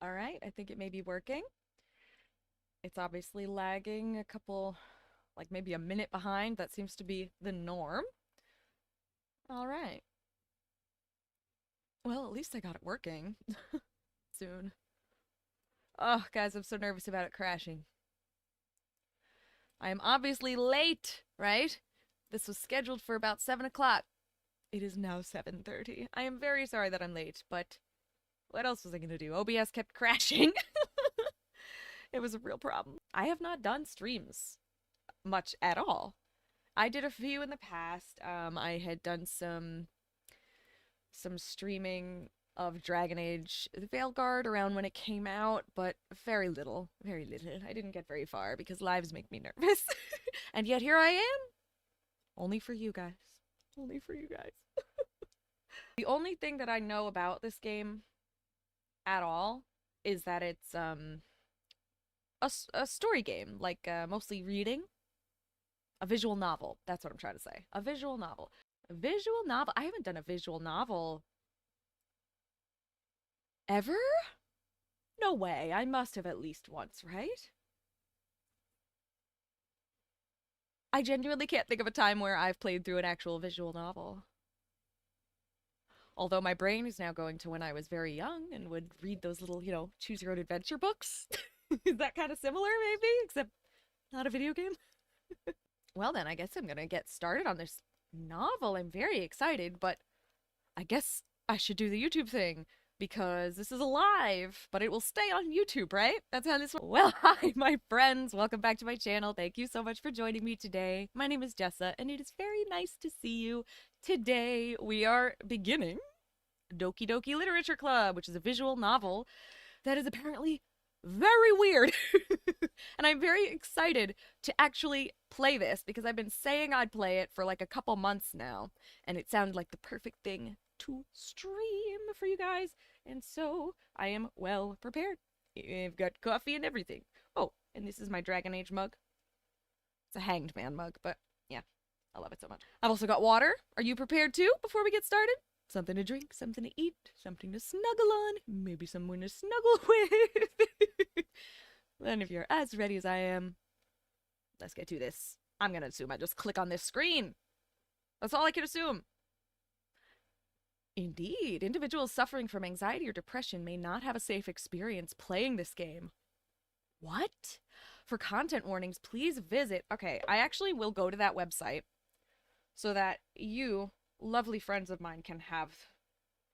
All right, I think it may be working. It's obviously lagging a couple, like maybe a minute behind. That seems to be the norm. All right. Well, at least I got it working. Soon. Oh, guys, I'm so nervous about it crashing. I am obviously late, right? This was scheduled for about 7 o'clock. It is now 7:30. I am very sorry that I'm late, but what else was I gonna do? OBS kept crashing. It was a real problem. I have not done streams much at all. I did a few in the past. I had done some streaming of Dragon Age the Veilguard around when it came out, but very little. Very little. I didn't get very far because lives make me nervous. And yet here I am. Only for you guys. Only for you guys. The only thing that I know about this game at all is that it's a story game, like mostly reading. A visual novel. That's what I'm trying to say. A visual novel. A visual novel? I haven't done a visual novel ever? No way. I must have at least once, right? I genuinely can't think of a time where I've played through an actual visual novel. Although my brain is now going to when I was very young and would read those little, choose your own adventure books. Is that kind of similar, maybe? Except not a video game? Well then, I guess I'm gonna get started on this novel. I'm very excited, but I guess I should do the YouTube thing because this is live, but it will stay on YouTube, right? That's how this works. Well, hi, my friends. Welcome back to my channel. Thank you so much for joining me today. My name is Jessa, and it is very nice to see you. Today, we are beginning Doki Doki Literature Club, which is a visual novel that is apparently very weird. And I'm very excited to actually play this because I've been saying I'd play it for like a couple months now, and it sounded like the perfect thing to stream for you guys, and so I am well prepared. I've got coffee and everything. Oh, and this is my Dragon Age mug. It's a Hanged Man mug, but yeah, I love it so much. I've also got water. Are you prepared too before we get started? Something to drink, something to eat, something to snuggle on, maybe someone to snuggle with. Then if you're as ready as I am, let's get to this. I'm gonna assume I just click on this screen. That's all I can assume. Indeed, individuals suffering from anxiety or depression may not have a safe experience playing this game. What? For content warnings, please visit... Okay, I actually will go to that website so that you, lovely friends of mine, can have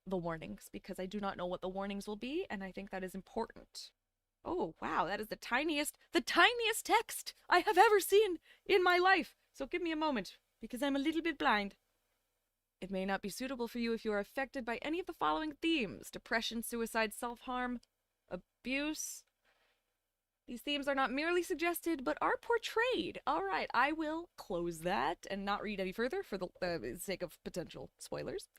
the warnings, because I do not know what the warnings will be, and I think that is important. Oh, wow, that is the tiniest text I have ever seen in my life. So give me a moment, because I'm a little bit blind. It may not be suitable for you if you are affected by any of the following themes: depression, suicide, self-harm, abuse. These themes are not merely suggested, but are portrayed. All right, I will close that and not read any further for the sake of potential spoilers.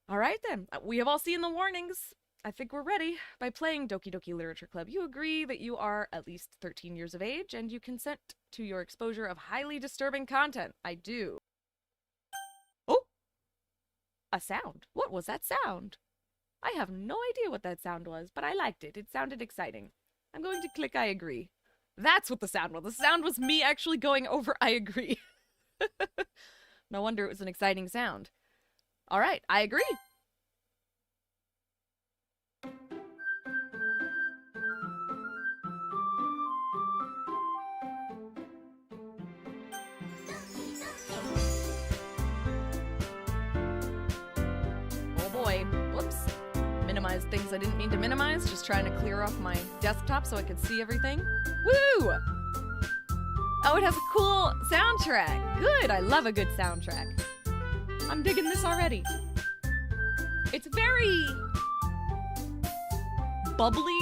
All right, then. We have all seen the warnings. I think we're ready. By playing Doki Doki Literature Club, you agree that you are at least 13 years of age, and you consent to your exposure of highly disturbing content. I do. Oh! A sound. What was that sound? I have no idea what that sound was, but I liked it. It sounded exciting. I'm going to click I agree. That's what the sound was. The sound was me actually going over I agree. No wonder it was an exciting sound. All right, I agree. Oh boy. Whoops. Minimize things I didn't mean to minimize. Just trying to clear off my desktop so I could see everything. Woo! Oh, it has a cool soundtrack. Good, I love a good soundtrack. I'm digging this already. It's very bubbly,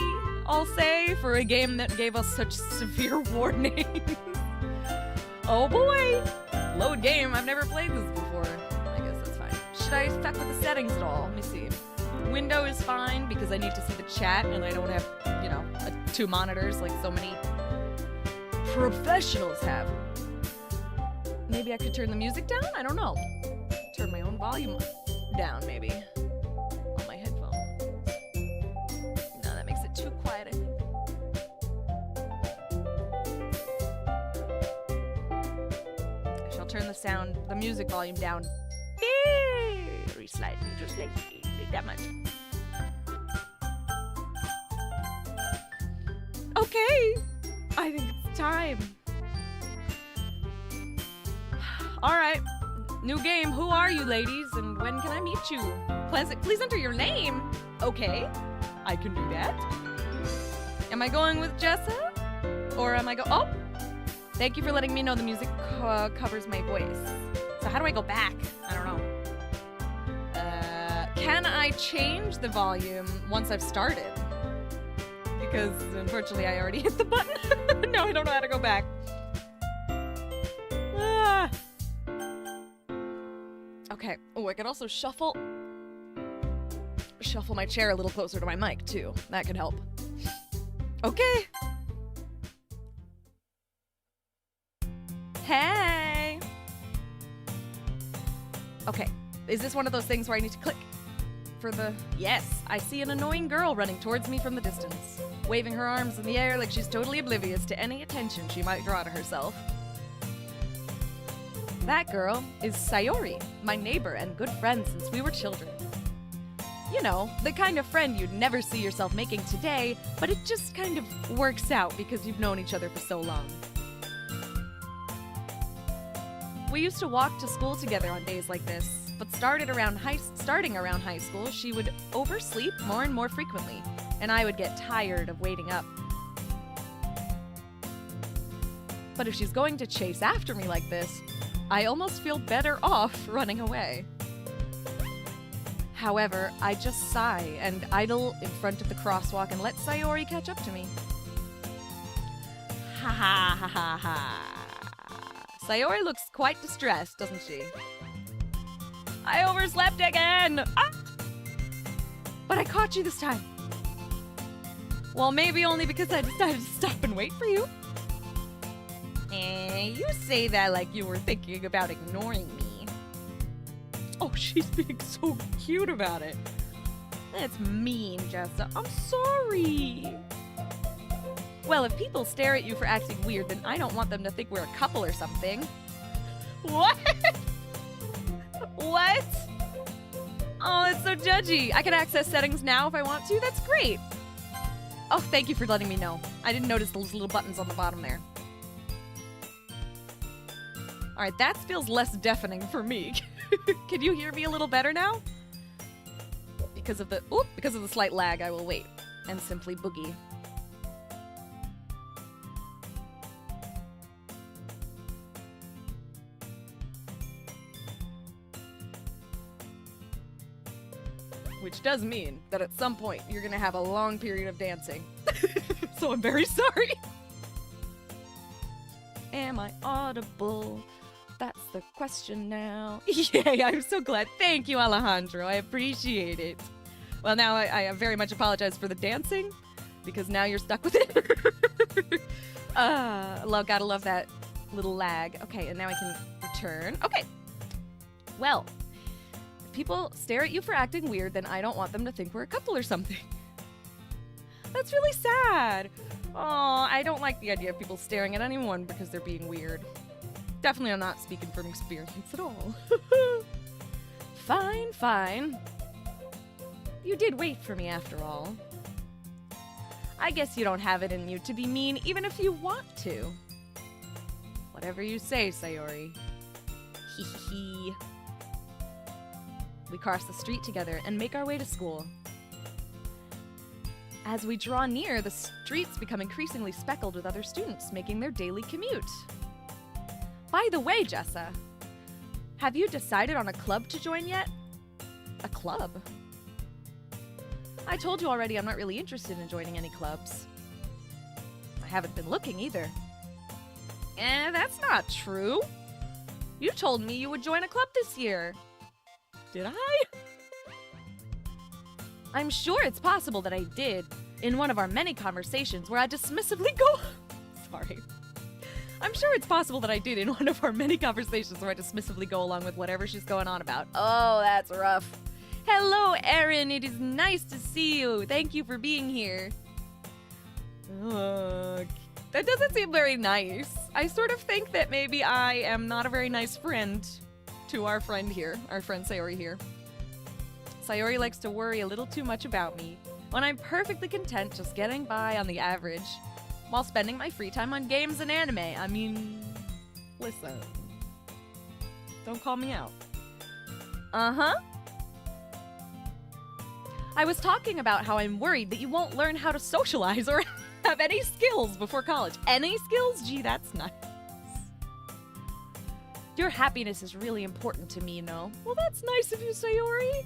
I'll say, for a game that gave us such severe warnings. Oh boy! Load game, I've never played this before. I guess that's fine. Should I fuck with the settings at all? Let me see. Window is fine because I need to see the chat and I don't have, two monitors like so many professionals have. Maybe I could turn the music down? I don't know. Turn my own volume down, maybe. On my headphone. No, that makes it too quiet turn the music volume down very slightly, just like that much. Okay, I think it's time. All right, new game. Who are you, ladies, and when can I meet you? Please enter your name. Okay, I can do that. Am I going with Jessa? Or am I oh! Thank you for letting me know the music covers my voice. So how do I go back? I don't know. Can I change the volume once I've started? Because unfortunately I already hit the button. No, I don't know how to go back. Ah. Okay. Oh, I could also shuffle my chair a little closer to my mic too. That could help. Okay. Hey. Okay. Is this one of those things where I need to click for the... Yes, I see an annoying girl running towards me from the distance, waving her arms in the air like she's totally oblivious to any attention she might draw to herself. That girl is Sayori, my neighbor and good friend since we were children. You know, the kind of friend you'd never see yourself making today, but it just kind of works out because you've known each other for so long. We used to walk to school together on days like this, but starting around high school, she would oversleep more and more frequently, and I would get tired of waiting up. But if she's going to chase after me like this, I almost feel better off running away. However, I just sigh and idle in front of the crosswalk and let Sayori catch up to me. Ha ha ha ha ha. Sayori looks quite distressed, doesn't she? I overslept again! Ah! But I caught you this time. Well, maybe only because I decided to stop and wait for you. You say that like you were thinking about ignoring me. Oh, she's being so cute about it. That's mean, Jessa. I'm sorry. Well, if people stare at you for acting weird, then I don't want them to think we're a couple or something. What? What? Oh, it's so judgy. I can access settings now if I want to. That's great. Oh, thank you for letting me know. I didn't notice those little buttons on the bottom there. All right, that feels less deafening for me. Can you hear me a little better now? Because of the slight lag, I will wait and simply boogie. Which does mean that at some point you're gonna have a long period of dancing. So I'm very sorry. Am I audible? That's the question now. Yay, I'm so glad. Thank you, Alejandro. I appreciate it. Well, now I very much apologize for the dancing, because now you're stuck with it. Gotta love that little lag. Okay, and now I can return. Okay. Well, if people stare at you for acting weird, then I don't want them to think we're a couple or something. That's really sad. Oh, I don't like the idea of people staring at anyone because they're being weird. Definitely I'm not speaking from experience at all. Fine, fine. You did wait for me after all. I guess you don't have it in you to be mean even if you want to. Whatever you say, Sayori. Hee hee hee. We cross the street together and make our way to school. As we draw near, the streets become increasingly speckled with other students making their daily commute. By the way, Jessa, have you decided on a club to join yet? A club? I told you already I'm not really interested in joining any clubs. I haven't been looking either. That's not true. You told me you would join a club this year. Did I? I'm sure it's possible that I did in one of our many conversations where I dismissively go... Sorry. I'm sure it's possible that I did in one of our many conversations where I dismissively go along with whatever she's going on about. Oh, that's rough. Hello, Erin. It is nice to see you. Thank you for being here. That doesn't seem very nice. I sort of think that maybe I am not a very nice friend to our friend here, our friend Sayori here. Sayori likes to worry a little too much about me, when I'm perfectly content just getting by on the average, while spending my free time on games and anime. I mean, listen. Don't call me out. Uh-huh. I was talking about how I'm worried that you won't learn how to socialize or have any skills before college. Any skills? Gee, that's nice. Your happiness is really important to me, you know. Well, that's nice of you, Sayori.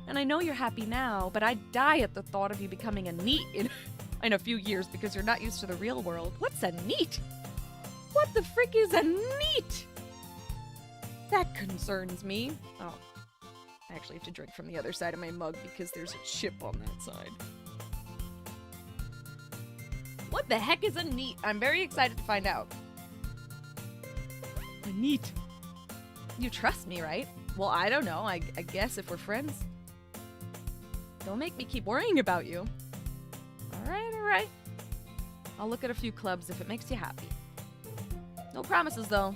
And I know you're happy now, but I'd die at the thought of you becoming a NEET in a few years because you're not used to the real world. What's a NEET? What the frick is a NEET? That concerns me. Oh, I actually have to drink from the other side of my mug because there's a chip on that side. What the heck is a NEET? I'm very excited to find out. A NEET. You trust me, right? Well, I don't know. I guess if we're friends. Don't make me keep worrying about you. Alright, alright. I'll look at a few clubs if it makes you happy. No promises, though.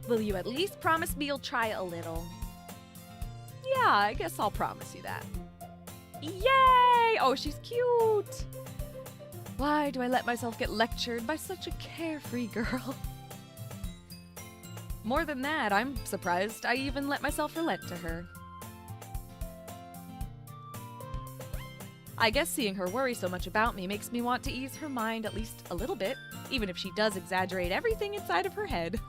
Will you at least promise me you'll try a little? Yeah, I guess I'll promise you that. Yay! Oh, she's cute! Why do I let myself get lectured by such a carefree girl? More than that, I'm surprised I even let myself relent to her. I guess seeing her worry so much about me makes me want to ease her mind at least a little bit, even if she does exaggerate everything inside of her head.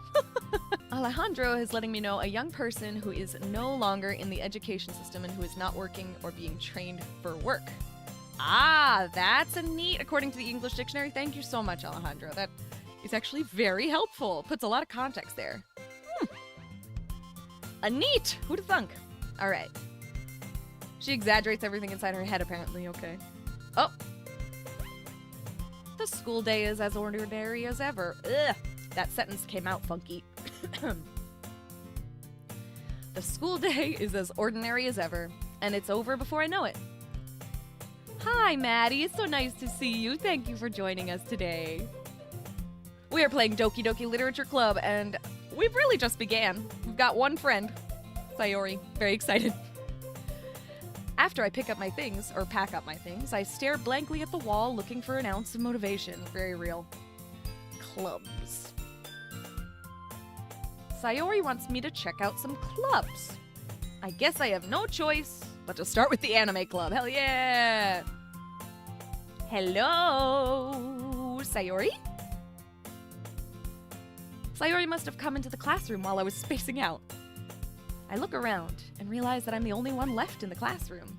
Alejandro is letting me know a young person who is no longer in the education system and who is not working or being trained for work. Ah, that's a NEET according to the English dictionary. Thank you so much, Alejandro. That is actually very helpful. Puts a lot of context there. A NEET! Who'd have thunk? All right. She exaggerates everything inside her head, apparently. Okay. Oh. The school day is as ordinary as ever. Ugh. That sentence came out funky. The school day is as ordinary as ever, and it's over before I know it. Hi, Maddie. It's so nice to see you. Thank you for joining us today. We are playing Doki Doki Literature Club, and we've really just began. We've got one friend, Sayori. Very excited. After I pack up my things, I stare blankly at the wall looking for an ounce of motivation. Very real. Clubs. Sayori wants me to check out some clubs. I guess I have no choice but to start with the anime club. Hell yeah! Hello, Sayori? Sayori must have come into the classroom while I was spacing out. I look around and realize that I'm the only one left in the classroom.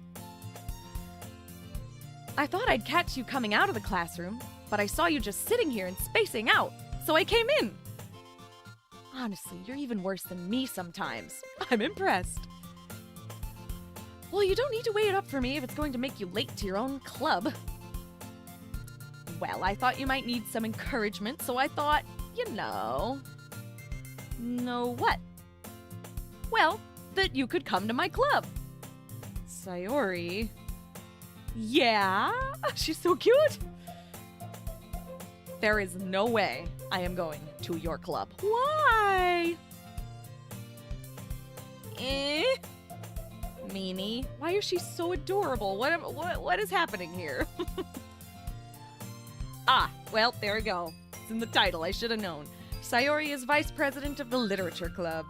I thought I'd catch you coming out of the classroom, but I saw you just sitting here and spacing out, so I came in. Honestly, you're even worse than me sometimes. I'm impressed. Well, you don't need to wait it up for me if it's going to make you late to your own club. Well, I thought you might need some encouragement, so I thought, you know... Know what? Well, that you could come to my club. Sayori. Yeah? She's so cute. There is no way I am going to your club. Why? Meanie. Why is she so adorable? What is happening here? Ah, well, there we go. It's in the title. I should have known. Sayori is vice president of the literature club.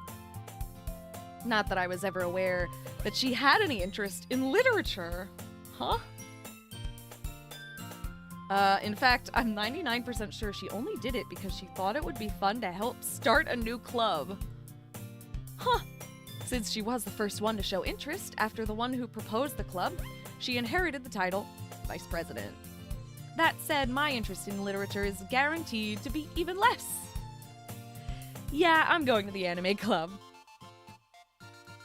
Not that I was ever aware that she had any interest in literature. Huh? In fact, I'm 99% sure she only did it because she thought it would be fun to help start a new club. Huh. Since she was the first one to show interest after the one who proposed the club, she inherited the title vice president. That said, my interest in literature is guaranteed to be even less. Yeah, I'm going to the anime club.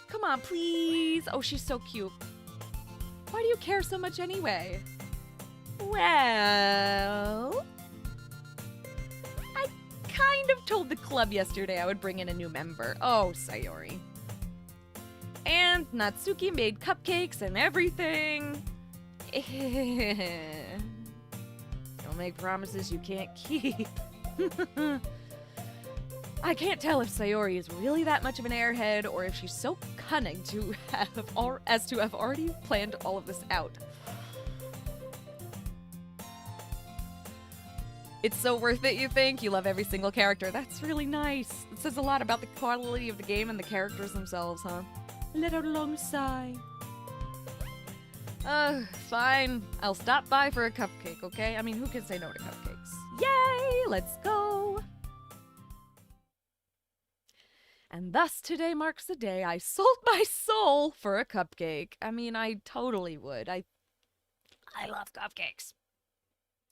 Come on, please. Oh, she's so cute. Why do you care so much anyway? Well... I kind of told the club yesterday I would bring in a new member. Oh, Sayori. And Natsuki made cupcakes and everything. Don't make promises you can't keep. I can't tell if Sayori is really that much of an airhead or if she's so cunning to have already planned all of this out. It's so worth it, you think? You love every single character. That's really nice. It says a lot about the quality of the game and the characters themselves, huh? Let out a long sigh. Fine. I'll stop by for a cupcake, okay? I mean, who can say no to cupcakes? Yay! Let's go! And thus today marks the day I sold my soul for a cupcake. I mean, I totally would. I love cupcakes.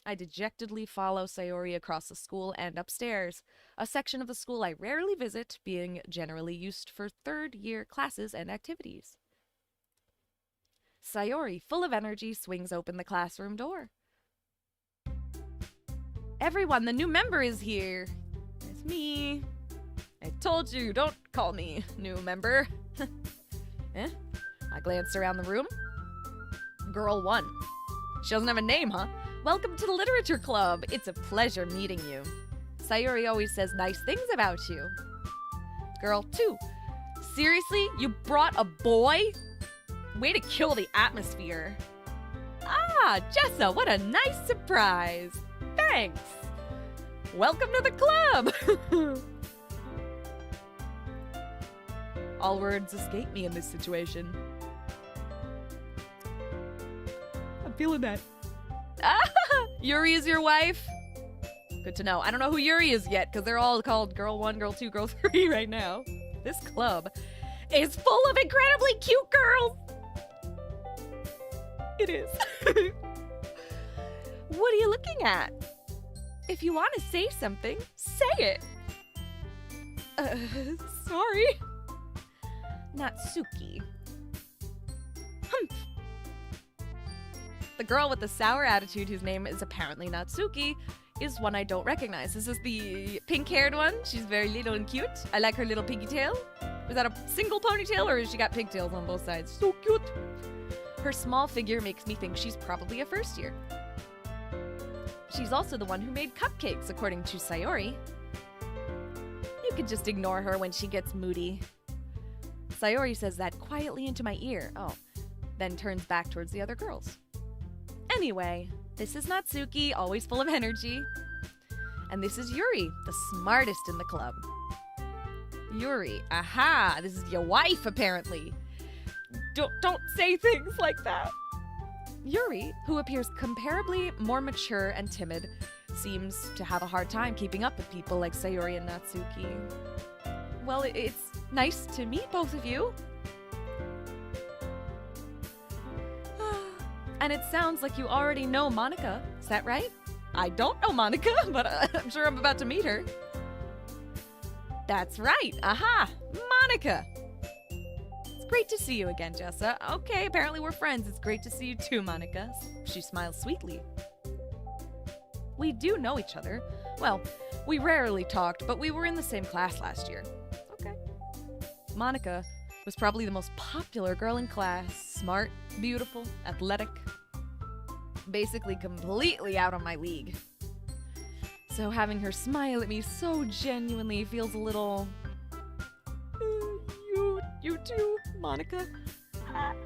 I dejectedly follow Sayori across the school and upstairs, a section of the school I rarely visit, being generally used for third-year classes and activities. Sayori, full of energy, swings open the classroom door. Everyone, the new member is here. It's me. I told you, don't call me new member. I glanced around the room. Girl 1. She doesn't have a name, huh? Welcome to the Literature Club. It's a pleasure meeting you. Sayori always says nice things about you. Girl 2. Seriously? You brought a boy? Way to kill the atmosphere. Ah, Jessa, what a nice surprise. Thanks. Welcome to the club. All words escape me in this situation. I'm feeling that. Ah, Yuri is your wife? Good to know. I don't know who Yuri is yet, because they're all called Girl 1, Girl 2, Girl 3 right now. This club is full of incredibly cute girls. It is. What are you looking at? If you want to say something, say it. Sorry. Natsuki. Humph. The girl with the sour attitude, whose name is apparently Natsuki, is one I don't recognize. This is the pink-haired one. She's very little and cute. I like her little piggy tail. Is that a single ponytail, or has she got pigtails on both sides? So cute. Her small figure makes me think she's probably a first year. She's also the one who made cupcakes, according to Sayori. You could just ignore her when she gets moody. Sayori says that quietly into my ear. Oh, then turns back towards the other girls. Anyway, this is Natsuki, always full of energy. And this is Yuri, the smartest in the club. Yuri, aha, this is your wife, apparently. Don't say things like that. Yuri, who appears comparably more mature and timid, seems to have a hard time keeping up with people like Sayori and Natsuki. Well, it's nice to meet both of you. And it sounds like you already know Monica. Is that right? I don't know Monica, but I'm sure I'm about to meet her. That's right. Aha! Monica! It's great to see you again, Jessa. Okay, apparently we're friends. It's great to see you too, Monica. She smiles sweetly. We do know each other. Well, we rarely talked, but we were in the same class last year. Okay. Monica was probably the most popular girl in class. Smart, beautiful, athletic. Basically completely out of my league. So having her smile at me so genuinely feels a little... You too, Monica. Come,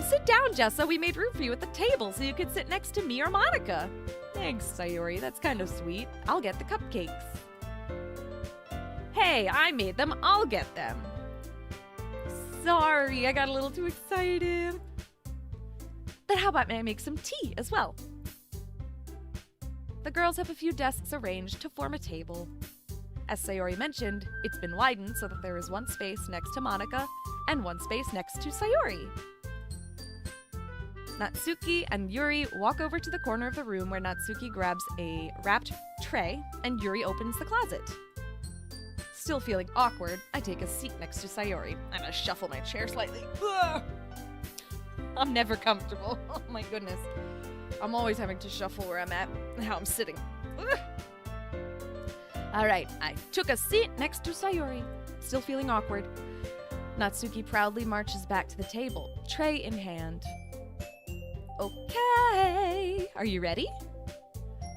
sit down, Jessa. We made room for you at the table so you could sit next to me or Monica. Thanks, Sayori. That's kind of sweet. I'll get the cupcakes. Hey, I made them. I'll get them. Sorry, I got a little too excited. Then how about I make some tea as well? The girls have a few desks arranged to form a table. As Sayori mentioned, it's been widened so that there is one space next to Monica and one space next to Sayori. Natsuki and Yuri walk over to the corner of the room where Natsuki grabs a wrapped tray and Yuri opens the closet. Still feeling awkward, I take a seat next to Sayori. I'm gonna shuffle my chair slightly. Ugh. I'm never comfortable. Oh my goodness. I'm always having to shuffle where I'm at and how I'm sitting. Ugh. Alright, I took a seat next to Sayori. Still feeling awkward. Natsuki proudly marches back to the table, tray in hand. Okay, are you ready?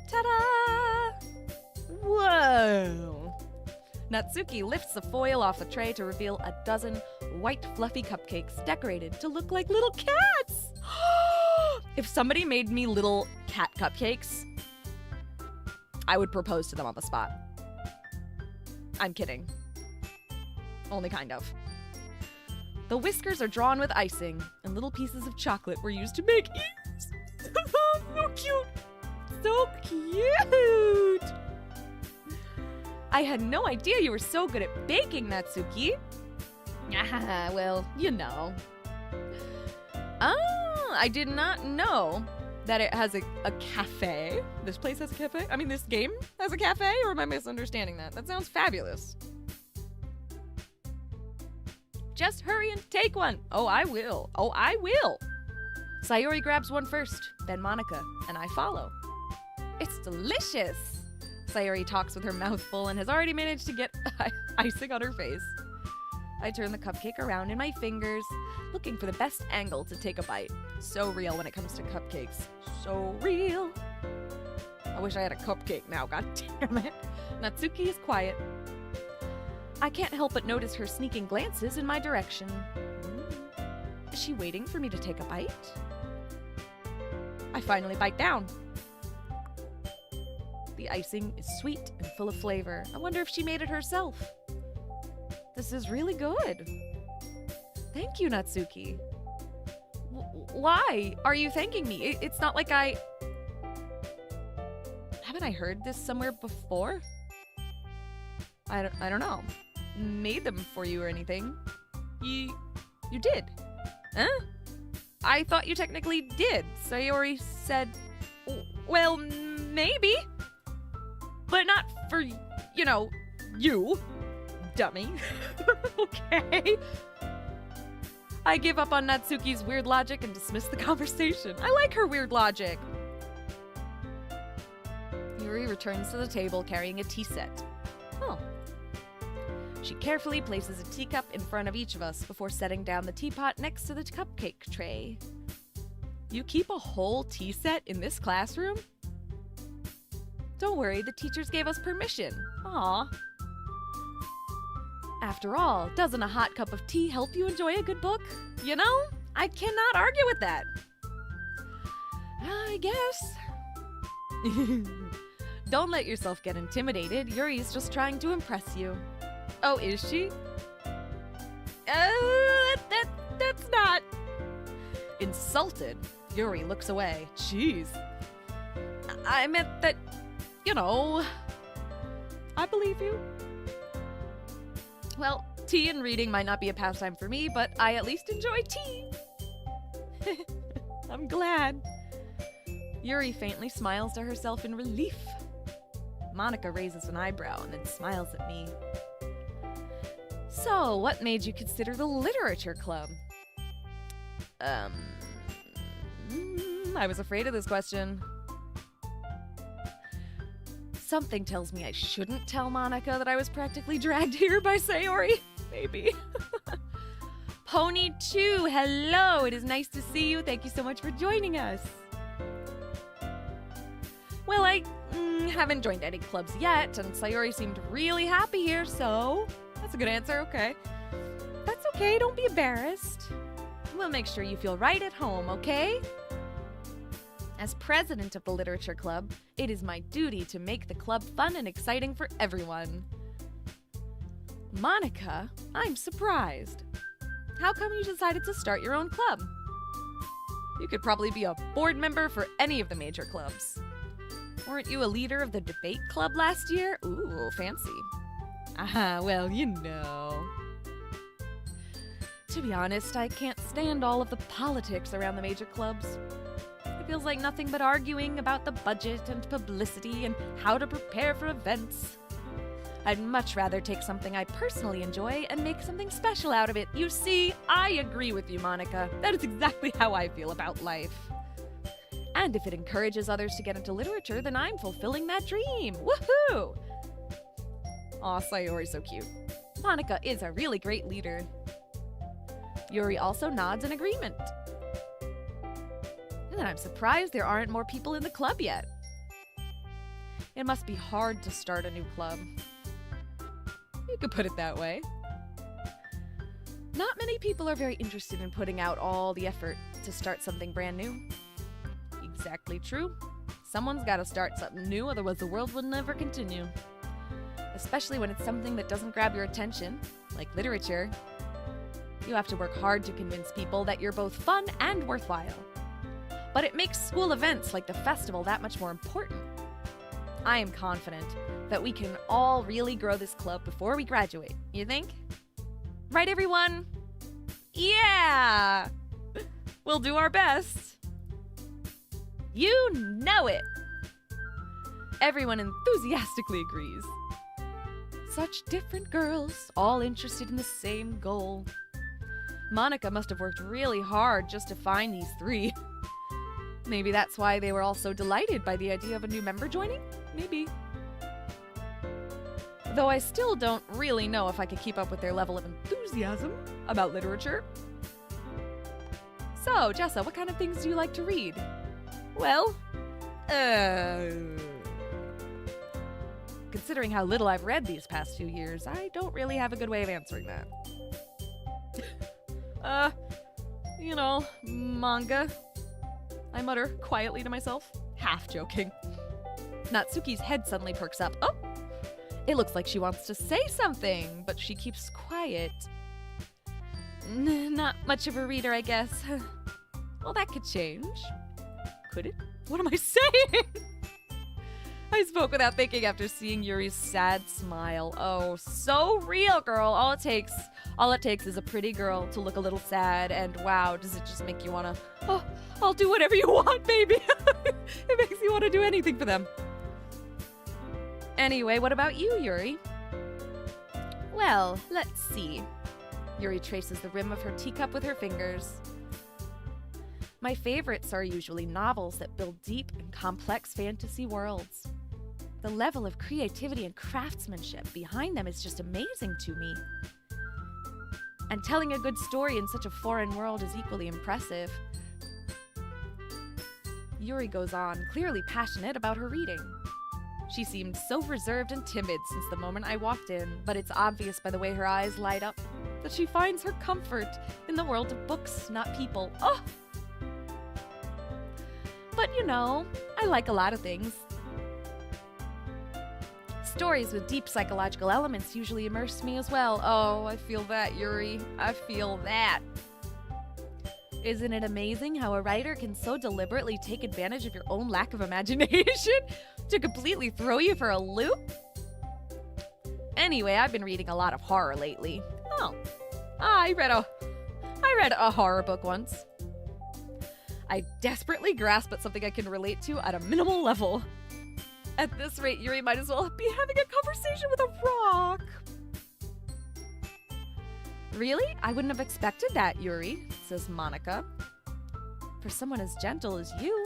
Ta-da! Whoa! Natsuki lifts the foil off the tray to reveal a dozen white fluffy cupcakes decorated to look like little cats! If somebody made me little cat cupcakes, I would propose to them on the spot. I'm kidding. Only kind of. The whiskers are drawn with icing, and little pieces of chocolate were used to make ears. So cute! So cute! I had no idea you were so good at baking, Natsuki. Ah, well, you know. Ah, I did not know that it has a cafe. This place has a cafe? I mean, this game has a cafe? Or am I misunderstanding that? That sounds fabulous. Just hurry and take one. Oh, I will. Oh, I will. Sayori grabs one first, then Monica, and I follow. It's delicious. Sayori talks with her mouth full and has already managed to get icing on her face. I turn the cupcake around in my fingers, looking for the best angle to take a bite. So real when it comes to cupcakes. So real. I wish I had a cupcake now, god damn it. Natsuki is quiet. I can't help but notice her sneaking glances in my direction. Is she waiting for me to take a bite? I finally bite down. The icing is sweet and full of flavor. I wonder if she made it herself. This is really good. Thank you, Natsuki. Why are you thanking me? It's not like I... Haven't I heard this somewhere before? I don't know. Made them for you or anything. You did. Huh? I thought you technically did. Sayori said, well, maybe. But not for, you know, you. Dummy. Okay. I give up on Natsuki's weird logic and dismiss the conversation. I like her weird logic. Yuri returns to the table carrying a tea set. Oh. She carefully places a teacup in front of each of us before setting down the teapot next to the cupcake tray. You keep a whole tea set in this classroom? Don't worry, the teachers gave us permission. Aw. After all, doesn't a hot cup of tea help you enjoy a good book? You know, I cannot argue with that. I guess. Don't let yourself get intimidated. Yuri's just trying to impress you. Oh, is she? That's not... Insulted, Yuri looks away. Jeez. I meant that, you know, I believe you. Well, tea and reading might not be a pastime for me, but I at least enjoy tea. I'm glad. Yuri faintly smiles to herself in relief. Monica raises an eyebrow and then smiles at me. So, what made you consider the literature club? I was afraid of this question. Something tells me I shouldn't tell Monica that I was practically dragged here by Sayori. Maybe. Pony 2, hello! It is nice to see you. Thank you so much for joining us. Well, I haven't joined any clubs yet, and Sayori seemed really happy here, so that's a good answer, okay. That's okay, don't be embarrassed. We'll make sure you feel right at home, okay? As president of the literature club, it is my duty to make the club fun and exciting for everyone. Monica, I'm surprised. How come you decided to start your own club? You could probably be a board member for any of the major clubs. Weren't you a leader of the debate club last year? Ooh, fancy. Well, you know. To be honest, I can't stand all of the politics around the major clubs. It feels like nothing but arguing about the budget and publicity and how to prepare for events. I'd much rather take something I personally enjoy and make something special out of it. You see, I agree with you, Monica. That is exactly how I feel about life. And if it encourages others to get into literature, then I'm fulfilling that dream. Woohoo! Aw, Sayori's so cute. Monica is a really great leader. Yuri also nods in agreement. And I'm surprised there aren't more people in the club yet. It must be hard to start a new club. You could put it that way. Not many people are very interested in putting out all the effort to start something brand new. Exactly true. Someone's got to start something new, otherwise the world will never continue. Especially when it's something that doesn't grab your attention, like literature. You have to work hard to convince people that you're both fun and worthwhile. But it makes school events like the festival that much more important. I am confident that we can all really grow this club before we graduate. You think? Right, everyone? Yeah! We'll do our best. You know it! Everyone enthusiastically agrees. Such different girls, all interested in the same goal. Monica must have worked really hard just to find these three. Maybe that's why they were all so delighted by the idea of a new member joining? Maybe. Though I still don't really know if I could keep up with their level of enthusiasm about literature. So, Jessa, what kind of things do you like to read? Well, considering how little I've read these past few years, I don't really have a good way of answering that. Manga. I mutter quietly to myself, half joking. Natsuki's head suddenly perks up. Oh! It looks like she wants to say something, but she keeps quiet. Not much of a reader, I guess. Well, that could change. Could it? What am I saying? I spoke without thinking after seeing Yuri's sad smile. Oh, so real, girl. All it takes is a pretty girl to look a little sad, and wow, does it just make you wanna, oh, I'll do whatever you want, baby. It makes you want to do anything for them. Anyway, what about you, Yuri? Well, let's see. Yuri traces the rim of her teacup with her fingers. My favorites are usually novels that build deep and complex fantasy worlds. The level of creativity and craftsmanship behind them is just amazing to me. And telling a good story in such a foreign world is equally impressive. Yuri goes on, clearly passionate about her reading. She seemed so reserved and timid since the moment I walked in, but it's obvious by the way her eyes light up that she finds her comfort in the world of books, not people. Oh! But I like a lot of things. Stories with deep psychological elements usually immerse me as well. Oh, I feel that, Yuri. I feel that. Isn't it amazing how a writer can so deliberately take advantage of your own lack of imagination to completely throw you for a loop? Anyway, I've been reading a lot of horror lately. Oh, I read a horror book once. I desperately grasp at something I can relate to at a minimal level. At this rate, Yuri might as well be having a conversation with a rock. Really? I wouldn't have expected that, Yuri, says Monica. For someone as gentle as you.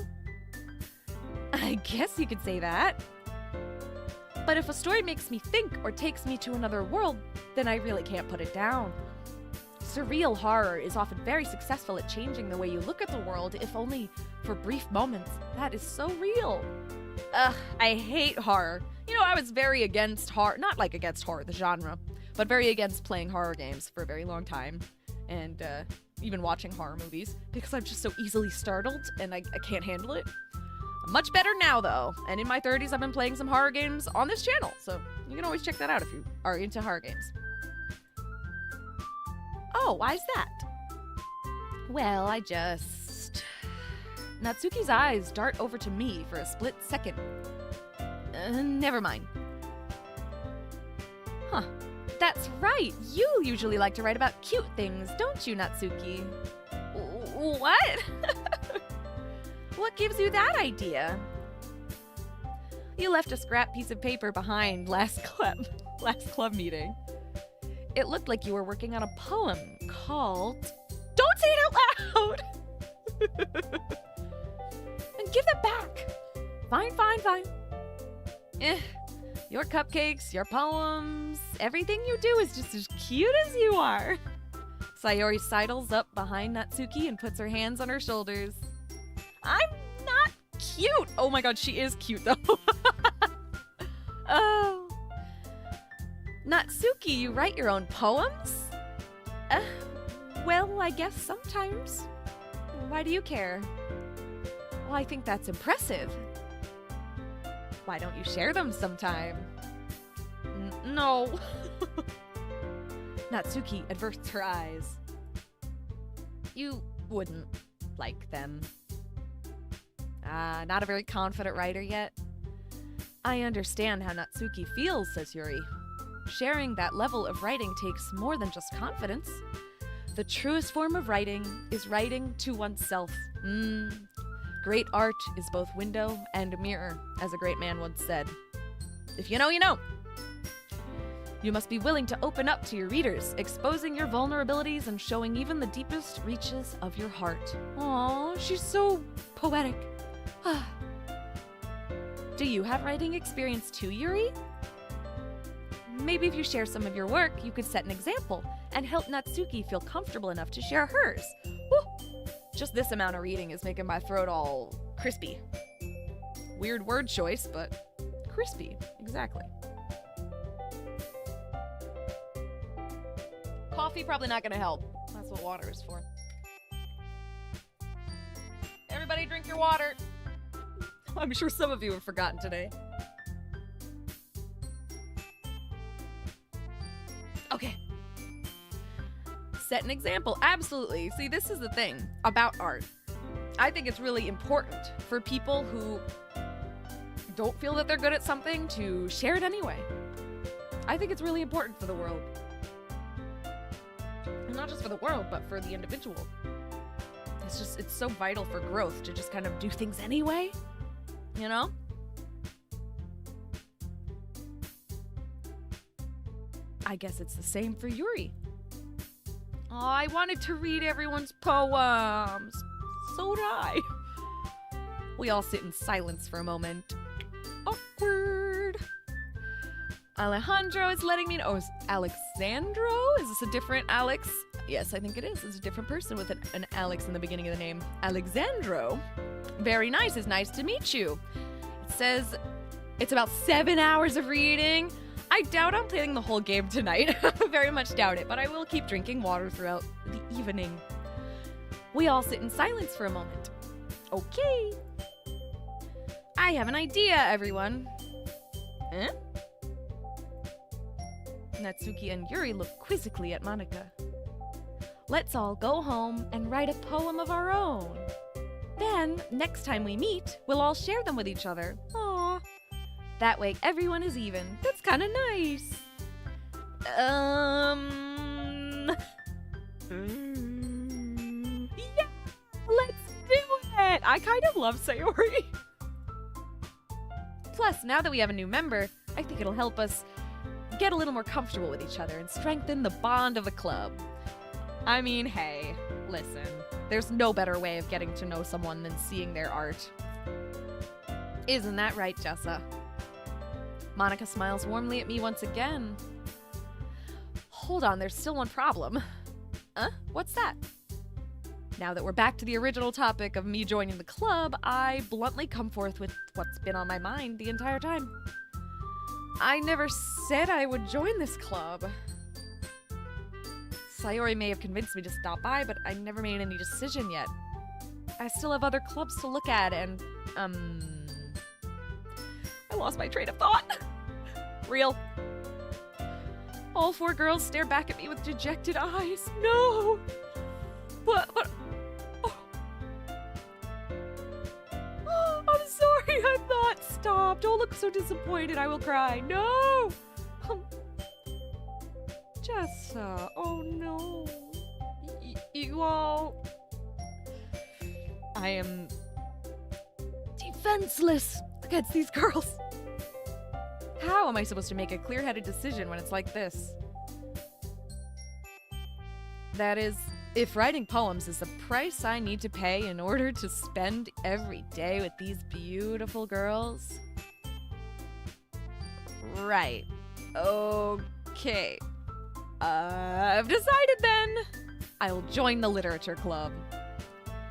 I guess you could say that. But if a story makes me think or takes me to another world, then I really can't put it down. Surreal horror is often very successful at changing the way you look at the world, if only for brief moments. That is so real. Ugh, I hate horror. I was very against horror, not like against horror, the genre, but very against playing horror games for a very long time, and even watching horror movies, because I'm just so easily startled, and I can't handle it. I'm much better now, though, and in my 30s I've been playing some horror games on this channel, so you can always check that out if you are into horror games. Oh, why's that? Well, Natsuki's eyes dart over to me for a split second. Never mind. Huh. That's right. You usually like to write about cute things, don't you, Natsuki? What? What gives you that idea? You left a scrap piece of paper behind last club meeting. It looked like you were working on a poem called... Don't say it out loud! And give it back. Fine. Your cupcakes, your poems, everything you do is just as cute as you are. Sayori sidles up behind Natsuki and puts her hands on her shoulders. I'm not cute. Oh my god, she is cute though. Oh. Natsuki, you write your own poems? Well, I guess sometimes. Why do you care? Well, I think that's impressive. Why don't you share them sometime? No. Natsuki averts her eyes. You wouldn't like them. Not a very confident writer yet. I understand how Natsuki feels, says Yuri. Sharing that level of writing takes more than just confidence. The truest form of writing is writing to oneself. Great art is both window and mirror, as a great man once said. If you know, you know. You must be willing to open up to your readers, exposing your vulnerabilities and showing even the deepest reaches of your heart. Aww, she's so poetic. Do you have writing experience too, Yuri? Maybe if you share some of your work, you could set an example and help Natsuki feel comfortable enough to share hers. Woo! Just this amount of reading is making my throat all crispy. Weird word choice, but crispy, exactly. Coffee probably not gonna help. That's what water is for. Everybody drink your water. I'm sure some of you have forgotten today. Okay. Set an example. Absolutely. See, this is the thing about art. I think it's really important for people who don't feel that they're good at something to share it anyway. I think it's really important for the world. And not just for the world, but for the individual. It's so vital for growth to just kind of do things anyway. You know? I guess it's the same for Yuri. Oh, I wanted to read everyone's poems. So did I. We all sit in silence for a moment. Awkward. Alejandro is letting me know. Oh, is Alexandro? Is this a different Alex? Yes, I think it is. It's a different person with an Alex in the beginning of the name. Alexandro. Very nice. It's nice to meet you. It says it's about 7 hours of reading. I doubt I'm playing the whole game tonight. Very much doubt it, but I will keep drinking water throughout the evening. We all sit in silence for a moment. Okay. I have an idea, everyone. Eh? Natsuki and Yuri look quizzically at Monika. Let's all go home and write a poem of our own. Then, next time we meet, we'll all share them with each other. Aww. That way everyone is even. That's kind of nice. Yeah, let's do it. I kind of love Sayori. Plus, now that we have a new member, I think it'll help us get a little more comfortable with each other and strengthen the bond of the club. I mean, hey, listen, there's no better way of getting to know someone than seeing their art. Isn't that right, Jessa? Monika smiles warmly at me once again. Hold on, there's still one problem. What's that? Now that we're back to the original topic of me joining the club, I bluntly come forth with what's been on my mind the entire time. I never said I would join this club. Sayori may have convinced me to stop by, but I never made any decision yet. I still have other clubs to look at, and, I lost my train of thought. Real. All 4 girls stare back at me with dejected eyes. No! What? Oh, I'm sorry, I'm not. Stop. Don't look so disappointed. I will cry. No! Jessa, oh no. You all... I am defenseless against these girls. How am I supposed to make a clear-headed decision when it's like this? That is, if writing poems is the price I need to pay in order to spend every day with these beautiful girls. Right. Okay. I've decided then. I'll join the literature club.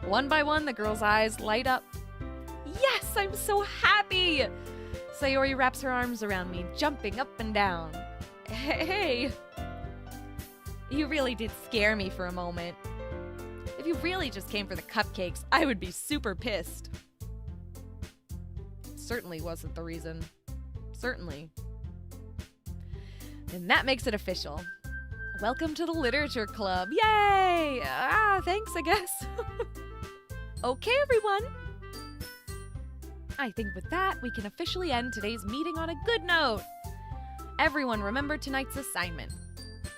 One by one, the girl's eyes light up. Yes, I'm so happy! Sayori wraps her arms around me, jumping up and down. Hey! You really did scare me for a moment. If you really just came for the cupcakes, I would be super pissed. Certainly wasn't the reason. Certainly. And that makes it official. Welcome to the Literature Club. Yay! Thanks, I guess. Okay, everyone. I think with that, we can officially end today's meeting on a good note. Everyone remember tonight's assignment.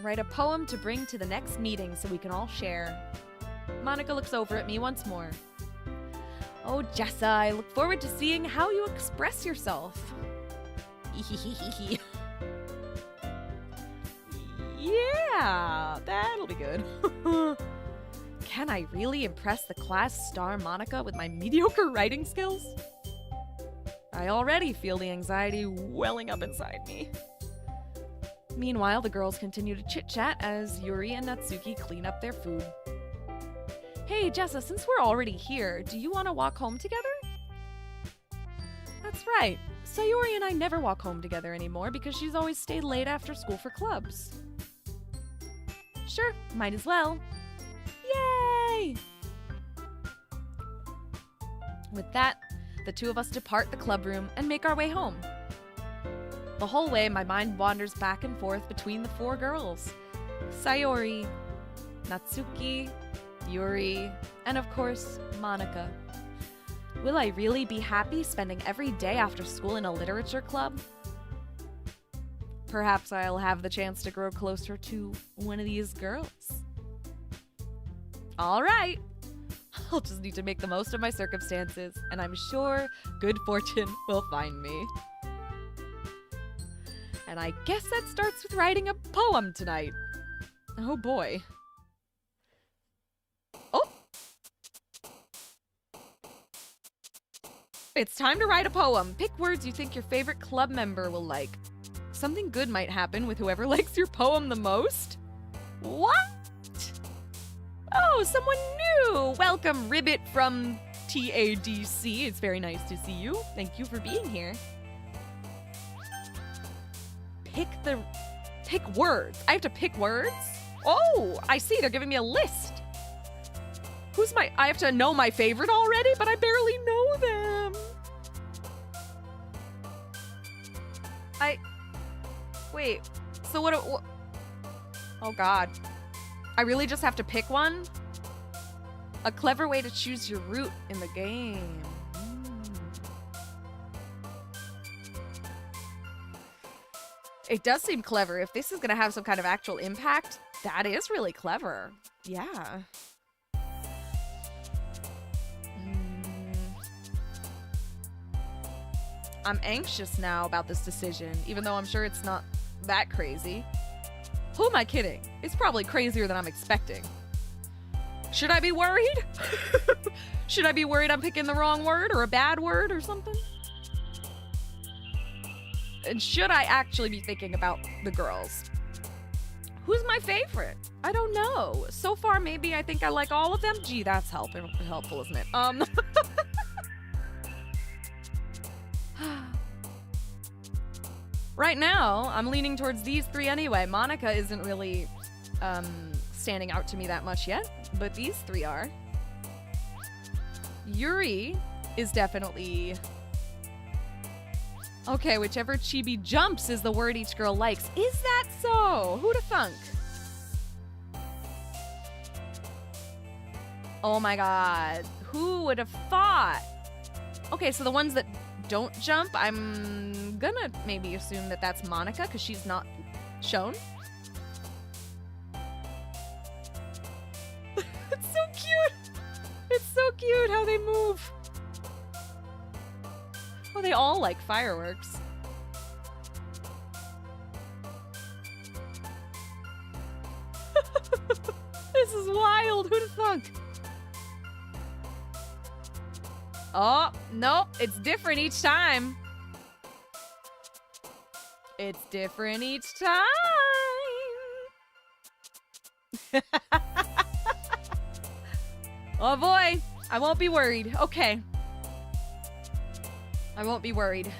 Write a poem to bring to the next meeting so we can all share. Monica looks over at me once more. Oh, Jessa, I look forward to seeing how you express yourself. Yeah, that'll be good. Can I really impress the class star Monica with my mediocre writing skills? I already feel the anxiety welling up inside me. Meanwhile, the girls continue to chit-chat as Yuri and Natsuki clean up their food. Hey, Jessa, since we're already here, do you want to walk home together? That's right. Sayori and I never walk home together anymore because she's always stayed late after school for clubs. Sure, might as well. Yay! With that, the two of us depart the club room and make our way home. The whole way, my mind wanders back and forth between the four girls. Sayori, Natsuki, Yuri, and of course, Monica. Will I really be happy spending every day after school in a literature club? Perhaps I'll have the chance to grow closer to one of these girls. All right. I'll just need to make the most of my circumstances, and I'm sure good fortune will find me. And I guess that starts with writing a poem tonight. Oh boy. Oh! It's time to write a poem. Pick words you think your favorite club member will like. Something good might happen with whoever likes your poem the most. What? Oh, someone new! Welcome, Ribbit from TADC. It's very nice to see you. Thank you for being here. Pick words. I have to pick words? Oh, I see. They're giving me a list. I have to know my favorite already, but I barely know them. Wait. So what? Oh God. I really just have to pick one? A clever way to choose your route in the game. It does seem clever. If this is going to have some kind of actual impact, that is really clever. Yeah. I'm anxious now about this decision, even though I'm sure it's not that crazy. Who am I kidding? It's probably crazier than I'm expecting. Should I be worried? Should I be worried I'm picking the wrong word or a bad word or something? And should I actually be thinking about the girls? Who's my favorite? I don't know. So far, maybe I think I like all of them. Gee, that's helpful, isn't it? Right now, I'm leaning towards these three anyway. Monica isn't really standing out to me that much yet, but these three are. Yuri is definitely... Okay, whichever chibi jumps is the word each girl likes. Is that so? Who'da thunk? Oh my god. Who would have thought? Okay, so the ones that don't jump, I'm gonna maybe assume that that's Monica because she's not shown. It's so cute. It's so cute how they move. Oh, they all like fireworks. This is wild. Who'd have thunk? Oh, no, it's different each time. It's different each time. Oh boy, I won't be worried. Okay. I won't be worried.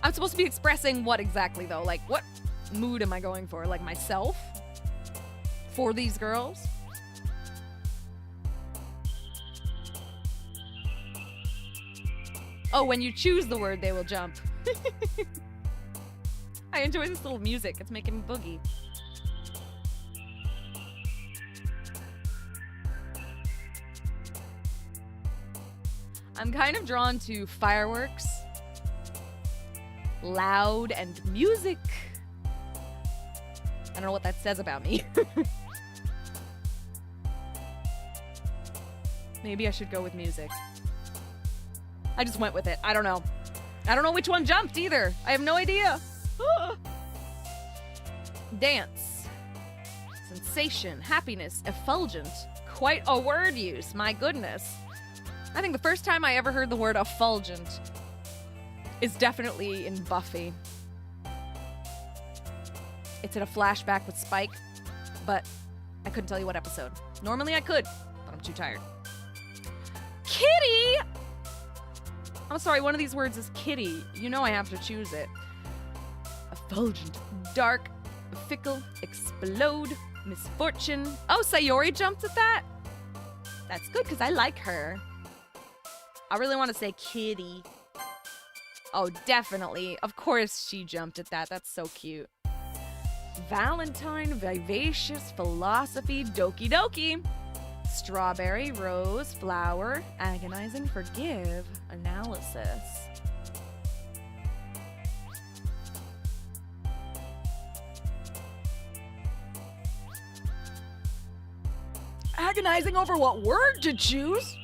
I'm supposed to be expressing what exactly, though? Like, what mood am I going for? Like, myself? For these girls? Oh, when you choose the word, they will jump. I enjoy this little music. It's making me boogie. I'm kind of drawn to fireworks, loud, and music. I don't know what that says about me. Maybe I should go with music. I just went with it. I don't know. I don't know which one jumped either. I have no idea. Dance. Sensation. Happiness. Effulgent. Quite a word use. My goodness. I think the first time I ever heard the word effulgent is definitely in Buffy. It's in a flashback with Spike, but I couldn't tell you what episode. Normally I could, but I'm too tired. Kitty! I'm sorry, one of these words is kitty. You know I have to choose it. Effulgent, dark, fickle, explode, misfortune. Oh, Sayori jumped at that? That's good, because I like her. I really want to say kitty. Oh, definitely. Of course she jumped at that. That's so cute. Valentine, vivacious, philosophy, Doki Doki. Strawberry, rose, flower, agonizing, forgive, analysis. Agonizing over what word to choose?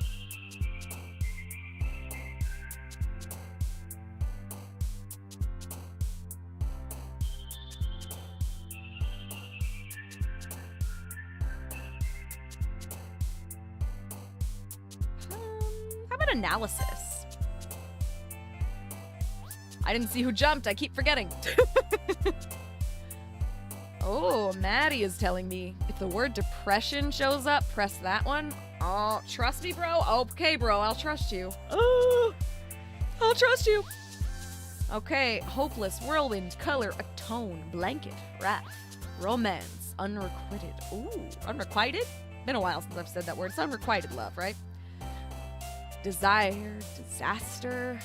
Analysis. I didn't see who jumped. I keep forgetting. Oh, Maddie is telling me if the word depression shows up, press that one. Oh, trust me, bro. Okay, bro, I'll trust you. Oh, I'll trust you. Okay, hopeless, whirlwind, color, atone, blanket, wrath, romance, unrequited. Ooh, unrequited? Been a while since I've said that word. It's unrequited love, right? Desire, disaster.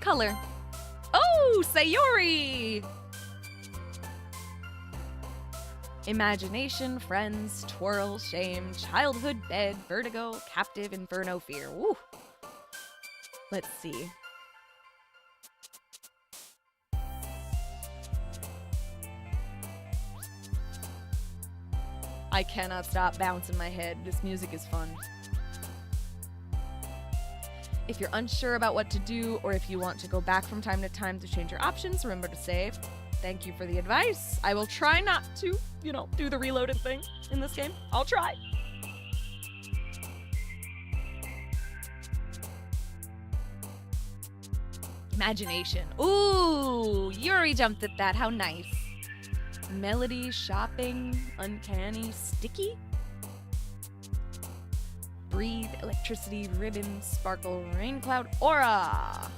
Color. Oh, Sayori! Imagination, friends, twirl, shame, childhood, bed, vertigo, captive, inferno, fear. Woo. Let's see. I cannot stop bouncing my head. This music is fun. If you're unsure about what to do, or if you want to go back from time to time to change your options, remember to save. Thank you for the advice. I will try not to, do the reloaded thing in this game. I'll try. Imagination. Ooh, Yuri jumped at that. How nice. Melody, shopping, uncanny, sticky. Breathe, electricity, ribbon, sparkle, rain cloud, aura.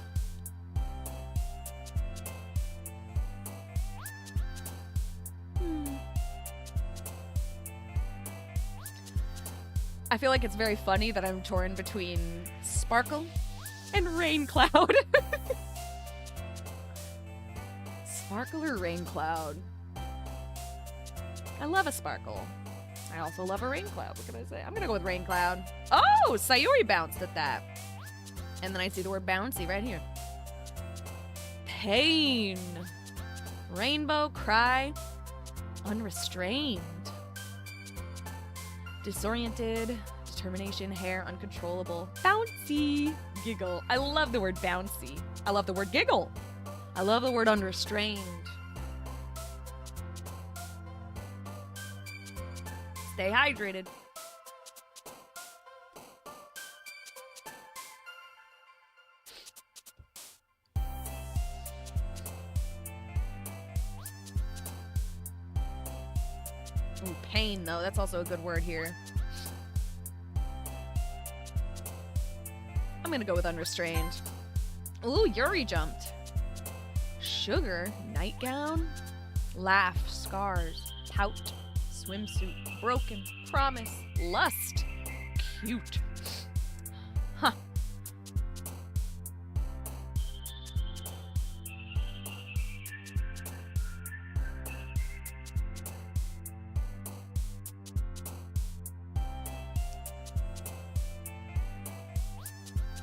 I feel like it's very funny that I'm torn between sparkle and rain cloud. Sparkle or rain cloud? I love a sparkle. I also love a rain cloud. What can I say? I'm gonna go with rain cloud. Oh, Sayori bounced at that. And then I see the word bouncy right here. Pain. Rainbow, cry, unrestrained. Disoriented, determination, hair, uncontrollable, bouncy, giggle. I love the word bouncy. I love the word giggle. I love the word unrestrained. Stay hydrated. Ooh, pain, though. That's also a good word here. I'm gonna go with unrestrained. Ooh, Yuri jumped. Sugar, nightgown, laugh, scars, pout, swimsuit, broken, promise, lust, cute. Huh.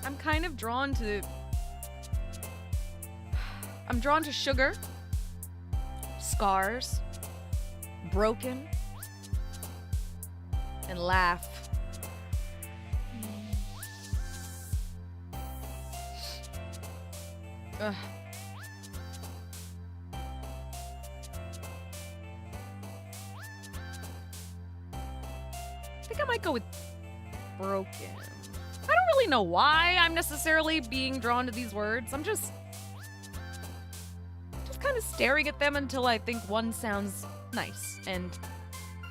I'm kind of drawn to... I'm drawn to sugar, scars, broken, and laugh. Ugh. I think I might go with broken. I don't really know why I'm necessarily being drawn to these words. I'm just kind of staring at them until I think one sounds nice. And,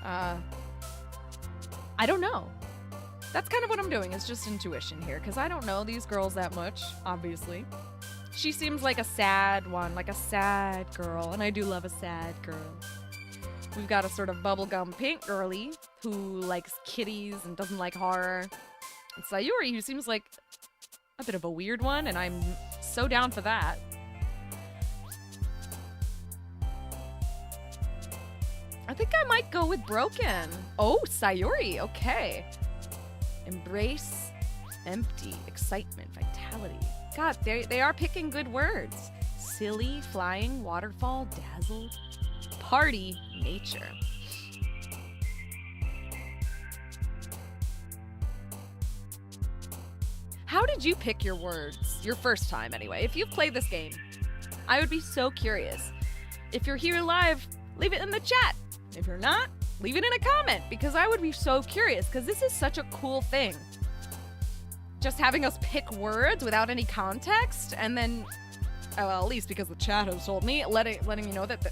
I don't know. That's kind of what I'm doing. It's just intuition here, because I don't know these girls that much, obviously. She seems like a sad one, like a sad girl, and I do love a sad girl. We've got a sort of bubblegum pink girly who likes kitties and doesn't like horror. And Sayuri, who seems like a bit of a weird one, and I'm so down for that. I think I might go with broken. Oh, Sayuri, okay. Embrace, empty, excitement, vitality. God, they are picking good words. Silly, flying, waterfall, dazzled, party, nature. How did you pick your words? Your first time, anyway. If you've played this game, I would be so curious. If you're here live, leave it in the chat. If you're not, leave it in a comment, because I would be so curious, because this is such a cool thing. Just having us pick words without any context, and then, well, at least because the chat has told me, letting me know that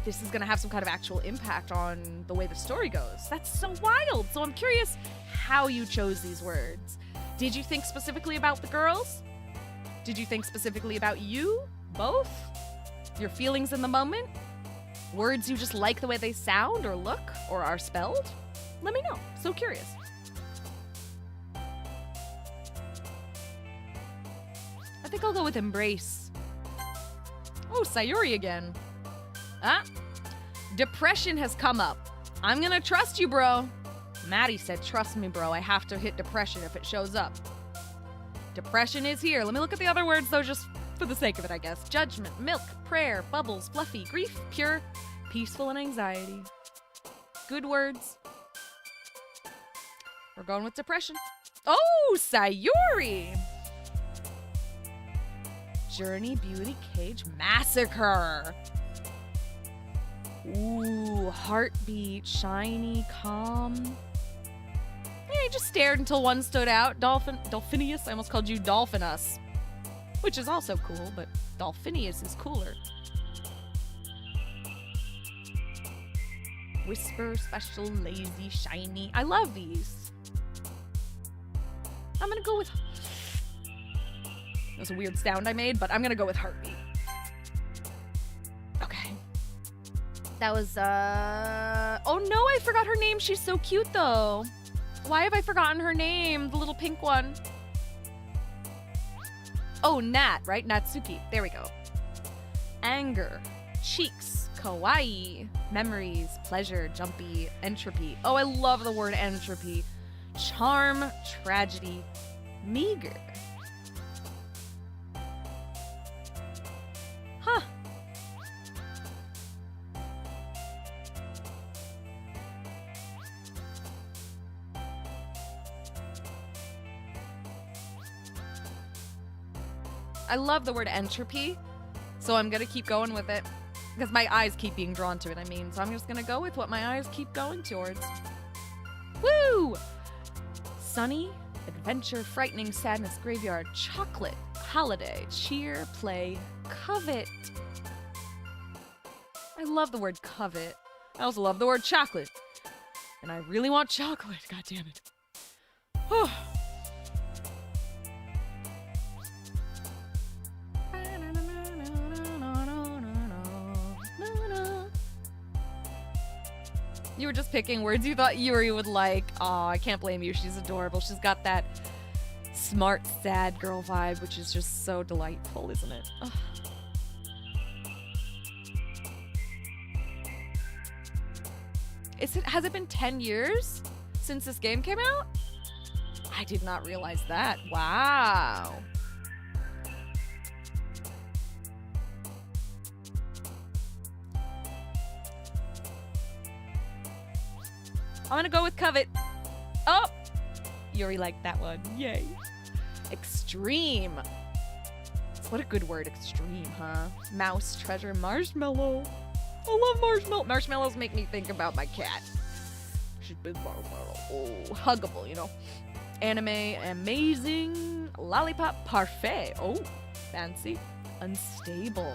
this is going to have some kind of actual impact on the way the story goes. That's so wild. So I'm curious how you chose these words. Did you think specifically about the girls? Did you think specifically about you? Both? Your feelings in the moment? Words you just like the way they sound or look or are spelled? Let me know. So curious. I think I'll go with embrace. Oh, Sayuri again. Ah, depression has come up. I'm gonna trust you, bro. Maddie said, trust me, bro. I have to hit depression if it shows up. Depression is here. Let me look at the other words, though, just for the sake of it, I guess. Judgment, milk, prayer, bubbles, fluffy, grief, pure, peaceful, and anxiety. Good words. We're going with depression. Oh, Sayuri! Journey, beauty, cage, massacre. Ooh, heartbeat, shiny, calm. Yeah, he just stared until one stood out. Dolphinius? I almost called you Dolphinus. Which is also cool, but Dolphinius is cooler. Whisper, special, lazy, shiny. I love these. I'm gonna go with... That was a weird sound I made, but I'm gonna go with heartbeat. Okay. That was, Oh no, I forgot her name. She's so cute, though. Why have I forgotten her name? The little pink one. Oh, Nat, right? Natsuki. There we go. Anger. Cheeks. Kawaii. Memories. Pleasure. Jumpy. Entropy. Oh, I love the word entropy. Charm. Tragedy. Meager. Huh. I love the word entropy, so I'm gonna keep going with it. Because my eyes keep being drawn to it, I mean. So I'm just gonna go with what my eyes keep going towards. Woo! Sunny, adventure, frightening, sadness, graveyard, chocolate, holiday, cheer, play, covet. I love the word covet. I also love the word chocolate. And I really want chocolate. God damn it. Oh. You were just picking words you thought Yuri would like. Aw, I can't blame you. She's adorable. She's got that smart, sad girl vibe, which is just so delightful, isn't it? Ugh. Has it been 10 years since this game came out? I did not realize that. Wow. I'm gonna go with Covet. Oh! Yuri liked that one. Yay. Extreme. What a good word, extreme, huh? Mouse, treasure, marshmallow. I love marshmallow. Marshmallows make me think about my cat. She's big marshmallow. Oh, huggable, you know. Anime, amazing. Lollipop, parfait. Oh, fancy. Unstable.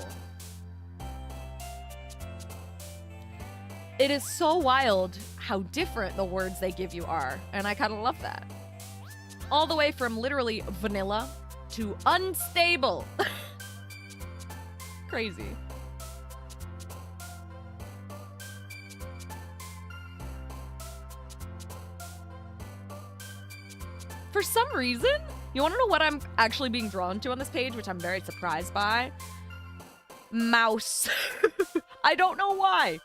It is so wild how different the words they give you are, and I kind of love that. All the way from literally vanilla to unstable. Crazy. For some reason, you want to know what I'm actually being drawn to on this page, which I'm very surprised by? Mouse. I don't know why.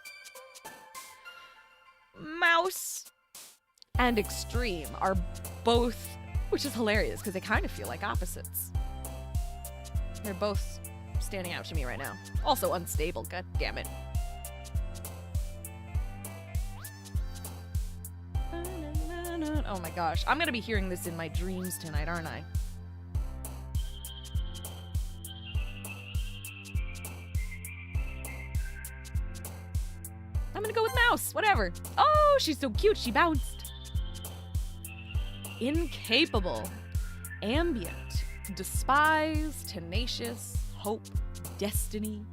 Mouse and extreme are both, which is hilarious because they kind of feel like opposites. They're both standing out to me right now. Also unstable, god damn it. Oh my gosh, I'm gonna be hearing this in my dreams tonight, aren't I? I'm gonna go with mouse, whatever. Oh, she's so cute, she bounced. Incapable, ambient, despise, tenacious, hope, destiny,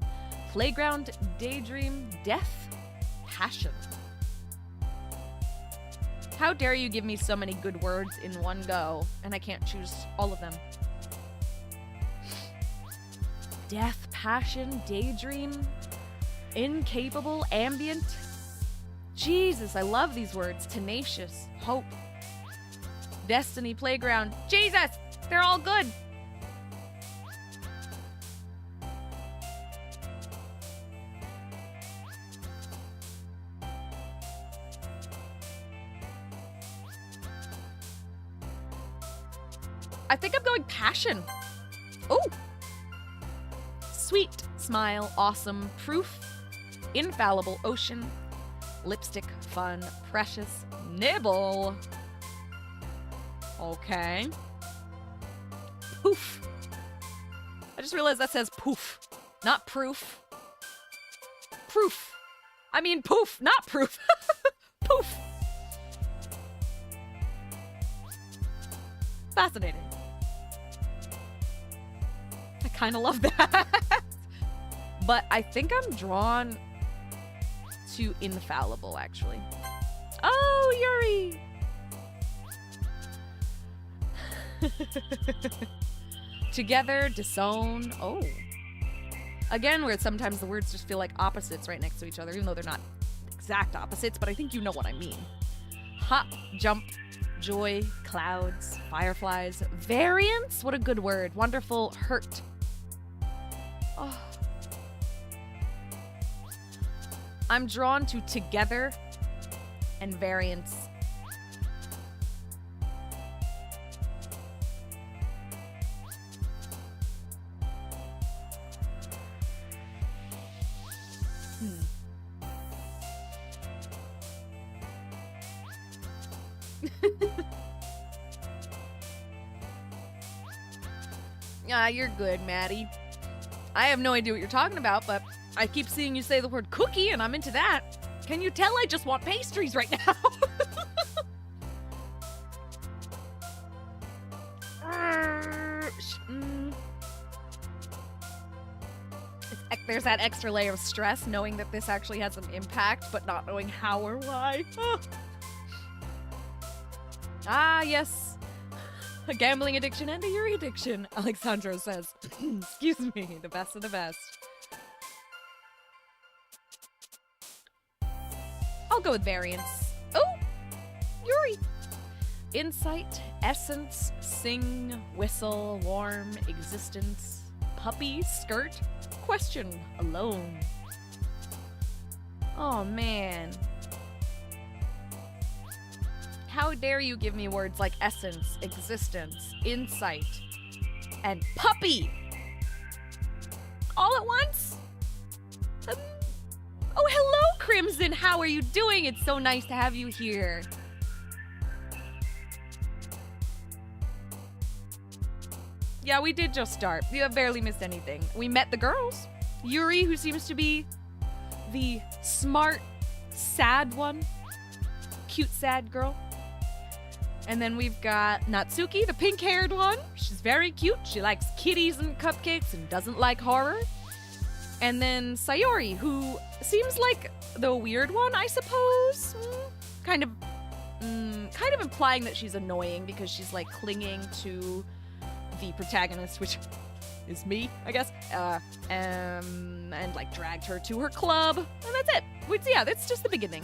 playground, daydream, death, passion. How dare you give me so many good words in one go, and I can't choose all of them. Death, passion, daydream, incapable, ambient. Jesus, I love these words. Tenacious, hope, destiny, playground. Jesus, they're all good. I think I'm going passion. Oh! Sweet, smile, awesome, proof, infallible, ocean, lipstick, fun, precious, nibble. Okay. Poof. I just realized that says poof, not proof. Proof. I mean poof, not proof. Poof. Fascinating. I kind of love that. But I think I'm drawn to infallible, actually. Oh, Yuri! Together, disown. Oh. Again, where sometimes the words just feel like opposites right next to each other, even though they're not exact opposites, but I think you know what I mean. Hop, jump, joy, clouds, fireflies, variance. What a good word. Wonderful, hurt. Oh. I'm drawn to together and variance. Ah, you're good, Maddie. I have no idea what you're talking about, but I keep seeing you say the word cookie, and I'm into that. Can you tell I just want pastries right now? There's that extra layer of stress knowing that this actually has an impact, but not knowing how or why. Ah, yes. A gambling addiction and a Yuri addiction, Alexandro says. Excuse me, the best of the best. I'll go with variants. Oh! Yuri! Insight, essence, sing, whistle, warm, existence, puppy, skirt, question, alone. Oh, man. How dare you give me words like essence, existence, insight, and puppy all at once? Oh, hello, Crimson. How are you doing? It's so nice to have you here. Yeah, we did just start. You have barely missed anything. We met the girls. Yuri, who seems to be the smart, sad one. Cute, sad girl. And then we've got Natsuki, the pink-haired one. She's very cute. She likes kitties and cupcakes and doesn't like horror. And then Sayori, who seems like the weird one, I suppose. Kind of implying that she's annoying because she's like clinging to the protagonist, which is me, I guess. And like dragged her to her club, and that's it. Yeah, that's just the beginning.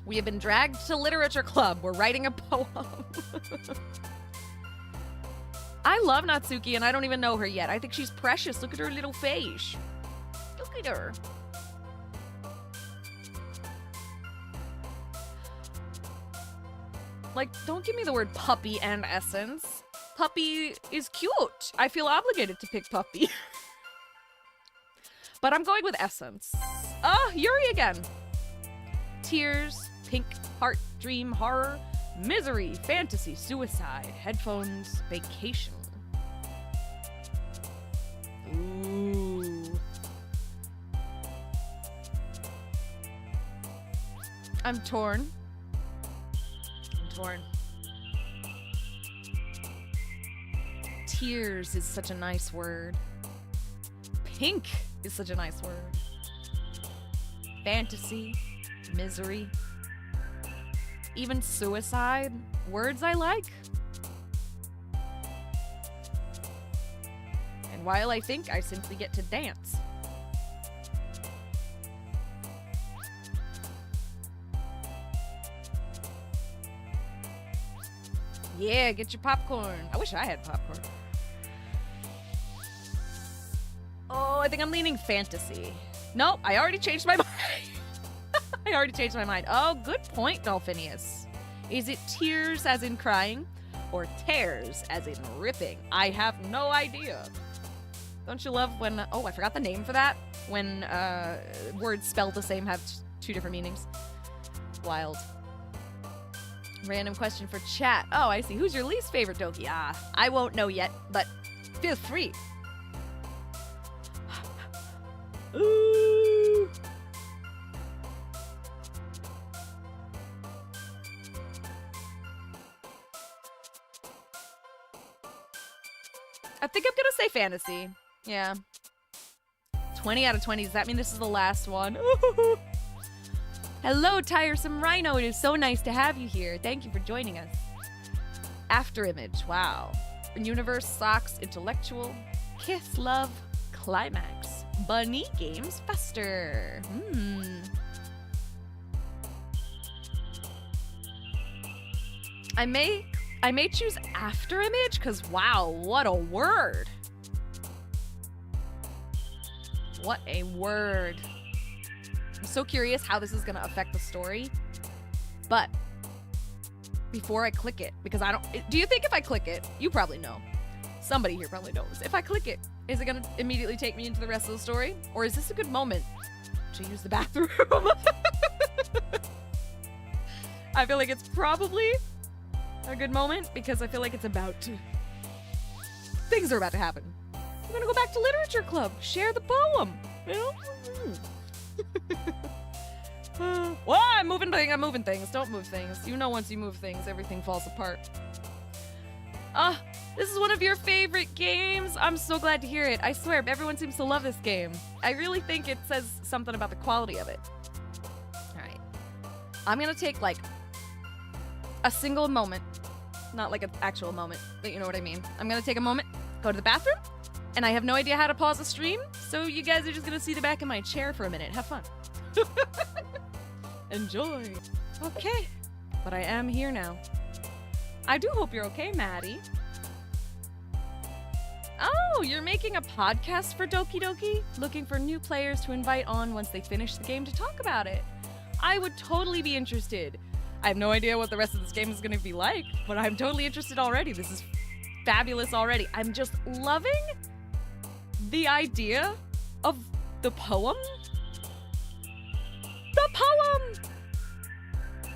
We have been dragged to literature club. We're writing a poem. I love Natsuki, and I don't even know her yet. I think she's precious. Look at her little face. Look at her. Like, don't give me the word puppy and essence. Puppy is cute. I feel obligated to pick puppy. But I'm going with essence. Oh, Yuri again. Tears, pink, heart, dream, horror, misery, fantasy, suicide, headphones, vacation. Ooh. I'm torn. Tears is such a nice word. Pink is such a nice word. Fantasy, misery, even suicide, words I like. And while I think, I simply get to dance. Yeah, get your popcorn. I wish I had popcorn. Oh, I think I'm leaning fantasy. Nope, I already changed my mind. I already changed my mind. Oh, good point, Dolphinius. Is it tears as in crying or tears as in ripping? I have no idea. Don't you love when... oh, I forgot the name for that. When words spelled the same have two different meanings. Wild. Random question for chat. Oh, I see. Who's your least favorite Doki? Ah, I won't know yet, but feel free. Ooh. I think I'm gonna say fantasy. Yeah. 20 out of 20. Does that mean this is the last one? Hello, Tiresome Rhino. It is so nice to have you here. Thank you for joining us. Afterimage. Wow. Universe, Socks, Intellectual, Kiss, Love, Climax, Bunny Games, Fester. I may choose Afterimage because wow, what a word. What a word. I'm so curious how this is going to affect the story. But before I click it, because I don't... do you think if I click it, you probably know. Somebody here probably knows. If I click it, is it going to immediately take me into the rest of the story? Or is this a good moment to use the bathroom? I feel like it's probably a good moment because I feel like it's about to... things are about to happen. We're going to go back to literature club. Share the poem. You know? Well, I'm moving things. Don't move things. You know once you move things, everything falls apart. This is one of your favorite games. I'm so glad to hear it. I swear, everyone seems to love this game. I really think it says something about the quality of it. Alright. I'm gonna take, like, a single moment. Not like an actual moment, but you know what I mean. I'm gonna take a moment, go to the bathroom, and I have no idea how to pause the stream, so you guys are just gonna see the back of my chair for a minute. Have fun. Enjoy. Okay, but I am here now. I do hope you're okay, Maddie. Oh, you're making a podcast for Doki Doki? Looking for new players to invite on once they finish the game to talk about it. I would totally be interested. I have no idea what the rest of this game is going to be like, but I'm totally interested already. This is fabulous already. I'm just loving the idea of the poem. The poem!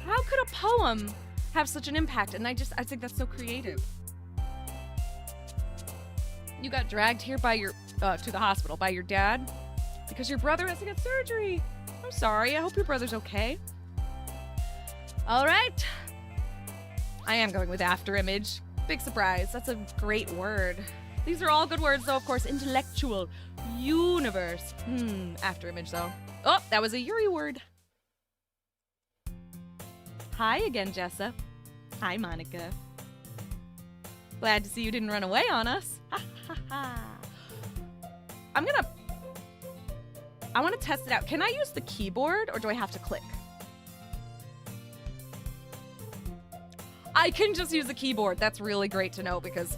How could a poem have such an impact? And I think that's so creative. You got dragged here by your, to the hospital by your dad because your brother has to get surgery. I'm sorry. I hope your brother's okay. All right. I am going with after image. Big surprise. That's a great word. These are all good words, though, of course. Intellectual. Universe. After image, though. Oh, that was a Yuri word. Hi again, Jessa. Hi, Monica. Glad to see you didn't run away on us. I want to test it out. Can I use the keyboard or do I have to click? I can just use the keyboard. That's really great to know because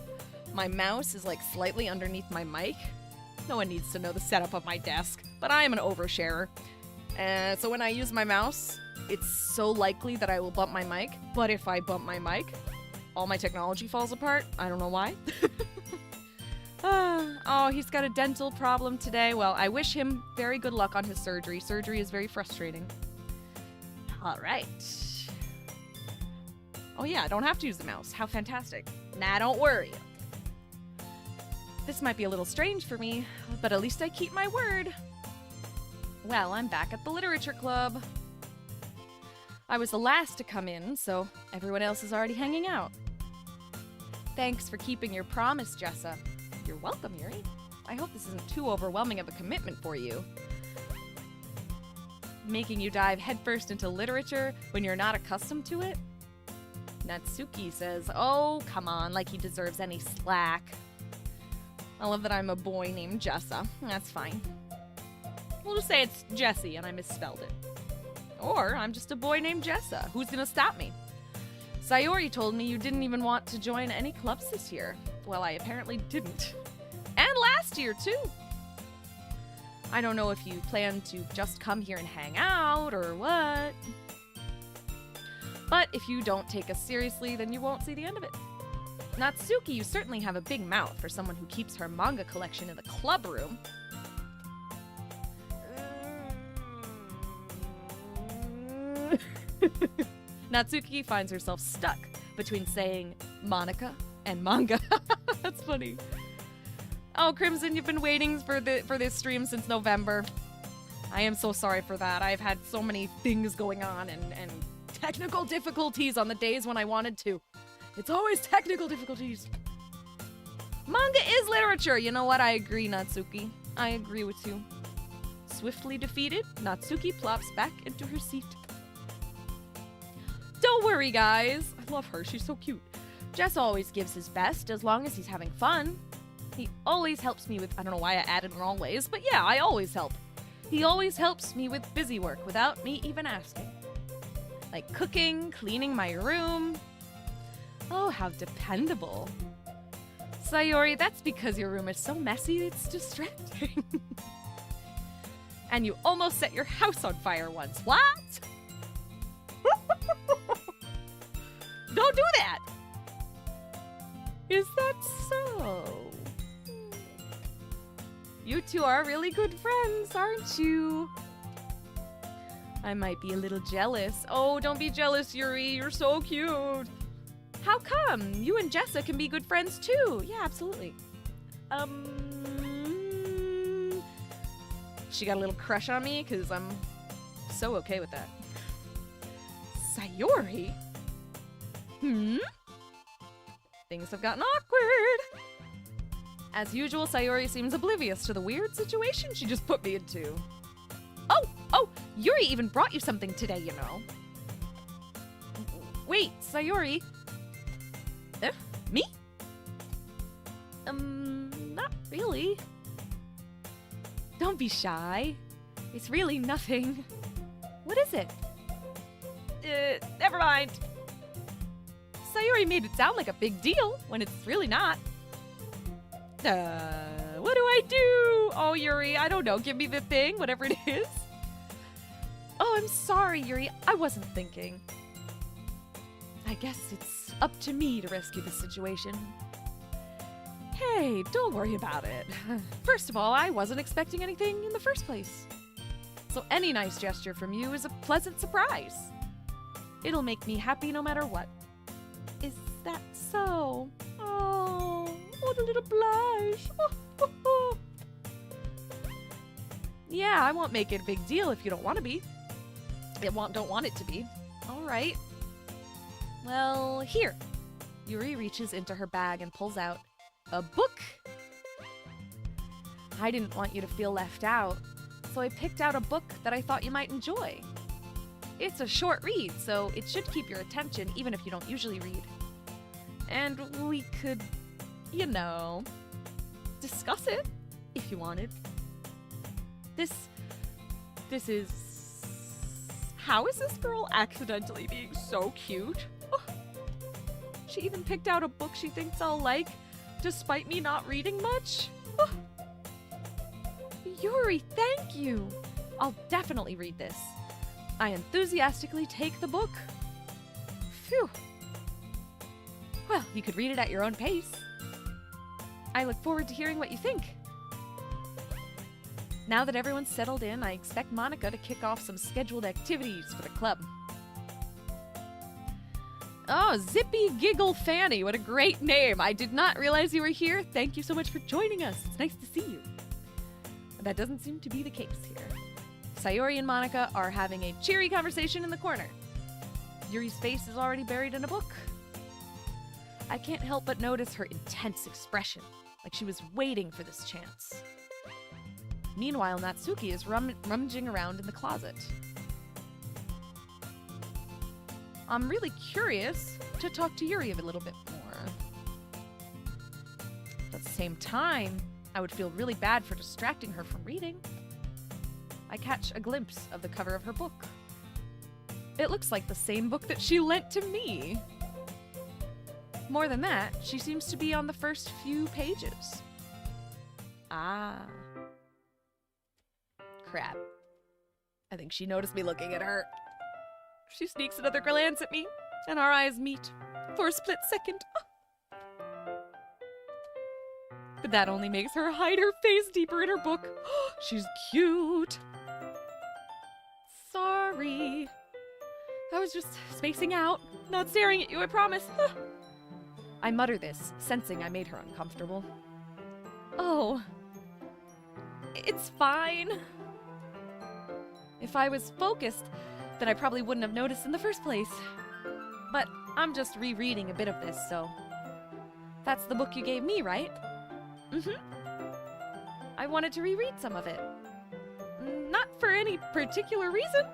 my mouse is like slightly underneath my mic. No one needs to know the setup of my desk, but I am an oversharer. So when I use my mouse, it's so likely that I will bump my mic. But if I bump my mic, all my technology falls apart. I don't know why. Oh, he's got a dental problem today. Well, I wish him very good luck on his surgery. Surgery is very frustrating. All right. Oh yeah, I don't have to use the mouse. How fantastic. Nah, don't worry. This might be a little strange for me, but at least I keep my word. Well, I'm back at the Literature Club. I was the last to come in, so everyone else is already hanging out. Thanks for keeping your promise, Jessa. You're welcome, Yuri. I hope this isn't too overwhelming of a commitment for you. Making you dive headfirst into literature when you're not accustomed to it? Natsuki says, oh, come on, like he deserves any slack. I love that I'm a boy named Jessa. That's fine. We'll just say it's Jessie and I misspelled it. Or I'm just a boy named Jessa. Who's gonna stop me? Sayori told me you didn't even want to join any clubs this year. Well, I apparently didn't. And last year, too. I don't know if you plan to just come here and hang out or what. But if you don't take us seriously, then you won't see the end of it. Natsuki, you certainly have a big mouth for someone who keeps her manga collection in the club room. Natsuki finds herself stuck between saying Monica and manga. That's funny. Oh, Crimson, you've been waiting for this stream since November. I am so sorry for that. I've had so many things going on and technical difficulties on the days when I wanted to. It's always technical difficulties. Manga is literature. You know what? I agree, Natsuki. I agree with you. Swiftly defeated, Natsuki plops back into her seat. Don't worry, guys. I love her. She's so cute. Jess always gives his best as long as he's having fun. He always helps me with, I don't know why I added in always, but yeah, I always help. He always helps me with busy work without me even asking. Like cooking, cleaning my room. Oh, how dependable. Sayori, that's because your room is so messy, it's distracting. And you almost set your house on fire once. What? Don't do that! Is that so? You two are really good friends, aren't you? I might be a little jealous. Oh, don't be jealous, Yuri. You're so cute. How come? You and Jessa can be good friends too. Yeah, absolutely. She got a little crush on me because I'm so okay with that. Sayori? Things have gotten awkward. As usual, Sayori seems oblivious to the weird situation she just put me into. Oh, Yuri even brought you something today, you know. Wait, Sayori. Me? Not really. Don't be shy. It's really nothing. What is it? Never mind. Sayori made it sound like a big deal when it's really not. What do I do? Oh, Yuri, I don't know. Give me the thing, whatever it is. Oh, I'm sorry, Yuri. I wasn't thinking. I guess it's up to me to rescue the situation. Hey, don't worry about it. First of all, I wasn't expecting anything in the first place. So any nice gesture from you is a pleasant surprise. It'll make me happy no matter what. Is that so? Oh, what a little blush. Yeah, I won't make it a big deal if you don't want to be. Don't want it to be. All right. Well, here. Yuri reaches into her bag and pulls out a book. I didn't want you to feel left out, so I picked out a book that I thought you might enjoy. It's a short read, so it should keep your attention even if you don't usually read. And we could, you know, discuss it if you wanted. This is... How is this girl accidentally being so cute? Oh. She even picked out a book she thinks I'll like, despite me not reading much. Oh. Yuri, thank you. I'll definitely read this. I enthusiastically take the book. Phew. Well, you could read it at your own pace. I look forward to hearing what you think. Now that everyone's settled in, I expect Monica to kick off some scheduled activities for the club. Oh, Zippy Giggle Fanny, what a great name. I did not realize you were here. Thank you so much for joining us. It's nice to see you. But that doesn't seem to be the case here. Sayori and Monica are having a cheery conversation in the corner. Yuri's face is already buried in a book. I can't help but notice her intense expression, like she was waiting for this chance. Meanwhile, Natsuki is rummaging around in the closet. I'm really curious to talk to Yuri a little bit more. At the same time, I would feel really bad for distracting her from reading. I catch a glimpse of the cover of her book. It looks like the same book that she lent to me. More than that, she seems to be on the first few pages. Ah. Crap. I think she noticed me looking at her. She sneaks another glance at me, and our eyes meet for a split second. But that only makes her hide her face deeper in her book. She's cute. Sorry. I was just spacing out, not staring at you, I promise. I mutter this, sensing I made her uncomfortable. Oh. It's fine. If I was focused, then I probably wouldn't have noticed in the first place. But I'm just rereading a bit of this, so... That's the book you gave me, right? Mm-hmm. I wanted to reread some of it. Not for any particular reason.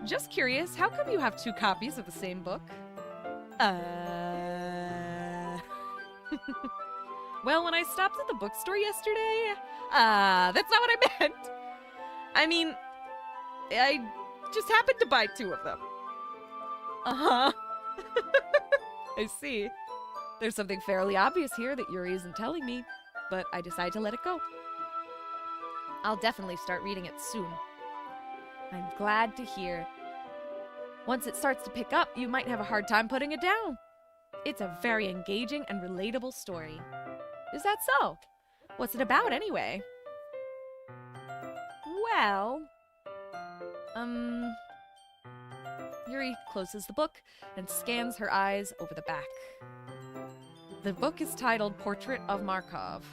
Just curious, how come you have 2 copies of the same book? Well, when I stopped at the bookstore yesterday... that's not what I meant! I mean, I just happened to buy 2 of them. Uh-huh. I see. There's something fairly obvious here that Yuri isn't telling me, but I decide to let it go. I'll definitely start reading it soon. I'm glad to hear. Once it starts to pick up, you might have a hard time putting it down. It's a very engaging and relatable story. Is that so? What's it about, anyway? Well... Yuri closes the book and scans her eyes over the back. The book is titled Portrait of Markov.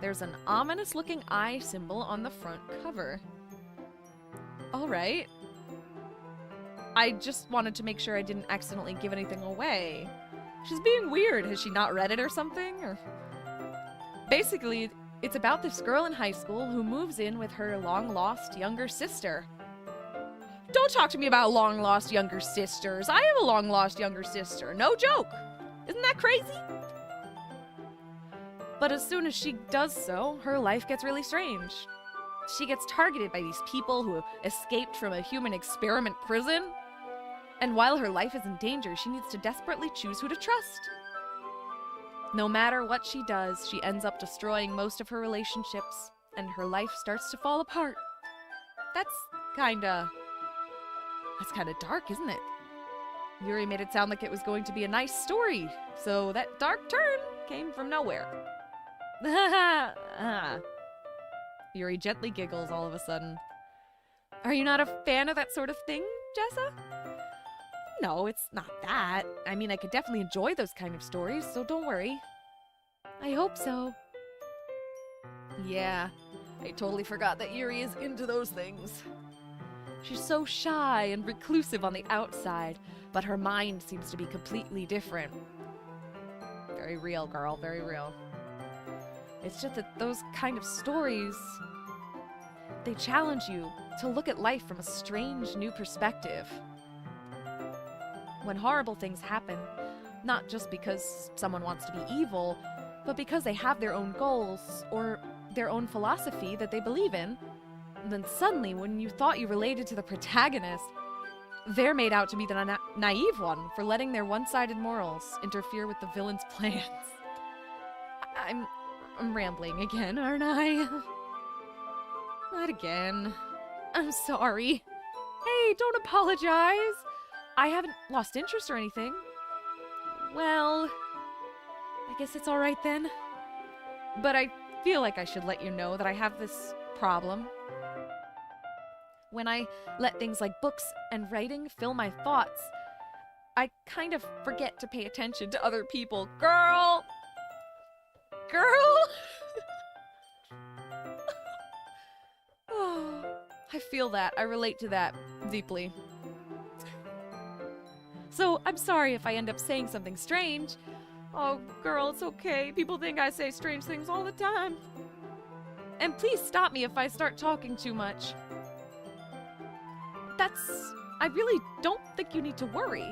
There's an ominous-looking eye symbol on the front cover. Alright. I just wanted to make sure I didn't accidentally give anything away. She's being weird. Has she not read it or something? Or... Basically, it's about this girl in high school who moves in with her long-lost younger sister. Don't talk to me about long-lost younger sisters. I have a long-lost younger sister. No joke. Isn't that crazy? But as soon as she does so, her life gets really strange. She gets targeted by these people who escaped from a human experiment prison. And while her life is in danger, she needs to desperately choose who to trust. No matter what she does, she ends up destroying most of her relationships, and her life starts to fall apart. That's kinda dark, isn't it? Yuri made it sound like it was going to be a nice story, so that dark turn came from nowhere. Yuri gently giggles all of a sudden. Are you not a fan of that sort of thing, Jessa? No, it's not that. I mean, I could definitely enjoy those kind of stories, so don't worry. I hope so. Yeah, I totally forgot that Yuri is into those things. She's so shy and reclusive on the outside, but her mind seems to be completely different. Very real, girl, very real. It's just that those kind of stories, they challenge you to look at life from a strange new perspective. When horrible things happen, not just because someone wants to be evil, but because they have their own goals or their own philosophy that they believe in, then suddenly, when you thought you related to the protagonist, they're made out to be the naive one for letting their one-sided morals interfere with the villain's plans. I'm rambling again, aren't I? Not again. I'm sorry. Hey, don't apologize. I haven't lost interest or anything. Well, I guess it's all right then. But I feel like I should let you know that I have this problem. When I let things like books and writing fill my thoughts, I kind of forget to pay attention to other people. Girl! Oh, I feel that. I relate to that deeply. So I'm sorry if I end up saying something strange. Oh, girl, it's okay. People think I say strange things all the time. And please stop me if I start talking too much. I really don't think you need to worry.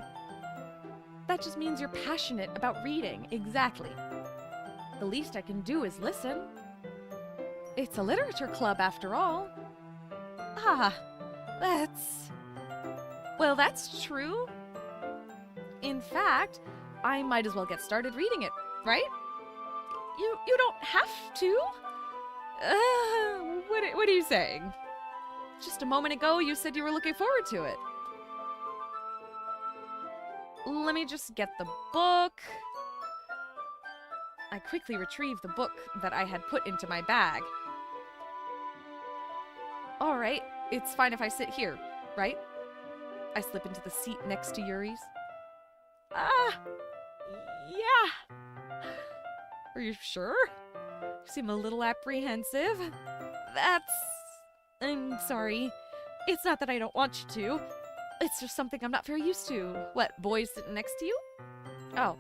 That just means you're passionate about reading. Exactly. The least I can do is listen. It's a literature club after all. Ah, that's true. In fact, I might as well get started reading it, right? You don't have to. What are you saying? Just a moment ago, you said you were looking forward to it. Let me just get the book. I quickly retrieved the book that I had put into my bag. All right, it's fine if I sit here, right? I slip into the seat next to Yuri's. Yeah. Are you sure? You seem a little apprehensive. I'm sorry. It's not that I don't want you to. It's just something I'm not very used to. What, boys sitting next to you? Oh,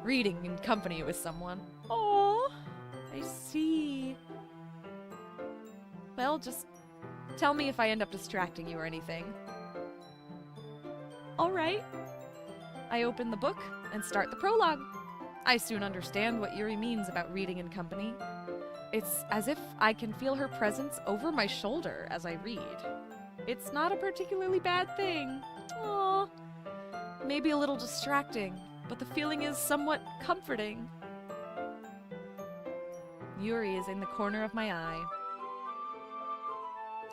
reading in company with someone. Oh, I see. Well, just tell me if I end up distracting you or anything. All right. I open the book and start the prologue. I soon understand what Yuri means about reading in company. It's as if I can feel her presence over my shoulder as I read. It's not a particularly bad thing. Aww. Maybe a little distracting, but the feeling is somewhat comforting. Yuri is in the corner of my eye.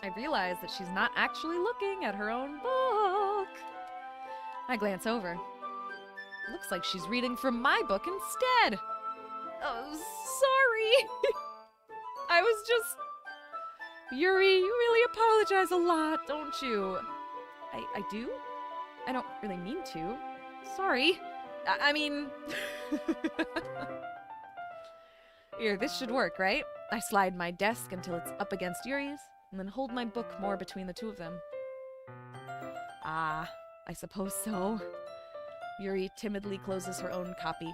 I realize that she's not actually looking at her own book. I glance over. Looks like she's reading from my book instead. Oh, sorry. I was just... Yuri, you really apologize a lot, don't you? I do? I don't really mean to. Sorry. I mean... Here, this should work, right? I slide my desk until it's up against Yuri's, and then hold my book more between the two of them. Ah, I suppose so. Yuri timidly closes her own copy.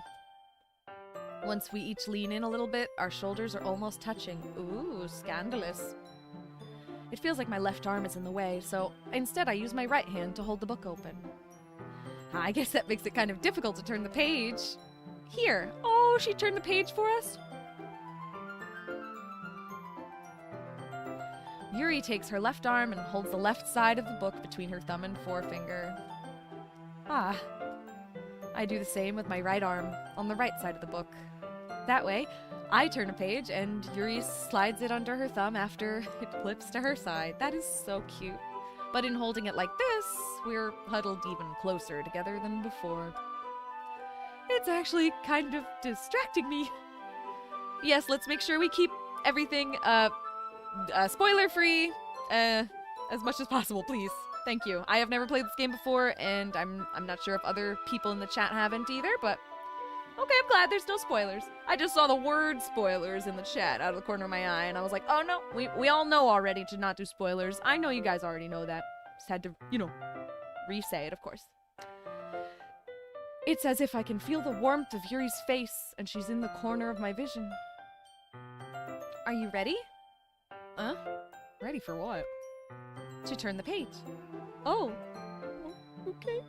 Once we each lean in a little bit, our shoulders are almost touching. Ooh, scandalous. It feels like my left arm is in the way, so instead I use my right hand to hold the book open. I guess that makes it kind of difficult to turn the page. Here. Oh, she turned the page for us? Yuri takes her left arm and holds the left side of the book between her thumb and forefinger. Ah. I do the same with my right arm on the right side of the book. That way, I turn a page and Yuri slides it under her thumb after it flips to her side. That is so cute. But in holding it like this, we're huddled even closer together than before. It's actually kind of distracting me. Yes, let's make sure we keep everything spoiler-free as much as possible, please. Thank you. I have never played this game before, and I'm not sure if other people in the chat haven't either, but okay, I'm glad there's no spoilers. I just saw the word spoilers in the chat out of the corner of my eye, and I was like, oh no, we all know already to not do spoilers. I know you guys already know that. Just had to, re-say it, of course. It's as if I can feel the warmth of Yuri's face, and she's in the corner of my vision. Are you ready? Huh? Ready for what? To turn the page. Oh. Okay.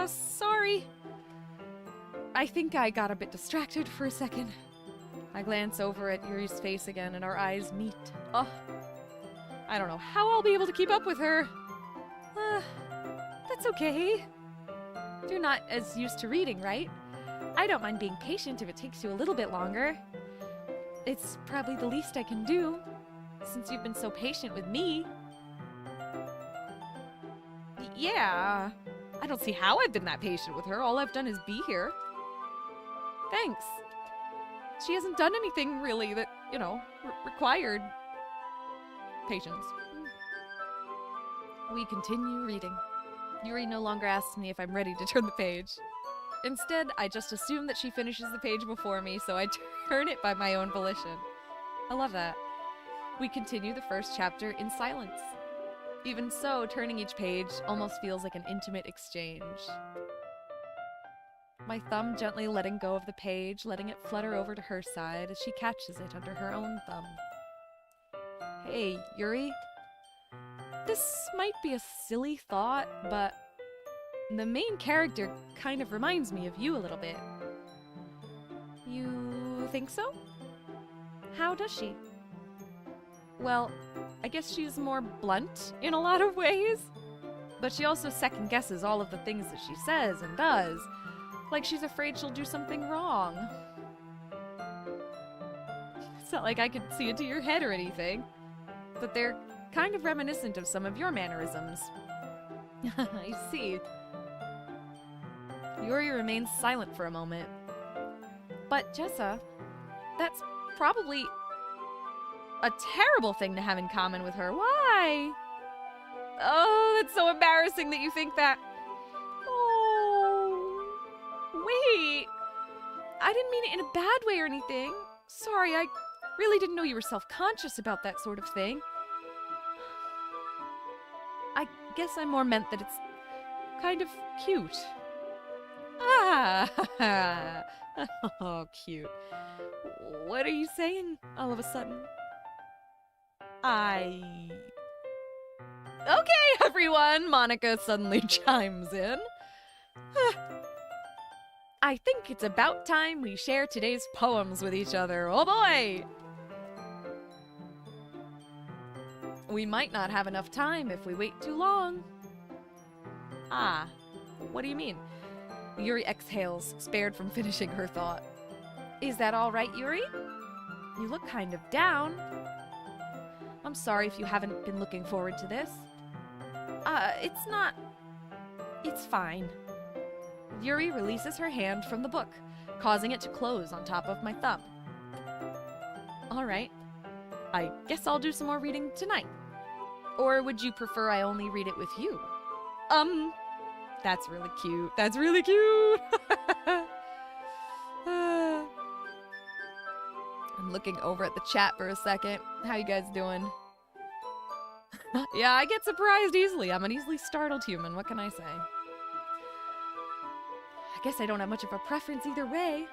Sorry. I think I got a bit distracted for a second. I glance over at Yuri's face again, and our eyes meet. Oh. I don't know how I'll be able to keep up with her. That's okay. You're not as used to reading, right? I don't mind being patient if it takes you a little bit longer. It's probably the least I can do, since you've been so patient with me. Yeah. I don't see how I've been that patient with her. All I've done is be here. Thanks. She hasn't done anything, really, that, required patience. We continue reading. Yuri no longer asks me if I'm ready to turn the page. Instead, I just assume that she finishes the page before me, so I turn it by my own volition. I love that. We continue the first chapter in silence. Even so, turning each page almost feels like an intimate exchange. My thumb gently letting go of the page, letting it flutter over to her side as she catches it under her own thumb. Hey, Yuri. This might be a silly thought, but the main character kind of reminds me of you a little bit. You think so? How does she? Well, I guess she's more blunt in a lot of ways, but she also second-guesses all of the things that she says and does, like she's afraid she'll do something wrong. It's not like I could see into your head or anything, but they're kind of reminiscent of some of your mannerisms. I see. Yuri remains silent for a moment. But Jessa, that's probably a terrible thing to have in common with her. Why? Oh, that's so embarrassing that you think that. Oh, wait. I didn't mean it in a bad way or anything. Sorry, I really didn't know you were self-conscious about that sort of thing. I guess I more meant that it's kind of cute. Ah, oh, cute. What are you saying all of a sudden? Okay, everyone, Monica suddenly chimes in. I think it's about time we share today's poems with each other. Oh boy! We might not have enough time if we wait too long. Ah, what do you mean? Yuri exhales, spared from finishing her thought. Is that all right, Yuri? You look kind of down. I'm sorry if you haven't been looking forward to this. It's not... It's fine. Yuri releases her hand from the book, causing it to close on top of my thumb. All right. I guess I'll do some more reading tonight. Or would you prefer I only read it with you? That's really cute. That's really cute! I'm looking over at the chat for a second. How you guys doing? Yeah, I get surprised easily. I'm an easily startled human. What can I say? I guess I don't have much of a preference either way.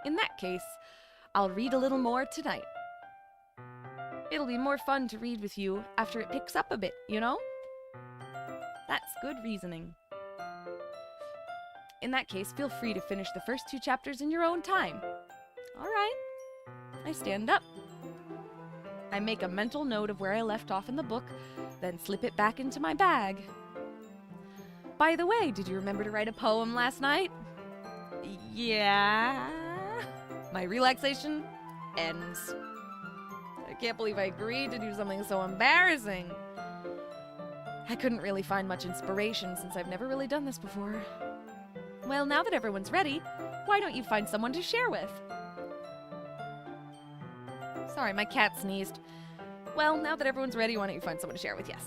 In that case, I'll read a little more tonight. It'll be more fun to read with you after it picks up a bit, you know? That's good reasoning. In that case, feel free to finish the first 2 chapters in your own time. All right. I stand up. I make a mental note of where I left off in the book, then slip it back into my bag. By the way, did you remember to write a poem last night? Yeah. My relaxation ends. I can't believe I agreed to do something so embarrassing. I couldn't really find much inspiration since I've never really done this before. Well, now that everyone's ready, why don't you find someone to share with? Sorry, my cat sneezed. Well, now that everyone's ready, why don't you find someone to share with? Yes.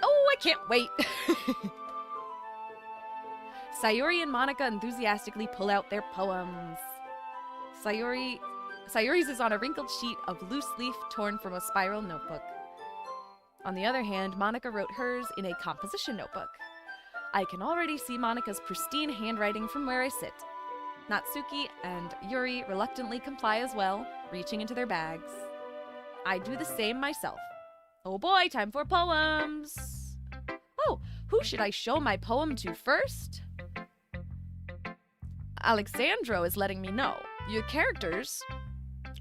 Oh, I can't wait! Sayuri and Monica enthusiastically pull out their poems. Sayuri's is on a wrinkled sheet of loose leaf torn from a spiral notebook. On the other hand, Monica wrote hers in a composition notebook. I can already see Monica's pristine handwriting from where I sit. Natsuki and Yuri reluctantly comply as well, reaching into their bags. I do the same myself. Oh boy, time for poems! Oh, who should I show my poem to first? Alexandro is letting me know. Your characters...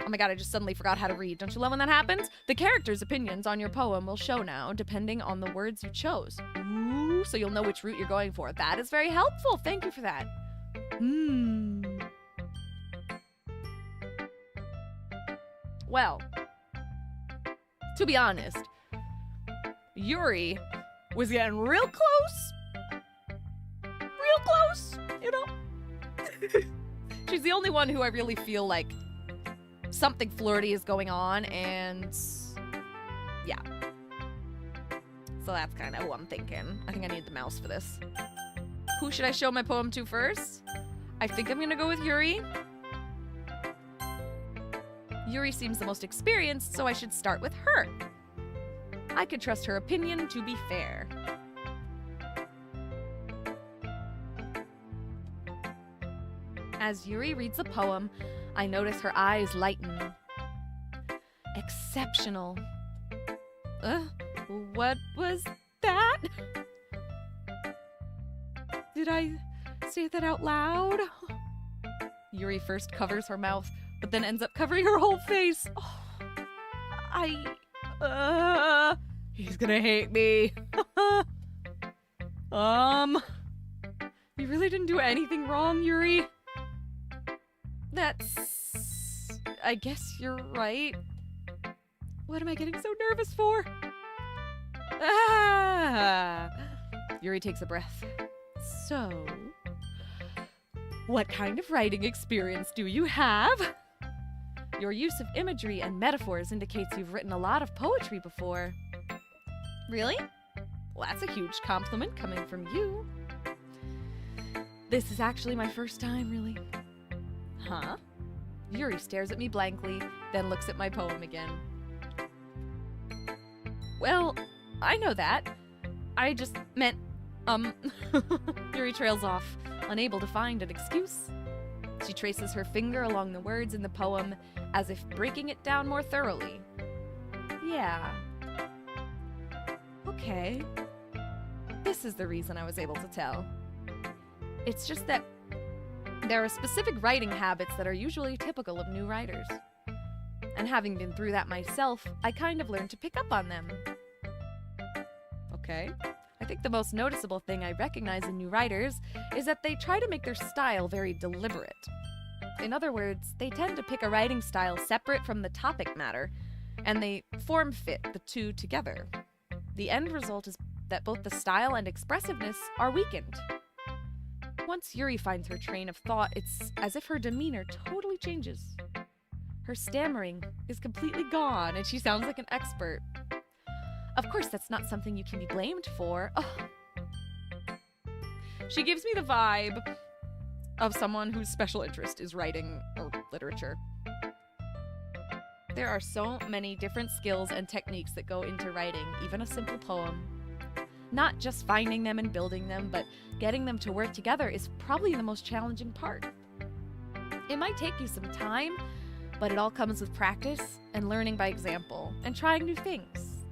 Oh my god, I just suddenly forgot how to read. Don't you love when that happens? The characters' opinions on your poem will show now, depending on the words you chose. Ooh, so you'll know which route you're going for. That is very helpful. Thank you for that. Well, to be honest, Yuri was getting real close. Real close, you know? She's the only one who I really feel like something flirty is going on, and yeah. So that's kind of who I'm thinking. I think I need the mouse for this. Who should I show my poem to first? I think I'm gonna go with Yuri. Yuri seems the most experienced, so I should start with her. I could trust her opinion to be fair. As Yuri reads the poem, I notice her eyes lighten. Exceptional. What was that? Did I say that out loud? Yuri first covers her mouth, but then ends up covering her whole face. He's gonna hate me. You really didn't do anything wrong, Yuri? I guess you're right. What am I getting so nervous for? Yuri takes a breath. So, what kind of writing experience do you have? Your use of imagery and metaphors indicates you've written a lot of poetry before. Really? Well, that's a huge compliment coming from you. This is actually my first time, really. Huh? Yuri stares at me blankly, then looks at my poem again. Well, I know that. I just meant, Yuri trails off, unable to find an excuse. She traces her finger along the words in the poem, as if breaking it down more thoroughly. Yeah. Okay. This is the reason I was able to tell. It's just that there are specific writing habits that are usually typical of new writers. And having been through that myself, I kind of learned to pick up on them. Okay. I think the most noticeable thing I recognize in new writers is that they try to make their style very deliberate. In other words, they tend to pick a writing style separate from the topic matter, and they form-fit the two together. The end result is that both the style and expressiveness are weakened. Once Yuri finds her train of thought, it's as if her demeanor totally changes. Her stammering is completely gone, and she sounds like an expert. Of course, that's not something you can be blamed for. Oh. She gives me the vibe of someone whose special interest is writing or literature. There are so many different skills and techniques that go into writing, even a simple poem. Not just finding them and building them, but getting them to work together is probably the most challenging part. It might take you some time, But it all comes with practice and learning by example and trying new things.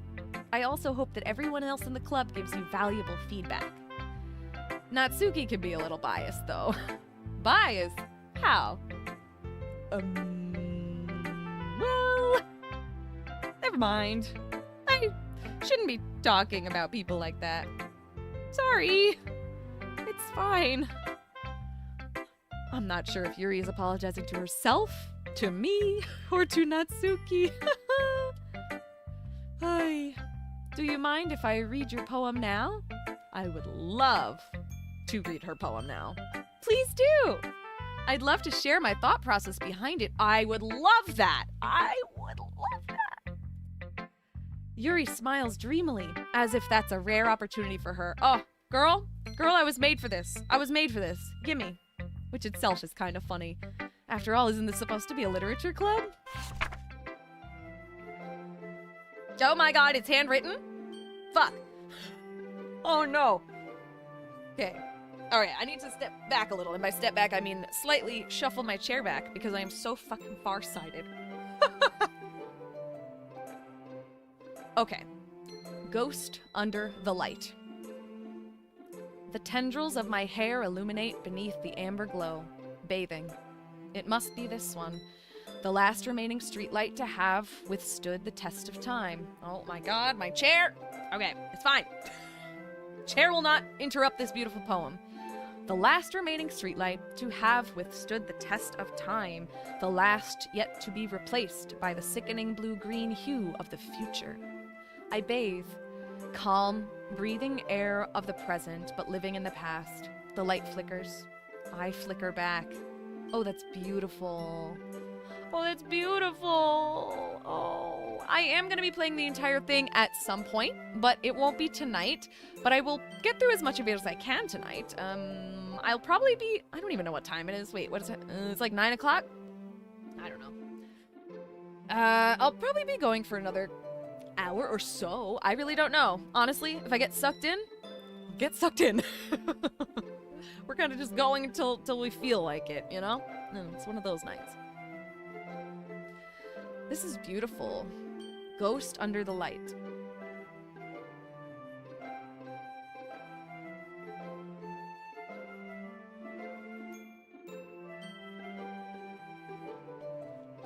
I also hope that everyone else in the club gives you valuable feedback. Natsuki can be a little biased, though. Biased? How? Well, never mind. I shouldn't be talking about people like that. Sorry. It's fine. I'm not sure if Yuri is apologizing to herself, to me, or to Natsuki. Hi. Do you mind if I read your poem now? I would love to read her poem now. Please do! I'd love to share my thought process behind it. I would love that! I would love that! Yuri smiles dreamily, as if that's a rare opportunity for her. Oh, girl, I was made for this. I was made for this. Gimme. Which itself is kind of funny. After all, isn't this supposed to be a literature club? Oh my god, it's handwritten? Fuck. Oh no. Okay. Alright, I need to step back a little. And by step back, I mean slightly shuffle my chair back because I am so fucking farsighted. Okay. Ghost under the light. The tendrils of my hair illuminate beneath the amber glow, bathing. It must be this one, the last remaining streetlight to have withstood the test of time. Oh my god, my chair! Okay, it's fine. Chair will not interrupt this beautiful poem. The last remaining streetlight to have withstood the test of time, the last yet to be replaced by the sickening blue-green hue of the future. I bathe, calm, breathing air of the present, but living in the past. The light flickers. I flicker back. Oh, that's beautiful. Oh, that's beautiful. Oh, I am going to be playing the entire thing at some point, but it won't be tonight. But I will get through as much of it as I can tonight. I'll probably be, I don't even know what time it is. Wait, what is it? It's like 9 o'clock? I don't know. I'll probably be going for another hour or so. I really don't know. Honestly, if I get sucked in, I'll get sucked in. We're kind of just going until we feel like it, you know? It's one of those nights. This is beautiful. Ghost under the light.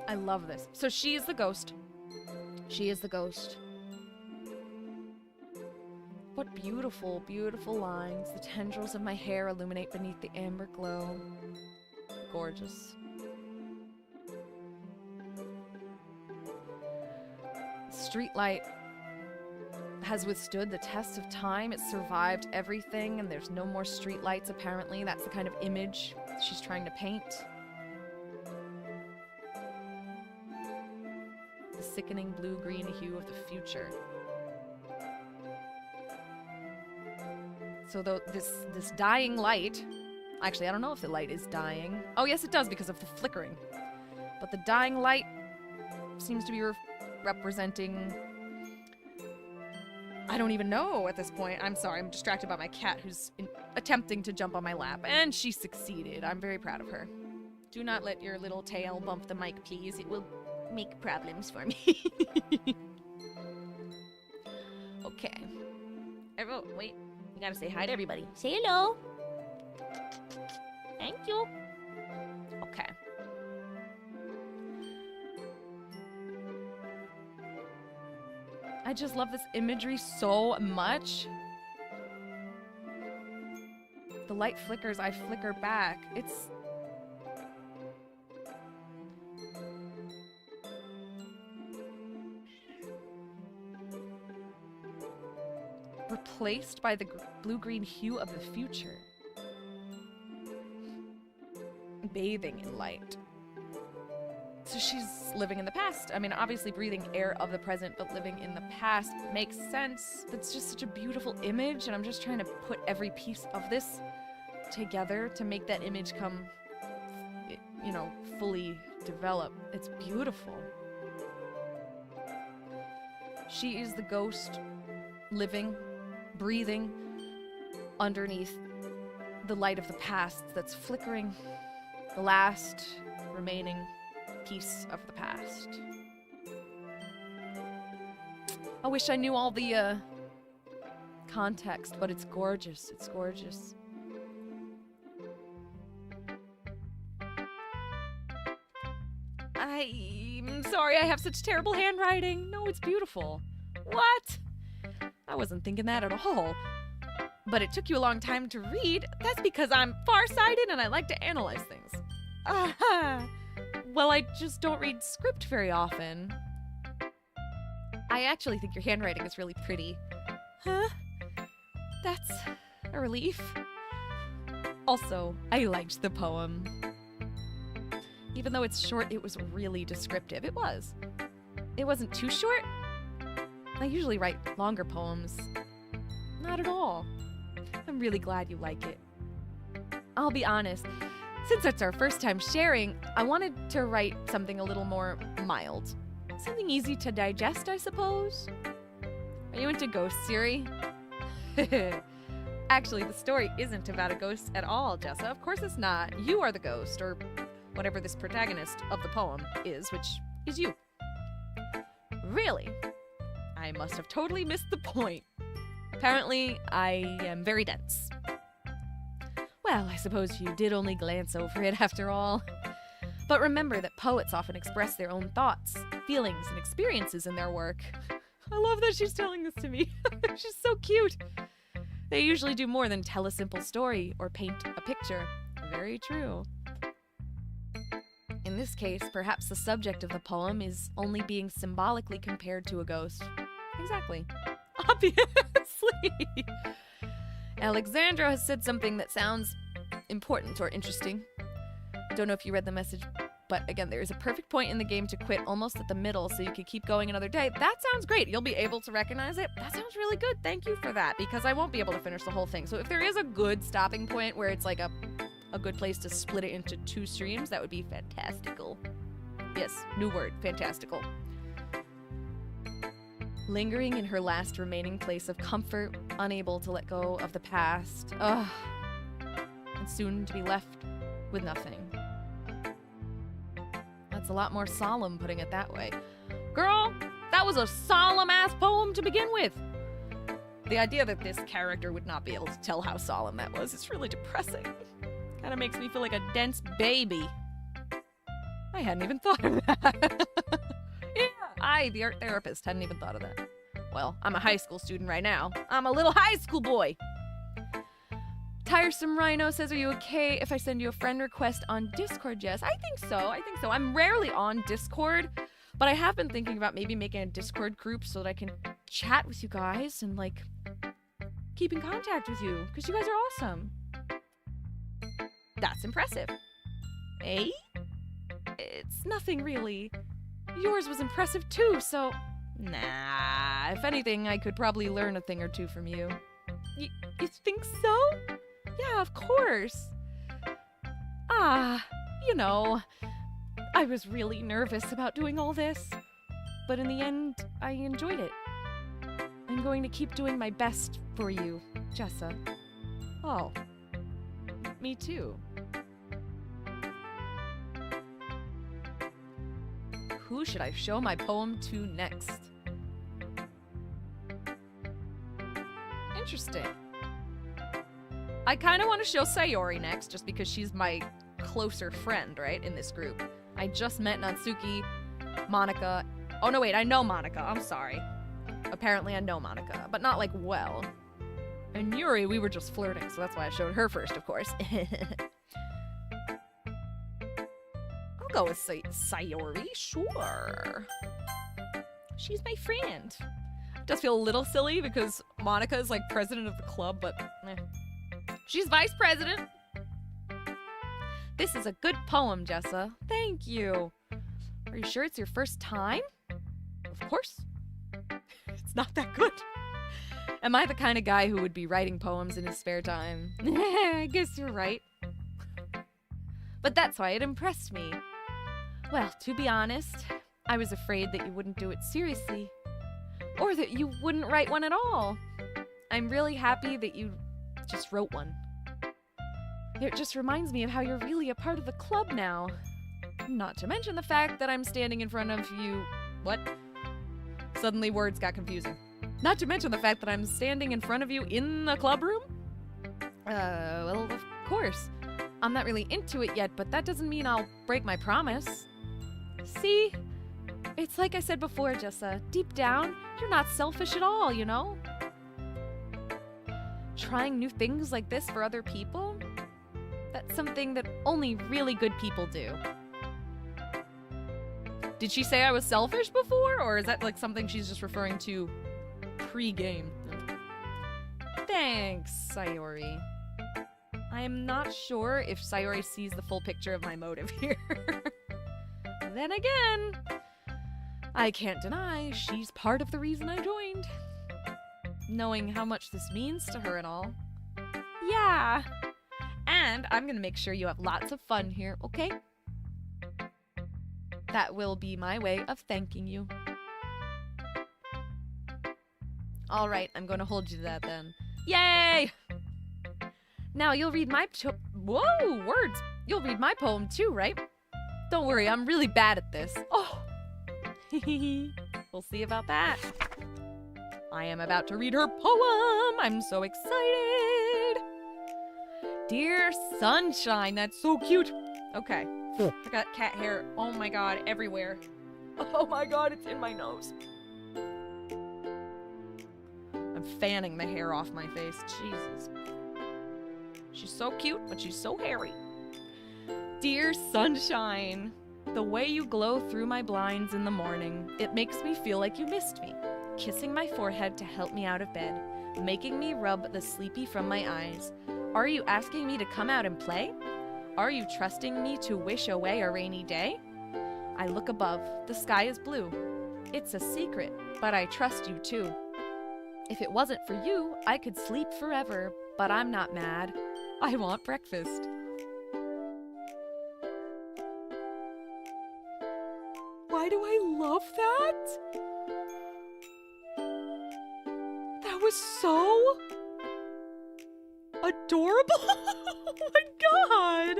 I love this. So she is the ghost. She is the ghost. What beautiful, beautiful lines. The tendrils of my hair illuminate beneath the amber glow. Gorgeous. Streetlight has withstood the test of time. It survived everything, and there's no more streetlights, apparently. That's the kind of image she's trying to paint. The sickening blue-green hue of the future. So this dying light, actually I don't know if the light is dying. Oh yes it does because of the flickering. But the dying light seems to be representing, I don't even know at this point. I'm sorry, I'm distracted by my cat who's attempting to jump on my lap, and she succeeded. I'm very proud of her. Do not let your little tail bump the mic, please. It will make problems for me. Okay. Wait. You gotta say hi to everybody. Say hello. Thank you. Okay. I just love this imagery so much. The light flickers, I flicker back. It's... replaced by the blue-green hue of the future. Bathing in light. So she's living in the past. I mean, obviously breathing air of the present, but living in the past makes sense. That's just such a beautiful image, and I'm just trying to put every piece of this together to make that image come, you know, fully develop. It's beautiful. She is the ghost living, breathing underneath the light of the past that's flickering, the last remaining piece of the past. I wish I knew all the context, but it's gorgeous. It's gorgeous. I'm sorry I have such terrible handwriting. No, it's beautiful. What? I wasn't thinking that at all. But it took you a long time to read. That's because I'm farsighted and I like to analyze things. Well, I just don't read script very often. I actually think your handwriting is really pretty. Huh? That's a relief. Also, I liked the poem. Even though it's short, it was really descriptive. It was. It wasn't too short. I usually write longer poems. Not at all. I'm really glad you like it. I'll be honest, since it's our first time sharing, I wanted to write something a little more mild. Something easy to digest, I suppose. Are you into ghosts, Siri? Actually, the story isn't about a ghost at all, Jessa. Of course it's not. You are the ghost, or whatever this protagonist of the poem is, which is you. Really? I must have totally missed the point. Apparently, I am very dense. Well, I suppose you did only glance over it after all. But remember that poets often express their own thoughts, feelings, and experiences in their work. I love that she's telling this to me. She's so cute. They usually do more than tell a simple story or paint a picture. Very true. In this case, perhaps the subject of the poem is only being symbolically compared to a ghost. Exactly. Obviously. Alexandra has said something that sounds important or interesting. Don't know if you read the message, but again, there is a perfect point in the game to quit almost at the middle so you could keep going another day. That sounds great. You'll be able to recognize it. That sounds really good. Thank you for that, because I won't be able to finish the whole thing. So if there is a good stopping point where it's like a good place to split it into 2 streams, that would be fantastical. Yes, new word, fantastical. Lingering in her last remaining place of comfort, unable to let go of the past. Ugh. And soon to be left with nothing. That's a lot more solemn putting it that way. Girl, that was a solemn-ass poem to begin with. The idea that this character would not be able to tell how solemn that was is really depressing. Kind of makes me feel like a dense baby. I hadn't even thought of that. Yeah, I, the art therapist, hadn't even thought of that. Well, I'm a high school student right now. I'm a little high school boy. Tiresome Rhino says, are you okay if I send you a friend request on Discord, Jess? I think so. I'm rarely on Discord, but I have been thinking about maybe making a Discord group so that I can chat with you guys and, like, keep in contact with you, because you guys are awesome. That's impressive. Eh? It's nothing, really. Yours was impressive, too, so... Nah, if anything, I could probably learn a thing or two from you. You think so? Yeah, of course. You know, I was really nervous about doing all this, but in the end, I enjoyed it. I'm going to keep doing my best for you, Jessa. Oh, me too. Who should I show my poem to next? Interesting. I kind of want to show Sayori next, just because she's my closer friend, right, in this group. I just met Natsuki, Monica. Oh, no, wait, I know Monica. I'm sorry. Apparently I know Monica, but not, like, well. And Yuri, we were just flirting, so that's why I showed her first, of course. I'll go with Sayori, sure. She's my friend. It does feel a little silly because Monica is, like, president of the club, but she's vice president. This is a good poem, Jessa. Thank you. Are you sure it's your first time? Of course. It's not that good. Am I the kind of guy who would be writing poems in his spare time? I guess you're right. But that's why it impressed me. Well, to be honest, I was afraid that you wouldn't do it seriously. Or that you wouldn't write one at all. I'm really happy that you just wrote one. It just reminds me of how you're really a part of the club now. Not to mention the fact that I'm standing in front of you. What? Suddenly words got confusing. Not to mention the fact that I'm standing in front of you in the club room? Well, of course. I'm not really into it yet, but that doesn't mean I'll break my promise. See? It's like I said before, Jessa. Deep down, you're not selfish at all, you know? Trying new things like this for other people? That's something that only really good people do. Did she say I was selfish before, or is that like something she's just referring to pre-game? Thanks, Sayori. I'm not sure if Sayori sees the full picture of my motive here. Then again, I can't deny she's part of the reason I joined. Knowing how much this means to her and all. Yeah. And I'm gonna make sure you have lots of fun here, okay? That will be my way of thanking you. Alright, I'm gonna hold you to that then. Yay! Now you'll read my whoa, words! You'll read my poem too, right? Don't worry, I'm really bad at this. Oh! We'll see about that. I am about to read her poem! I'm so excited! Dear Sunshine, that's so cute! Okay. I got cat hair, oh my god, everywhere. Oh my god, it's in my nose. I'm fanning the hair off my face, Jesus. She's so cute, but she's so hairy. Dear Sunshine, the way you glow through my blinds in the morning, it makes me feel like you missed me. Kissing my forehead to help me out of bed, making me rub the sleepy from my eyes. Are you asking me to come out and play? Are you trusting me to wish away a rainy day? I look above, the sky is blue. It's a secret, but I trust you too. If it wasn't for you, I could sleep forever, but I'm not mad. I want breakfast. Why do I love that? That was so adorable. Oh my god.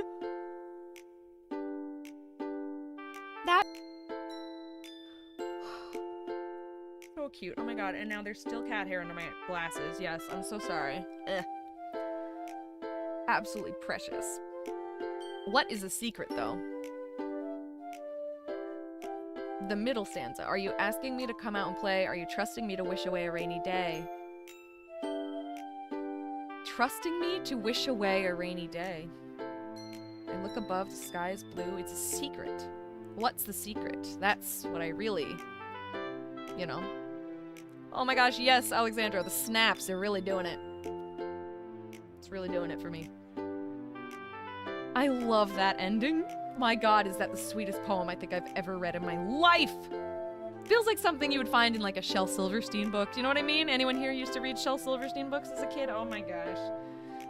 That so cute. Oh my god. And now there's still cat hair under my glasses. Yes, I'm so sorry. Ugh. Absolutely precious. What is a secret though? The middle stanza. Are you asking me to come out and play? Are you trusting me to wish away a rainy day? Trusting me to wish away a rainy day. I look above, the sky is blue. It's a secret. What's the secret? That's what I really, you know. Oh my gosh, yes, Alexandra, the snaps, they're really doing it. It's really doing it for me. I love that ending. My god, is that the sweetest poem I think I've ever read in my life! Feels like something you would find in like a Shel Silverstein book. Do you know what I mean? Anyone here used to read Shel Silverstein books as a kid? Oh my gosh.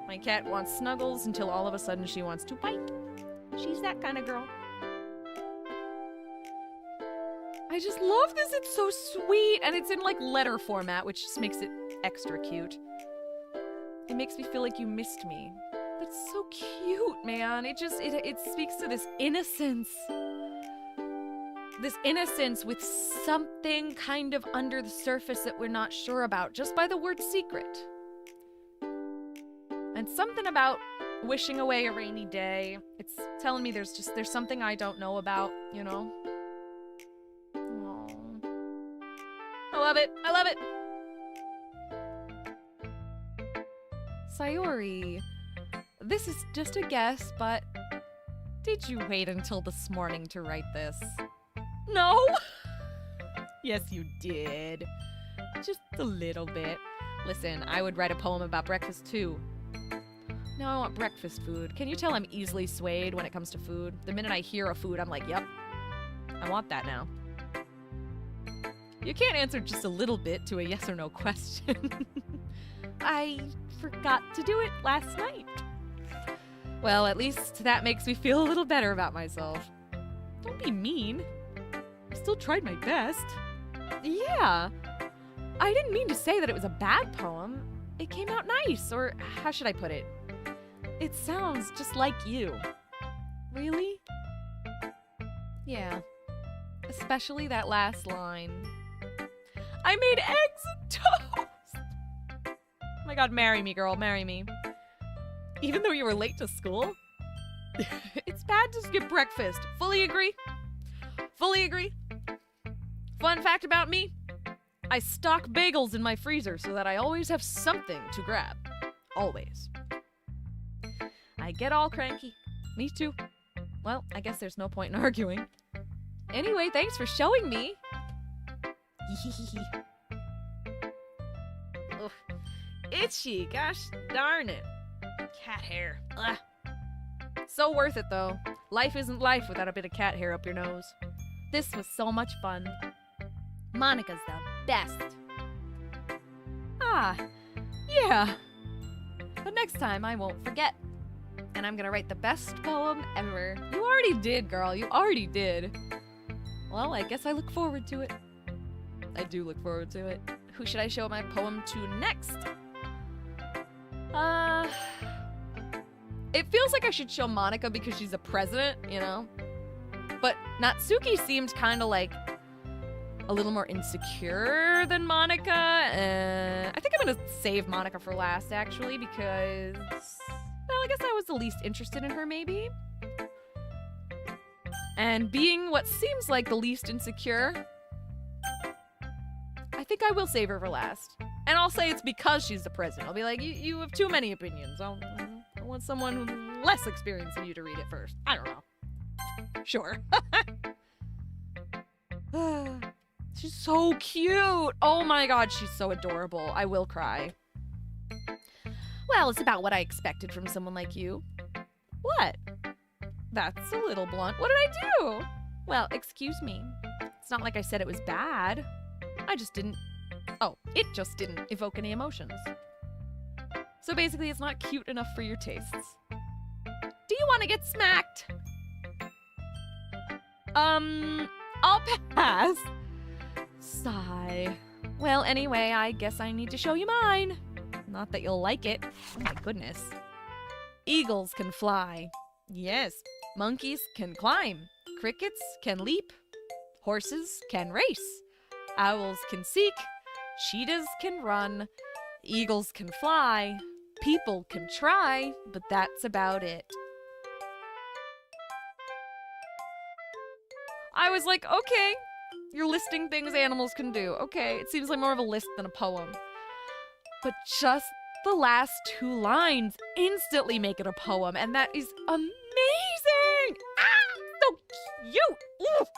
My cat wants snuggles until all of a sudden she wants to bite. She's that kind of girl. I just love this. It's so sweet. And it's in like letter format, which just makes it extra cute. It makes me feel like you missed me. That's so cute, man. It speaks to this innocence. This innocence with something kind of under the surface that we're not sure about, just by the word secret. And something about wishing away a rainy day. It's telling me there's something I don't know about, you know? Aww. I love it. I love it. Sayori, this is just a guess, but did you wait until this morning to write this? No? Yes, you did. Just a little bit. Listen, I would write a poem about breakfast too. No, I want breakfast food. Can you tell I'm easily swayed when it comes to food? The minute I hear a food, I'm like, yep, I want that now. You can't answer just a little bit to a yes or no question. I forgot to do it last night. Well, at least that makes me feel a little better about myself. Don't be mean. I still tried my best. Yeah. I didn't mean to say that it was a bad poem. It came out nice, or how should I put it? It sounds just like you. Really? Yeah. Especially that last line. I made eggs and toast! Oh my god, marry me, girl, marry me. Even though you were late to school? It's bad to skip breakfast. Fully agree. Fully agree. Fun fact about me, I stock bagels in my freezer so that I always have something to grab. Always. I get all cranky. Me too. Well, I guess there's no point in arguing. Anyway, thanks for showing me. Ugh. Itchy, gosh darn it. Cat hair. Ugh. So worth it though. Life isn't life without a bit of cat hair up your nose. This was so much fun. Monica's the best. Ah, yeah. But next time I won't forget. And I'm gonna write the best poem ever. You already did, girl. You already did. Well, I guess I look forward to it. I do look forward to it. Who should I show my poem to next? It feels like I should show Monica because she's a president, you know? But Natsuki seemed kind of like a little more insecure than Monica. I think I'm gonna save Monica for last, actually, because, well, I guess I was the least interested in her, maybe. And being what seems like the least insecure, I think I will save her for last. And I'll say it's because she's the president. I'll be like, you have too many opinions. I want someone with less experience than you to read it first. I don't know. Sure. She's so cute. Oh my god, she's so adorable. I will cry. Well, it's about what I expected from someone like you. What? That's a little blunt. What did I do? Well, excuse me. It's not like I said it was bad. It just didn't evoke any emotions. So basically, it's not cute enough for your tastes. Do you want to get smacked? I'll pass. Sigh. Well, anyway, I guess I need to show you mine. Not that you'll like it. Oh my goodness. Eagles can fly. Yes. Monkeys can climb. Crickets can leap. Horses can race. Owls can seek. Cheetahs can run. Eagles can fly. People can try, but that's about it. I was like, okay, you're listing things animals can do. Okay, it seems like more of a list than a poem. But just the last two lines instantly make it a poem, and that is amazing! Ah, so cute! Oof.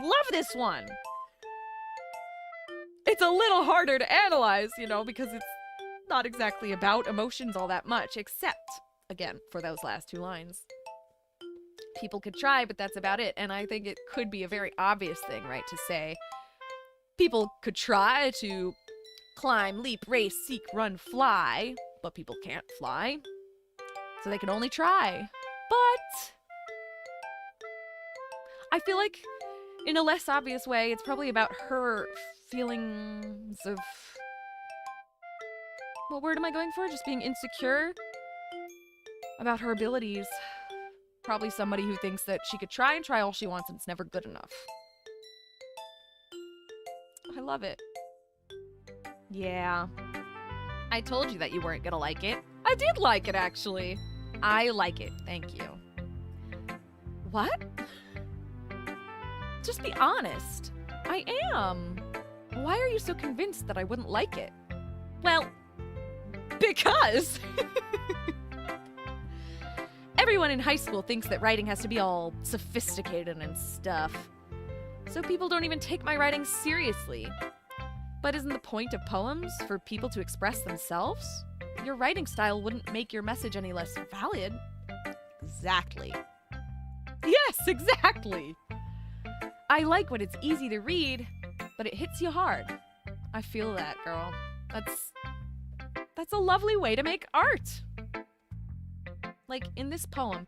Love this one. It's a little harder to analyze, you know, because it's not exactly about emotions all that much, except, again, for those last two lines. People could try, but that's about it. And I think it could be a very obvious thing, right, to say people could try to climb, leap, race, seek, run, fly, but people can't fly. So they can only try. But I feel like in a less obvious way, it's probably about her feelings of... What word am I going for? Just being insecure about her abilities. Probably somebody who thinks that she could try and try all she wants and it's never good enough. I love it. Yeah. I told you that you weren't gonna like it. I did like it, actually. I like it. Thank you. What? Just be honest. I am. Why are you so convinced that I wouldn't like it? Well, because... Everyone in high school thinks that writing has to be all sophisticated and stuff. So people don't even take my writing seriously. But isn't the point of poems for people to express themselves? Your writing style wouldn't make your message any less valid. Exactly. Yes, exactly. I like when it's easy to read, but it hits you hard. I feel that, girl. That's a lovely way to make art. Like, in this poem,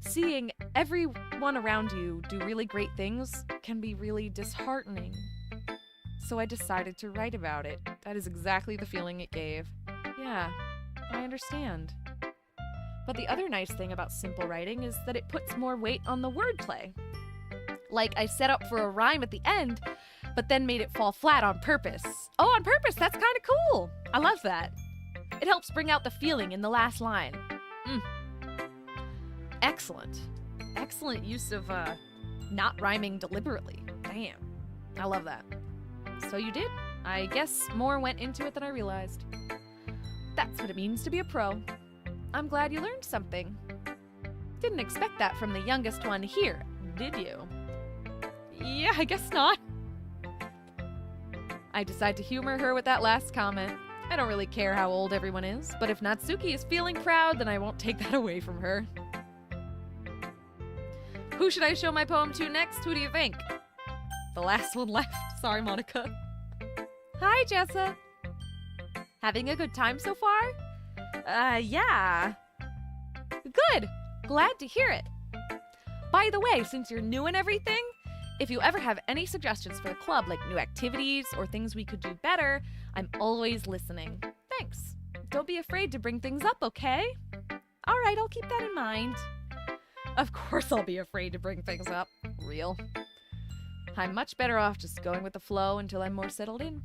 seeing everyone around you do really great things can be really disheartening. So I decided to write about it. That is exactly the feeling it gave. Yeah, I understand. But the other nice thing about simple writing is that it puts more weight on the wordplay. Like I set up for a rhyme at the end, but then made it fall flat on purpose. Oh, on purpose, that's kind of cool. I love that. It helps bring out the feeling in the last line. Excellent. Excellent use of not rhyming deliberately. Damn. I love that. So you did. I guess more went into it than I realized. That's what it means to be a pro. I'm glad you learned something. Didn't expect that from the youngest one here, did you? Yeah, I guess not. I decide to humor her with that last comment. I don't really care how old everyone is, but if Natsuki is feeling proud, then I won't take that away from her. Who should I show my poem to next? Who do you think? The last one left. Sorry, Monica. Hi, Jessa. Having a good time so far? Yeah. Good. Glad to hear it. By the way, since you're new and everything, if you ever have any suggestions for the club, like new activities or things we could do better, I'm always listening. Thanks. Don't be afraid to bring things up, okay? All right, I'll keep that in mind. Of course I'll be afraid to bring things up. Real. I'm much better off just going with the flow until I'm more settled in.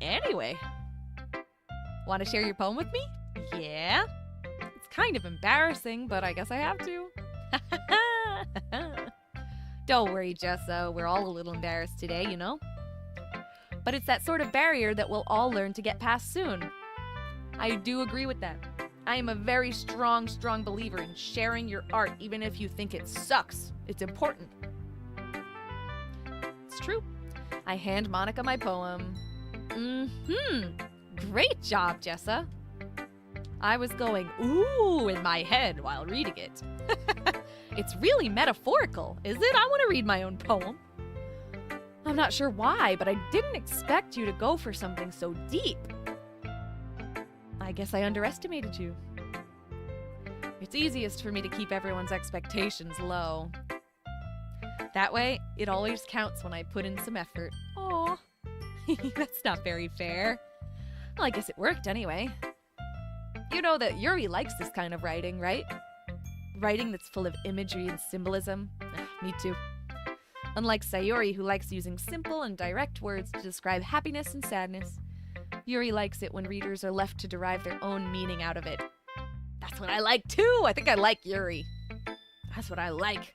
Anyway, want to share your poem with me? Yeah? It's kind of embarrassing, but I guess I have to. Don't worry, Jessa. We're all a little embarrassed today, you know? But it's that sort of barrier that we'll all learn to get past soon. I do agree with that. I am a very strong believer in sharing your art, even if you think it sucks. It's important. It's true. I hand Monica my poem. Great job, Jessa. I was going, ooh, in my head while reading it. It's really metaphorical, is it? I want to read my own poem. I'm not sure why, but I didn't expect you to go for something so deep. I guess I underestimated you. It's easiest for me to keep everyone's expectations low. That way, it always counts when I put in some effort. Aw, that's not very fair. Well, I guess it worked anyway. You know that Yuri likes this kind of writing, right? Writing that's full of imagery and symbolism. Me too. Unlike Sayori, who likes using simple and direct words to describe happiness and sadness, Yuri likes it when readers are left to derive their own meaning out of it. That's what I like too! I think I like Yuri. That's what I like.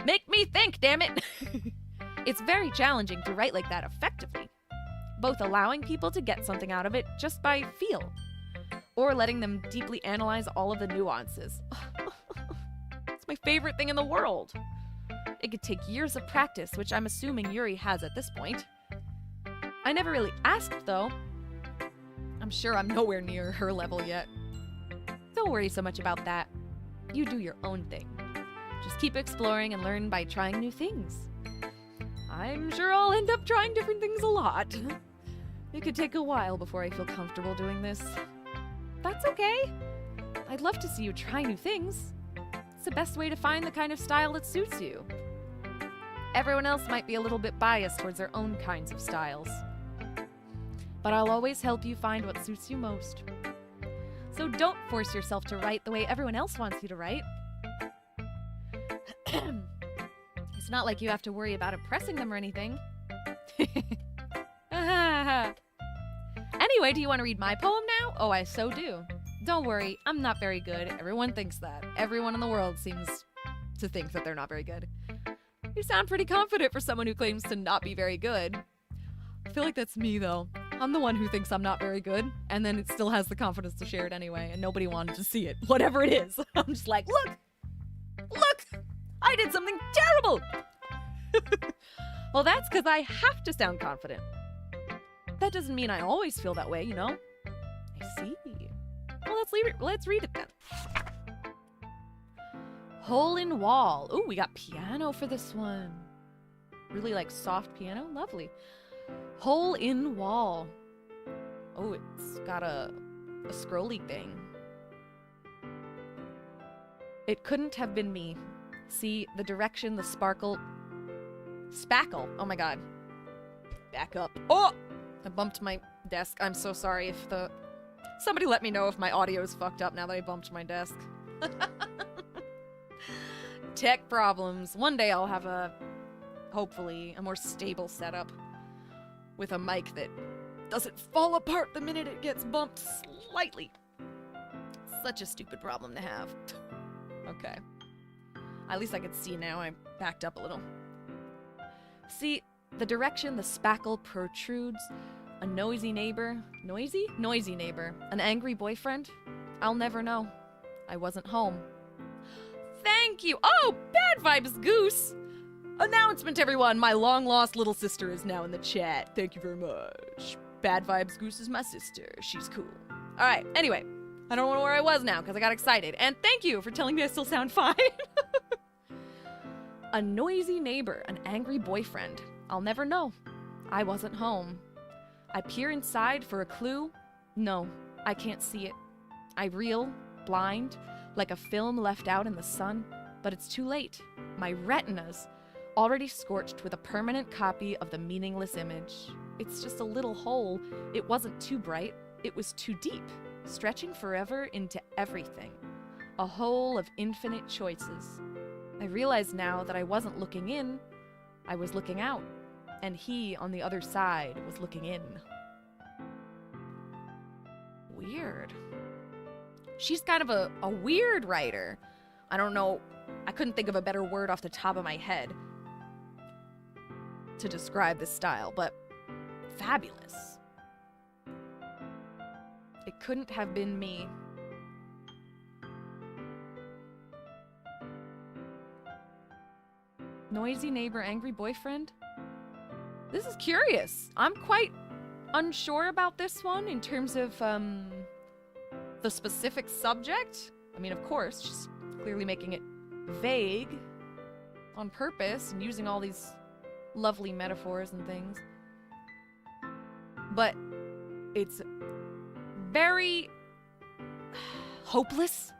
Make me think, damn it! It's very challenging to write like that effectively. Both allowing people to get something out of it just by feel, or letting them deeply analyze all of the nuances. It's my favorite thing in the world. It could take years of practice, which I'm assuming Yuri has at this point. I never really asked, though. I'm sure I'm nowhere near her level yet. Don't worry so much about that. You do your own thing. Just keep exploring and learn by trying new things. I'm sure I'll end up trying different things a lot. It could take a while before I feel comfortable doing this. That's okay. I'd love to see you try new things. It's the best way to find the kind of style that suits you. Everyone else might be a little bit biased towards their own kinds of styles. But I'll always help you find what suits you most. So don't force yourself to write the way everyone else wants you to write. It's not like you have to worry about impressing them or anything. Anyway, do you want to read my poem now? Oh, I so do. Don't worry, I'm not very good. Everyone thinks that. Everyone in the world seems to think that they're not very good. You sound pretty confident for someone who claims to not be very good. I feel like that's me, though. I'm the one who thinks I'm not very good, and then it still has the confidence to share it anyway, and nobody wanted to see it, whatever it is. I'm just like, look, I did something terrible. Well, that's because I have to sound confident. That doesn't mean I always feel that way, you know? I see. Well, let's read it then. Hole in Wall. Ooh, we got piano for this one. Really like soft piano. Lovely. Hole in Wall. Oh, it's got a scrolly thing. It couldn't have been me. See, the direction, the sparkle. Spackle. Oh my god. Back up. Oh! I bumped my desk. I'm so sorry if somebody let me know if my audio is fucked up now that I bumped my desk. Tech problems. One day I'll have hopefully, a more stable setup with a mic that doesn't fall apart the minute it gets bumped slightly. Such a stupid problem to have. Okay. At least I can see now. I backed up a little. See, the direction the spackle protrudes, a noisy neighbor. Noisy? Noisy neighbor. An angry boyfriend? I'll never know. I wasn't home. Thank you! Oh, Bad Vibes Goose! Announcement, everyone! My long-lost little sister is now in the chat. Thank you very much. Bad Vibes Goose is my sister. She's cool. Alright, anyway. I don't know where I was now, because I got excited. And thank you for telling me I still sound fine. A noisy neighbor, an angry boyfriend. I'll never know. I wasn't home. I peer inside for a clue. No, I can't see it. I reel, blind, like a film left out in the sun, but it's too late. My retina's already scorched with a permanent copy of the meaningless image. It's just a little hole. It wasn't too bright. It was too deep, stretching forever into everything. A hole of infinite choices. I realize now that I wasn't looking in, I was looking out, and he on the other side was looking in. Weird. She's kind of a weird writer. I don't know, I couldn't think of a better word off the top of my head to describe this style, but fabulous. It couldn't have been me. Noisy neighbor, angry boyfriend? This is curious. I'm quite unsure about this one in terms of the specific subject. I mean, of course, she's clearly making it vague on purpose and using all these lovely metaphors and things. But it's very hopeless.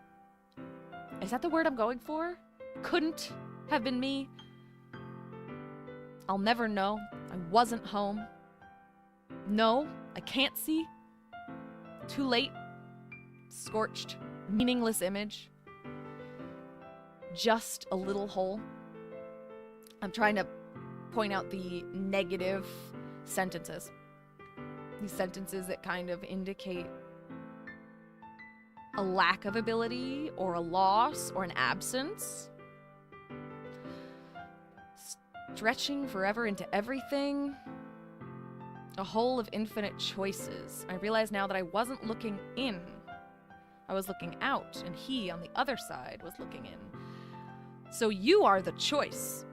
Is that the word I'm going for? Couldn't have been me. I'll never know. I wasn't home. No, I can't see. Too late. Scorched. Meaningless image. Just a little hole. I'm trying to point out the negative sentences. These sentences that kind of indicate a lack of ability or a loss or an absence. Stretching forever into everything. A hole of infinite choices. I realize now that I wasn't looking in. I was looking out, and he on the other side was looking in. So you are the choice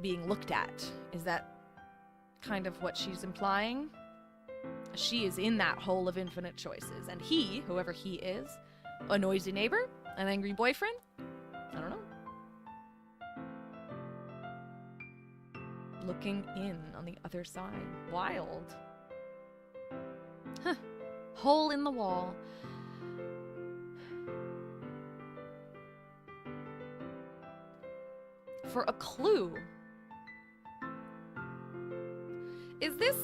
being looked at. Is that kind of what she's implying? She is in that hole of infinite choices, and he, whoever he is, a noisy neighbor, an angry boyfriend, I don't know. Looking in on the other side. Wild. Huh. Hole in the wall. For a clue. Is this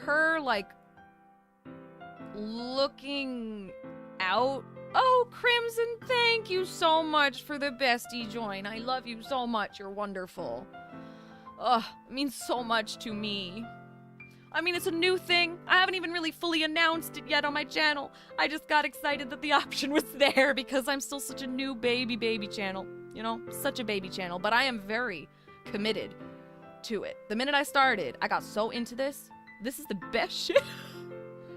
her, like, looking out? Oh, Crimson, thank you so much for the bestie join. I love you so much. You're wonderful. Ugh, it means so much to me. I mean, it's a new thing. I haven't even really fully announced it yet on my channel. I just got excited that the option was there because I'm still such a new baby channel. You know, such a baby channel. But I am very committed to it. The minute I started, I got so into this. This is the best shit.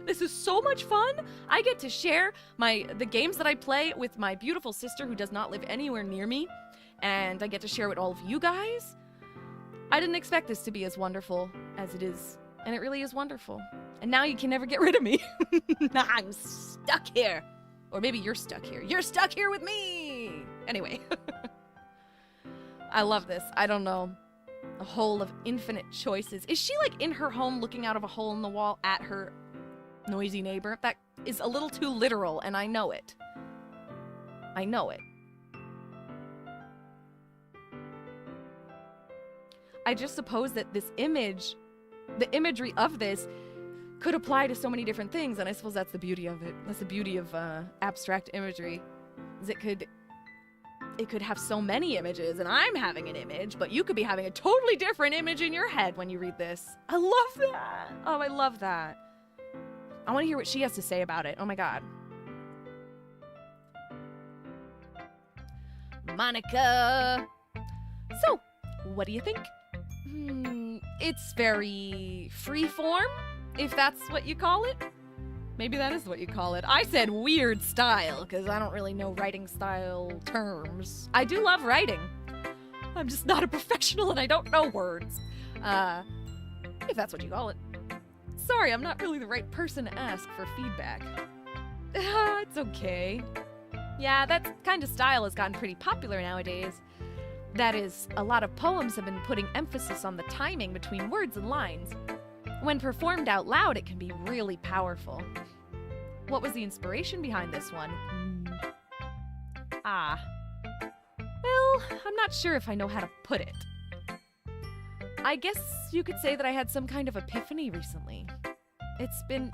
This is so much fun. I get to share the games that I play with my beautiful sister who does not live anywhere near me. And I get to share with all of you guys. I didn't expect this to be as wonderful as it is. And it really is wonderful. And now you can never get rid of me. I'm stuck here. Or maybe you're stuck here. You're stuck here with me. Anyway. I love this. I don't know. A hole of infinite choices. Is she like in her home looking out of a hole in the wall at her noisy neighbor? That is a little too literal, and I know it. I know it. I just suppose that this image, the imagery of this, could apply to so many different things, and I suppose that's the beauty of it. That's the beauty of abstract imagery, is it could it could have so many images, and I'm having an image, but you could be having a totally different image in your head when you read this. I love that. Oh, I love that. I want to hear what she has to say about it. Oh my god. Monica. So, what do you think? It's very freeform, if that's what you call it. Maybe that is what you call it. I said weird style, because I don't really know writing style terms. I do love writing. I'm just not a professional and I don't know words. If that's what you call it. Sorry, I'm not really the right person to ask for feedback. It's okay. Yeah, that kind of style has gotten pretty popular nowadays. That is, a lot of poems have been putting emphasis on the timing between words and lines. When performed out loud, it can be really powerful. What was the inspiration behind this one? Well, I'm not sure if I know how to put it. I guess you could say that I had some kind of epiphany recently. It's been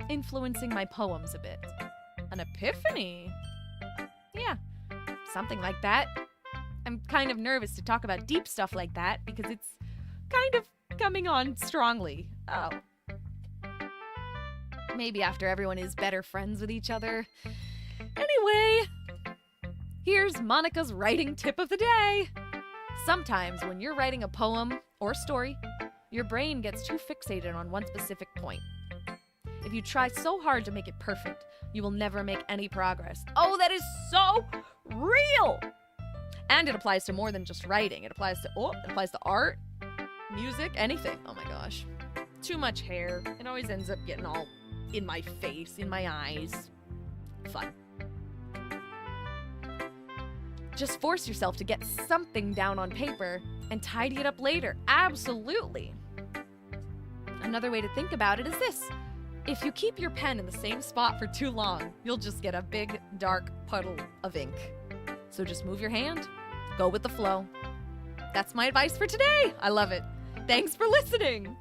influencing my poems a bit. An epiphany? Yeah, something like that. I'm kind of nervous to talk about deep stuff like that because it's kind of coming on strongly. Oh. Maybe after everyone is better friends with each other. Anyway, here's Monica's writing tip of the day. Sometimes when you're writing a poem or story, your brain gets too fixated on one specific point. If you try so hard to make it perfect, you will never make any progress. Oh, that is so real! And it applies to more than just writing. It applies to art, music, anything. Oh my gosh. Too much hair. It always ends up getting all in my face, in my eyes. Fun. Just force yourself to get something down on paper and tidy it up later. Absolutely. Another way to think about it is this. If you keep your pen in the same spot for too long, you'll just get a big, dark puddle of ink. So just move your hand, go with the flow. That's my advice for today. I love it. Thanks for listening.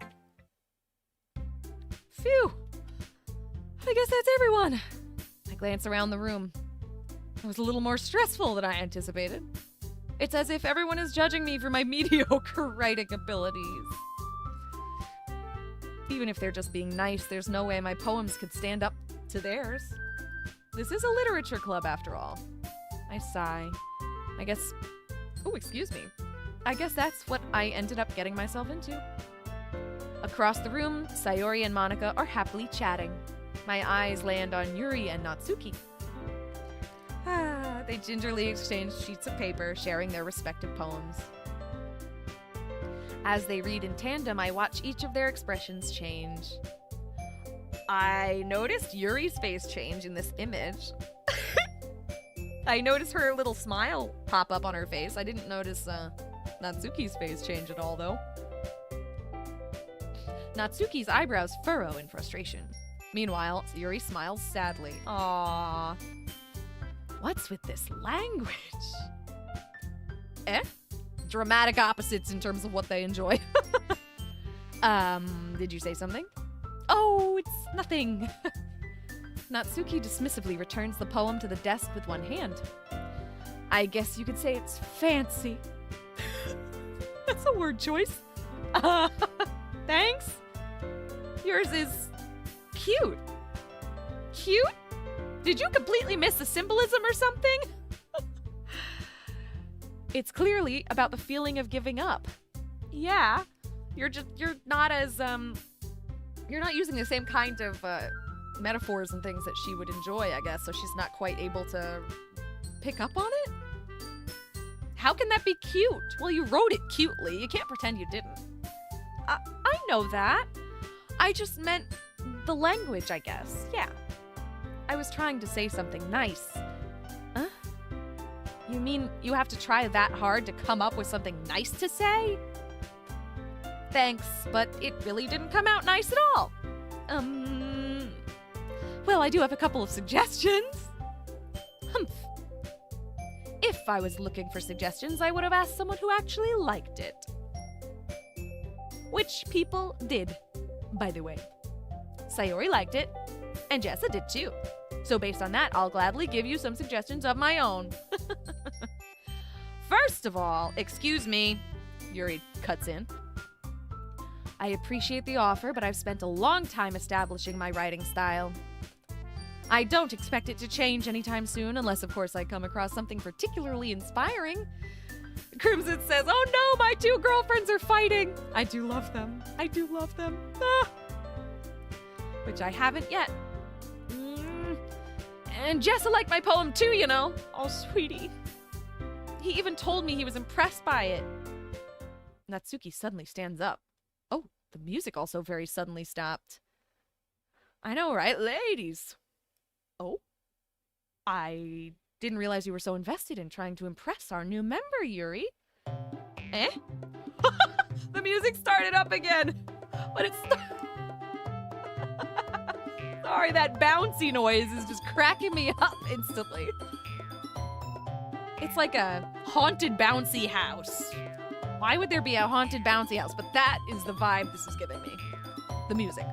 Phew. I guess that's everyone. I glance around the room. It was a little more stressful than I anticipated. It's as if everyone is judging me for my mediocre writing abilities. Even if they're just being nice, there's no way my poems could stand up to theirs. This is a literature club after all. I sigh. I guess... Oh, excuse me. I guess that's what I ended up getting myself into. Across the room, Sayori and Monica are happily chatting. My eyes land on Yuri and Natsuki. They gingerly exchange sheets of paper, sharing their respective poems. As they read in tandem, I watch each of their expressions change. I noticed Yuri's face change in this image. I noticed her little smile pop up on her face. I didn't notice Natsuki's face change at all, though. Natsuki's eyebrows furrow in frustration. Meanwhile, Yuri smiles sadly. Aww. What's with this language? Dramatic opposites in terms of what they enjoy. Did you say something? Oh, it's nothing. Natsuki dismissively returns the poem to the desk with one hand. I guess you could say it's fancy. That's a word choice. Thanks. Yours is cute. Cute? Did you completely miss the symbolism or something? It's clearly about the feeling of giving up. Yeah. You're not using the same kind of metaphors and things that she would enjoy, I guess, so she's not quite able to pick up on it? How can that be cute? Well, you wrote it cutely. You can't pretend you didn't. I know that. I just meant the language, I guess. Yeah. I was trying to say something nice. Huh? You mean you have to try that hard to come up with something nice to say? Thanks, but it really didn't come out nice at all. Well, I do have a couple of suggestions. Humph. If I was looking for suggestions, I would have asked someone who actually liked it. Which people did, by the way. Sayori liked it, and Jessa did too. So based on that, I'll gladly give you some suggestions of my own. First of all, excuse me, Yuri cuts in. I appreciate the offer, but I've spent a long time establishing my writing style. I don't expect it to change anytime soon, unless, of course, I come across something particularly inspiring. Crimson says, oh no, my two girlfriends are fighting. I do love them. I do love them. Ah. Which I haven't yet. And Jessa liked my poem too, you know. Oh, sweetie. He even told me he was impressed by it. Natsuki suddenly stands up. Oh, the music also very suddenly stopped. I know, right, ladies? Oh, I didn't realize you were so invested in trying to impress our new member, Yuri. Eh? The music started up again, but it's... Sorry, that bouncy noise is just cracking me up instantly. It's like a haunted bouncy house. Why would there be a haunted bouncy house? But that is the vibe this is giving me. The music.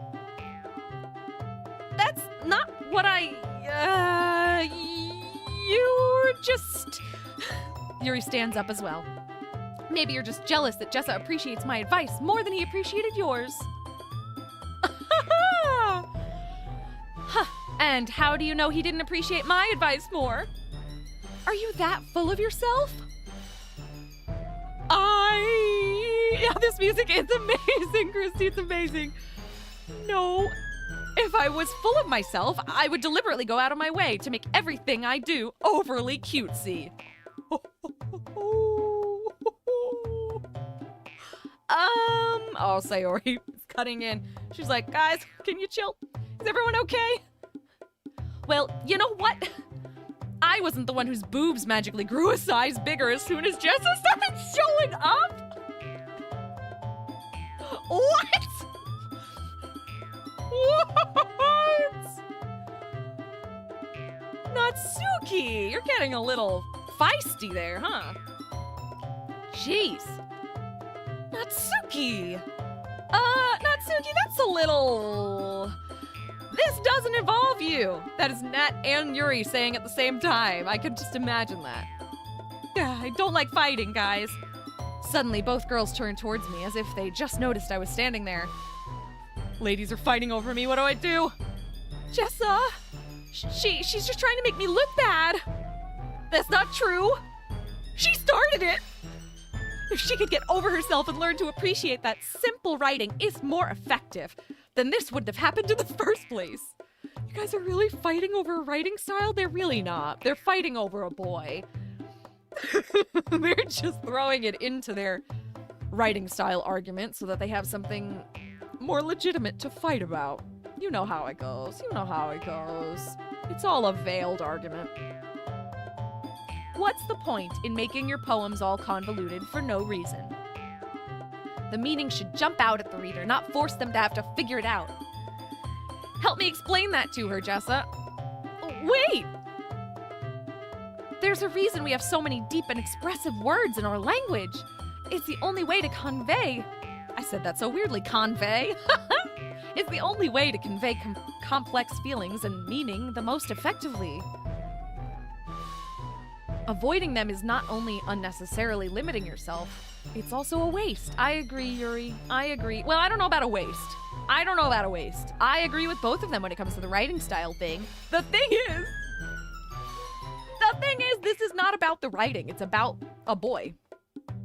That's not what you're just... Yuri stands up as well. Maybe you're just jealous that Jessa appreciates my advice more than he appreciated yours. Huh. And how do you know he didn't appreciate my advice more? Are you that full of yourself? Yeah, this music is amazing, Christy. It's amazing. No. If I was full of myself, I would deliberately go out of my way to make everything I do overly cutesy. Oh, Sayori is cutting in. She's like, guys, can you chill? Is everyone okay? Well, you know what? I wasn't the one whose boobs magically grew a size bigger as soon as Jessa started showing up. What? What? Natsuki, you're getting a little feisty there, huh? Jeez. Natsuki. Natsuki, that's a little... This doesn't involve you. That is Nat and Yuri saying at the same time. I could just imagine that. I don't like fighting, guys. Suddenly, both girls turned towards me as if they just noticed I was standing there. Ladies are fighting over me. What do I do? Jessa! She's just trying to make me look bad. That's not true. She started it. If she could get over herself and learn to appreciate that simple writing is more effective, then this wouldn't have happened in the first place. You guys are really fighting over a writing style? They're really not. They're fighting over a boy. They're just throwing it into their writing style argument so that they have something more legitimate to fight about. You know how it goes. You know how it goes. It's all a veiled argument. What's the point in making your poems all convoluted for no reason? The meaning should jump out at the reader, not force them to have to figure it out. Help me explain that to her, Jessa. Wait! There's a reason we have so many deep and expressive words in our language. It's the only way to convey... I said that so weirdly, convey. It's the only way to convey complex feelings and meaning the most effectively. Avoiding them is not only unnecessarily limiting yourself, it's also a waste. I agree, Yuri. I agree. Well, I don't know about a waste. I agree with both of them when it comes to the writing style thing. The thing is, this is not about the writing. It's about a boy.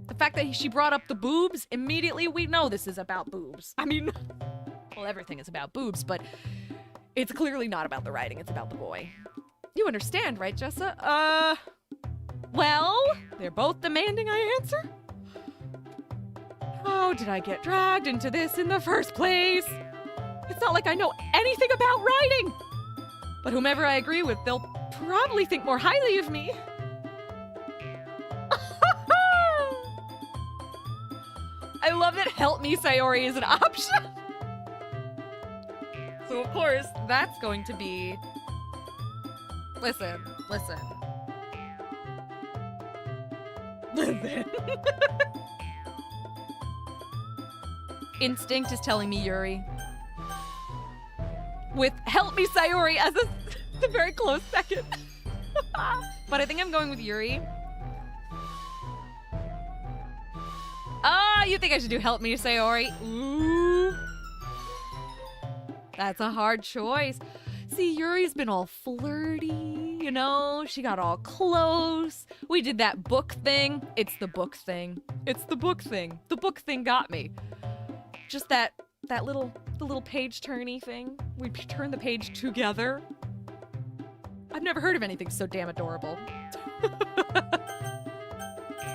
The fact that she brought up the boobs, immediately we know this is about boobs. I mean, well, everything is about boobs, but it's clearly not about the writing. It's about the boy. You understand, right, Jessa? Well, they're both demanding I answer? How did I get dragged into this in the first place? It's not like I know anything about writing. But whomever I agree with, they'll probably think more highly of me. I love that help me, Sayori, is an option. So, of course, that's going to be... Listen. Instinct is telling me Yuri. With help me, Sayori, as a very close second. But I think I'm going with Yuri. Ah, you think I should do Help Me, Sayori? Ooh. That's a hard choice. See, Yuri's been all flirty, you know? She got all close. We did that book thing. It's the book thing. It's the book thing. The book thing got me. Just the little page turny thing. We turn the page together. I've never heard of anything so damn adorable.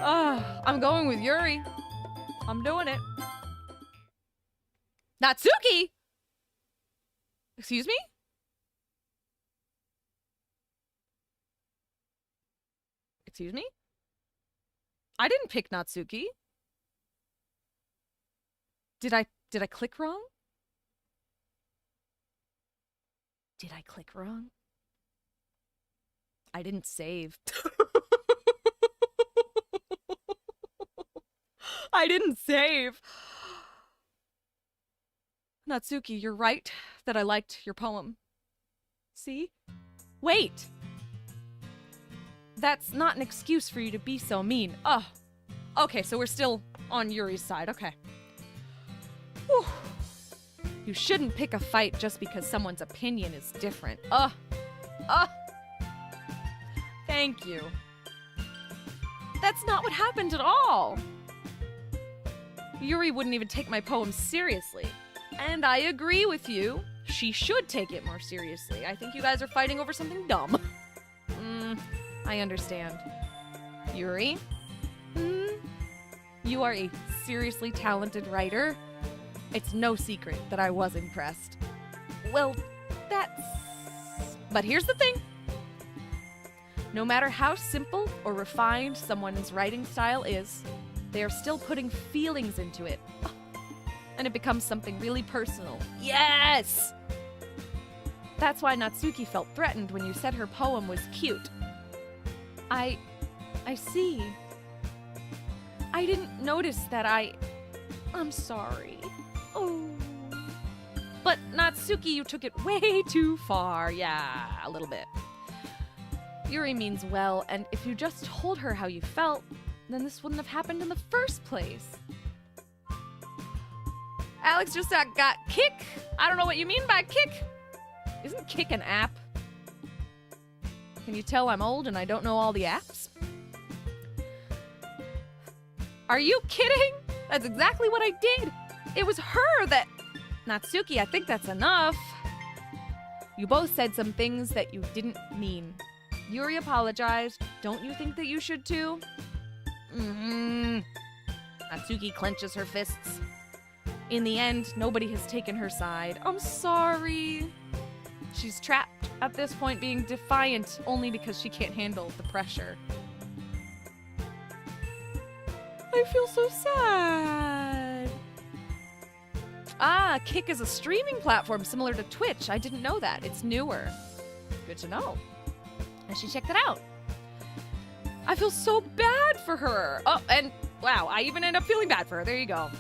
I'm going with Yuri. I'm doing it. Natsuki! Excuse me? Excuse me? I didn't pick Natsuki. Did I click wrong? Did I click wrong? I didn't save. I didn't save. Natsuki, you're right that I liked your poem. See? Wait! That's not an excuse for you to be so mean. Oh. Okay, so we're still on Yuri's side. Okay. Whew. You shouldn't pick a fight just because someone's opinion is different. Thank you. That's not what happened at all. Yuri wouldn't even take my poem seriously. And I agree with you. She should take it more seriously. I think you guys are fighting over something dumb. I understand. Yuri? You are a seriously talented writer. It's no secret that I was impressed. Well, but here's the thing. No matter how simple or refined someone's writing style is, they are still putting feelings into it. And it becomes something really personal. Yes! That's why Natsuki felt threatened when you said her poem was cute. I see. I didn't notice that I'm sorry. Oh. But Natsuki, you took it way too far. Yeah, a little bit. Yuri means well, and if you just told her how you felt, then this wouldn't have happened in the first place. Alex just got Kick. I don't know what you mean by Kick. Isn't Kick an app? Can you tell I'm old and I don't know all the apps? Are you kidding? That's exactly what I did. It was her that... Natsuki, I think that's enough. You both said some things that you didn't mean. Yuri apologized. Don't you think that you should too? Natsuki clenches her fists. In the end, nobody has taken her side. I'm sorry. She's trapped at this point, being defiant only because she can't handle the pressure. I feel so sad. Kick is a streaming platform similar to Twitch. I didn't know that. It's newer. Good to know. I should check that out. I feel so bad for her. Oh, and wow, I even end up feeling bad for her. There you go.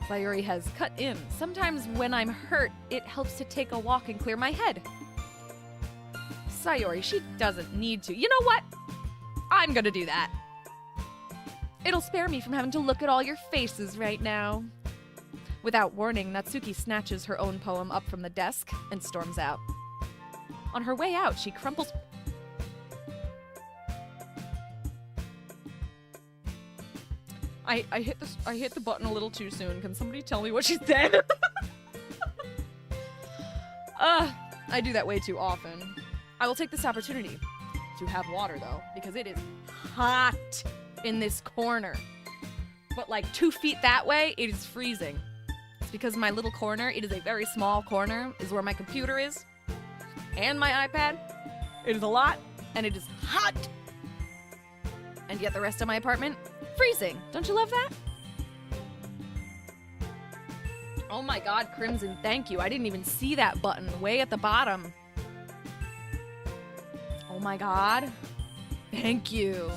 Sayori has cut in. Sometimes when I'm hurt, it helps to take a walk and clear my head. Sayori, she doesn't need to. You know what? I'm gonna do that. It'll spare me from having to look at all your faces right now. Without warning, Natsuki snatches her own poem up from the desk and storms out. On her way out, she crumples... I hit the button a little too soon. Can somebody tell me what she said? I do that way too often. I will take this opportunity to have water though, because it is hot in this corner. But like 2 feet that way, it is freezing. It's because my little corner, it is a very small corner, is where my computer is. And my iPad. It is a lot, and it is hot. And yet the rest of my apartment, freezing. Don't you love that? Oh my god, Crimson, thank you. I didn't even see that button way at the bottom. Oh my god. Thank you.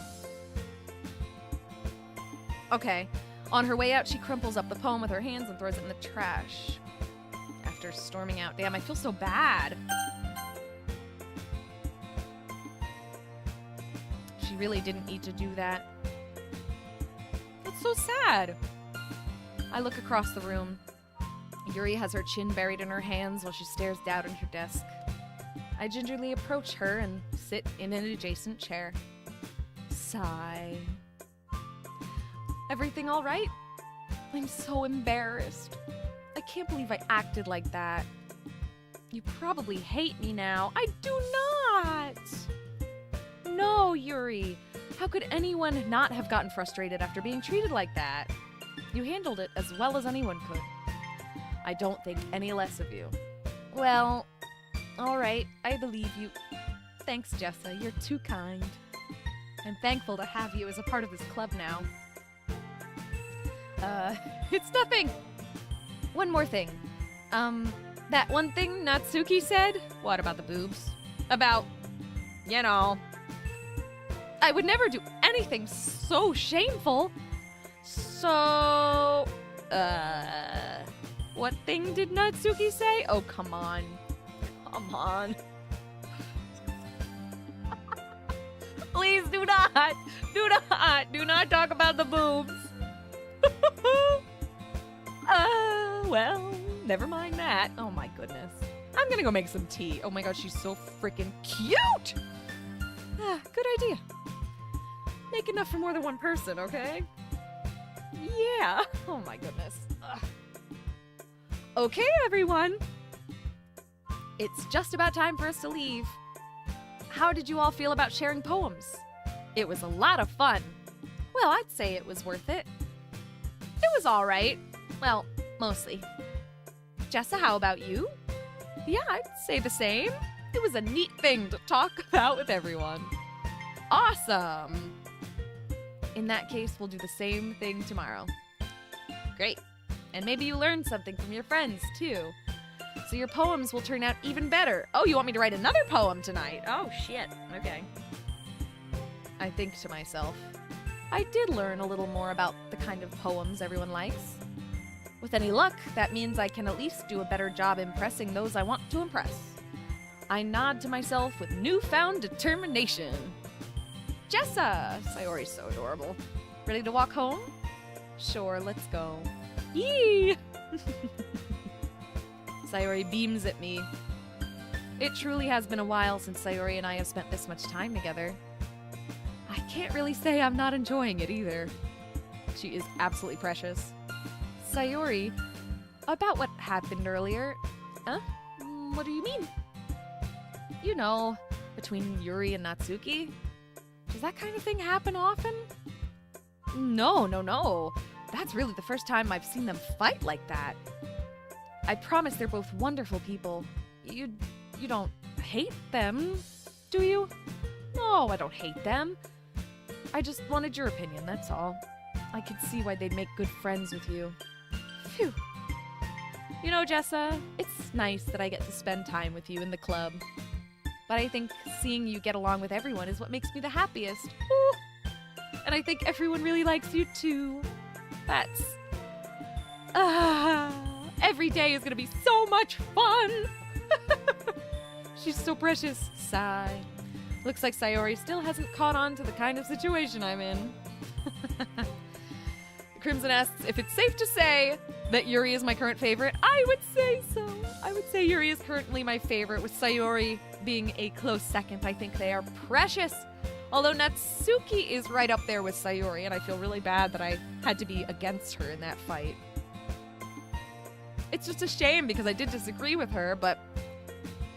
Okay. On her way out, she crumples up the poem with her hands and throws it in the trash. After storming out. Damn, I feel so bad. She really didn't need to do that. That's so sad. I look across the room. Yuri has her chin buried in her hands while she stares down at her desk. I gingerly approach her and sit in an adjacent chair. Sigh. Everything all right? I'm so embarrassed. I can't believe I acted like that. You probably hate me now. I do not! No, Yuri. How could anyone not have gotten frustrated after being treated like that? You handled it as well as anyone could. I don't think any less of you. Well, all right, I believe you. Thanks, Jessa. You're too kind. I'm thankful to have you as a part of this club now. It's nothing. One more thing. That one thing Natsuki said? What about the boobs? About, you know, I would never do anything so shameful. So, what thing did Natsuki say? Oh, come on. Come on. Please do not talk about the boobs. Well, never mind that. Oh my goodness. I'm gonna go make some tea. Oh my god, she's so freaking cute! Good idea. Make enough for more than one person, okay? Yeah. Oh my goodness. Ugh. Okay, everyone. It's just about time for us to leave. How did you all feel about sharing poems? It was a lot of fun. Well, I'd say it was worth it. It was all right. Well, mostly. Jessa, how about you? Yeah, I'd say the same. It was a neat thing to talk about with everyone. Awesome. In that case, we'll do the same thing tomorrow. Great. And maybe you learned something from your friends, too. So your poems will turn out even better. Oh, you want me to write another poem tonight? Oh, shit. Okay. I think to myself, I did learn a little more about the kind of poems everyone likes. With any luck, that means I can at least do a better job impressing those I want to impress. I nod to myself with newfound determination. Jessa! Sayori's so adorable. Ready to walk home? Sure, let's go. Yee! Sayori beams at me. It truly has been a while since Sayori and I have spent this much time together. I can't really say I'm not enjoying it either. She is absolutely precious. Sayori, about what happened earlier. Huh? What do you mean? You know, between Yuri and Natsuki? Does that kind of thing happen often? No. That's really the first time I've seen them fight like that. I promise they're both wonderful people. You don't hate them, do you? No, I don't hate them. I just wanted your opinion, that's all. I could see why they'd make good friends with you. Phew. You know, Jessa, it's nice that I get to spend time with you in the club. But I think seeing you get along with everyone is what makes me the happiest. Ooh. And I think everyone really likes you too. That's... every day is gonna be so much fun! She's so precious. Sigh. Looks like Sayori still hasn't caught on to the kind of situation I'm in. Crimson asks if it's safe to say that Yuri is my current favorite. I would say so. I would say Yuri is currently my favorite, with Sayori being a close second. I think they are precious. Although Natsuki is right up there with Sayori, and I feel really bad that I had to be against her in that fight. It's just a shame because I did disagree with her, but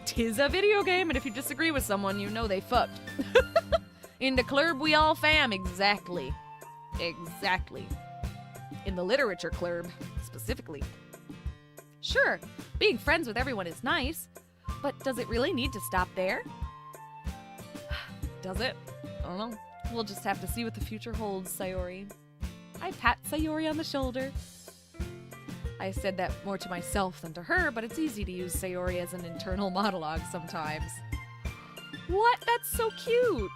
'tis a video game, and if you disagree with someone, you know they fucked. In the club we all fam, exactly. Exactly. In the literature club, specifically. Sure, being friends with everyone is nice, but does it really need to stop there? Does it? I don't know. We'll just have to see what the future holds, Sayori. I pat Sayori on the shoulder. I said that more to myself than to her, but it's easy to use Sayori as an internal monologue sometimes. What? That's so cute!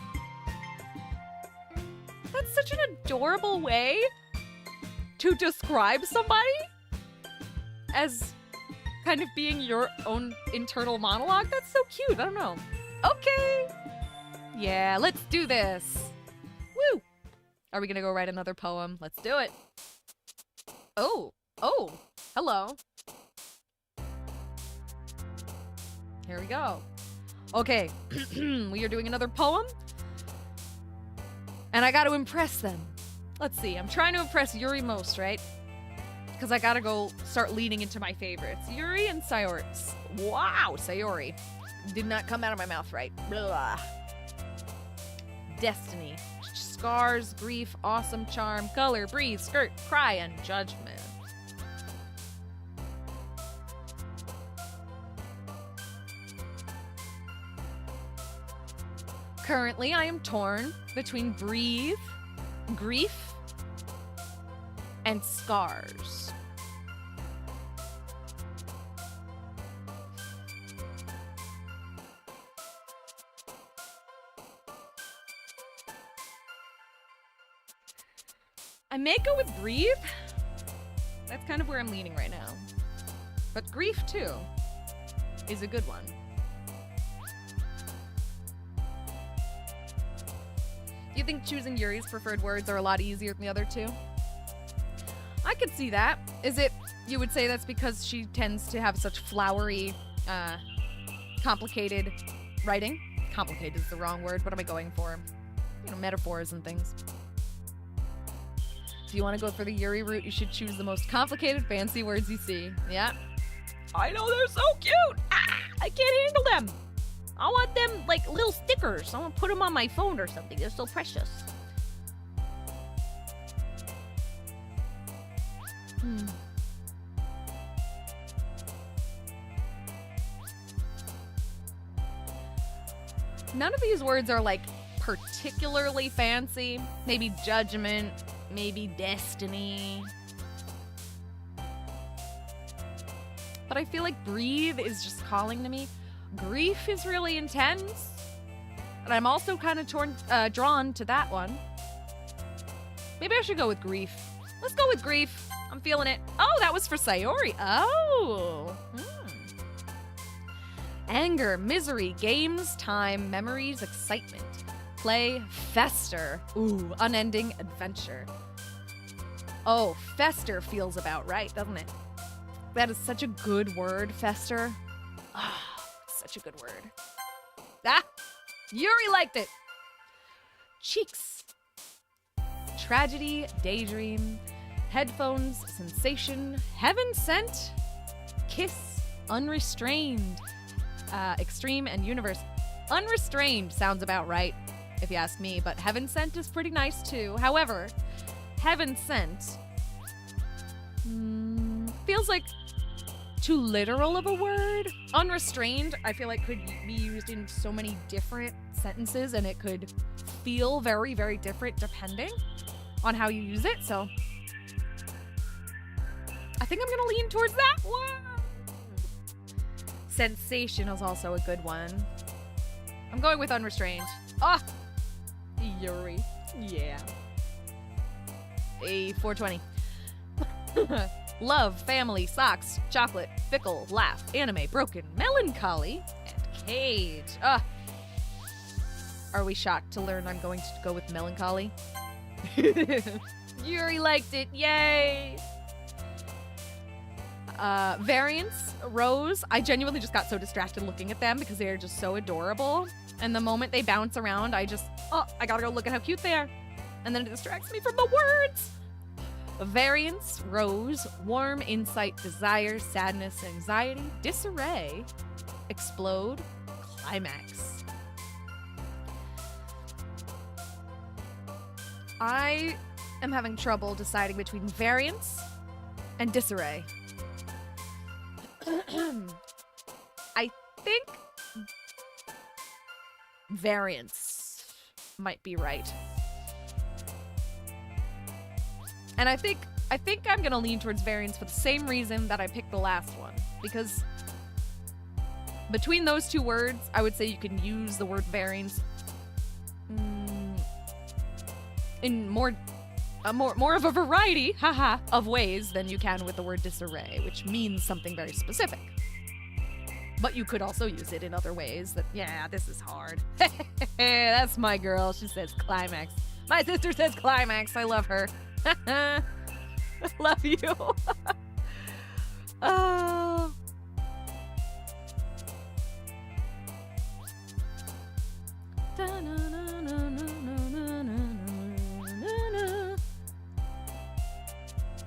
That's such an adorable way to describe somebody as kind of being your own internal monologue. That's so cute. I don't know. Okay. Yeah, let's do this. Are we gonna go write another poem? Let's do it. Oh, hello. Here we go. Okay, we are doing another poem. And I gotta impress them. Let's see, I'm trying to impress Yuri most, right? Because I gotta go start leaning into my favorites. Yuri and Sayori. Wow, Sayori. Did not come out of my mouth right. Blah. Destiny. Scars, grief, awesome charm, color, breathe, skirt, cry, and judgment. Currently, I am torn between breathe, grief, and scars. I may go with breathe. That's kind of where I'm leaning right now. But grief, too, is a good one. Do you think choosing Yuri's preferred words are a lot easier than the other two? I could see that. Is it, you would say that's because she tends to have such flowery, complicated writing? Complicated is the wrong word. What am I going for? You know, metaphors and things. If you want to go for the Yuri route, you should choose the most complicated, fancy words you see. Yeah. I know, they're so cute! I can't handle them! I want them like little stickers. I want to put them on my phone or something. They're so precious. None of these words are like particularly fancy. Maybe judgment, maybe destiny. But I feel like breathe is just calling to me. Grief is really intense. And I'm also kind of drawn to that one. Maybe I should go with grief. Let's go with grief. I'm feeling it. Oh, that was for Sayori. Oh. Anger, misery, games, time, memories, excitement. Play, fester. Ooh, unending adventure. Oh, fester feels about right, doesn't it? That is such a good word, fester. Ah. Such a good word. Ah! Yuri liked it! Cheeks. Tragedy, daydream, headphones, sensation, heaven sent, kiss, unrestrained, extreme, and universe. Unrestrained sounds about right, if you ask me, but heaven sent is pretty nice too. However, heaven sent feels like too literal of a word. Unrestrained, I feel like could be used in so many different sentences, and it could feel very, very different depending on how you use it. So I think I'm gonna lean towards that one. Sensation is also a good one. I'm going with unrestrained. Ah, Yuri. Yeah. A 420. Love, family, socks, chocolate, fickle, laugh, anime, broken, melancholy, and cage. Are we shocked to learn I'm going to go with melancholy? Yuri liked it, yay! Variants, Rose. I genuinely just got so distracted looking at them because they are just so adorable. And the moment they bounce around, I gotta go look at how cute they are. And then it distracts me from the words. Variance, rose, warm, insight, desire, sadness, anxiety, disarray, explode, climax. I am having trouble deciding between variance and disarray. I think variance might be right. And I think I'm gonna lean towards variance for the same reason that I picked the last one. Because between those two words, I would say you can use the word variance in more of a variety, of ways than you can with the word disarray, which means something very specific. But you could also use it in other ways that, yeah, this is hard. That's my girl. She says climax. My sister says climax. I love her. I love you. Oh.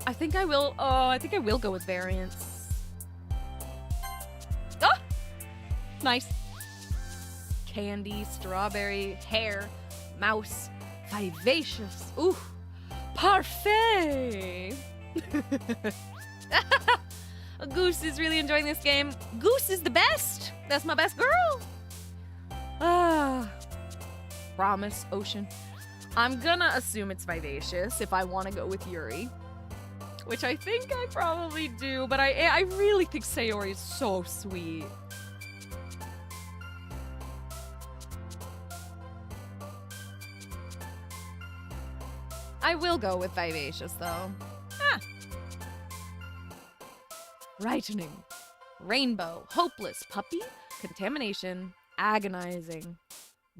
I think I will. Oh, I think I will go with variants. Oh, nice. Candy, strawberry, hair, mouse, vivacious. Ooh, parfait. Goose is really enjoying this game. Goose is the best. That's my best girl. Ah, promise, ocean. I'm gonna assume it's vivacious if I want to go with Yuri, which I think I probably do, but I really think Sayori is so sweet. I will go with vivacious, though. Ah. Brightening. Rainbow. Hopeless. Puppy. Contamination. Agonizing.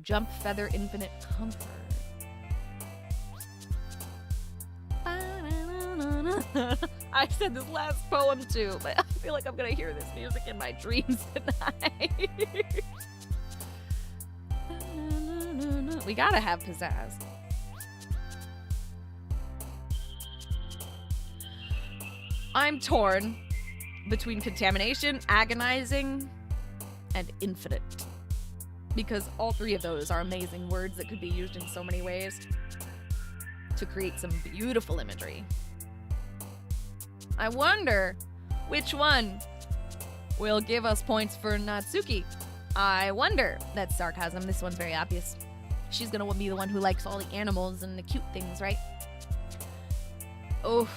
Jump feather. Infinite comfort. I said this last poem too, but I feel like I'm gonna hear this music in my dreams tonight. We gotta have pizzazz. I'm torn between contamination, agonizing, and infinite. Because all three of those are amazing words that could be used in so many ways to create some beautiful imagery. I wonder which one will give us points for Natsuki. I wonder. That's sarcasm. This one's very obvious. She's gonna be the one who likes all the animals and the cute things, right? Oh.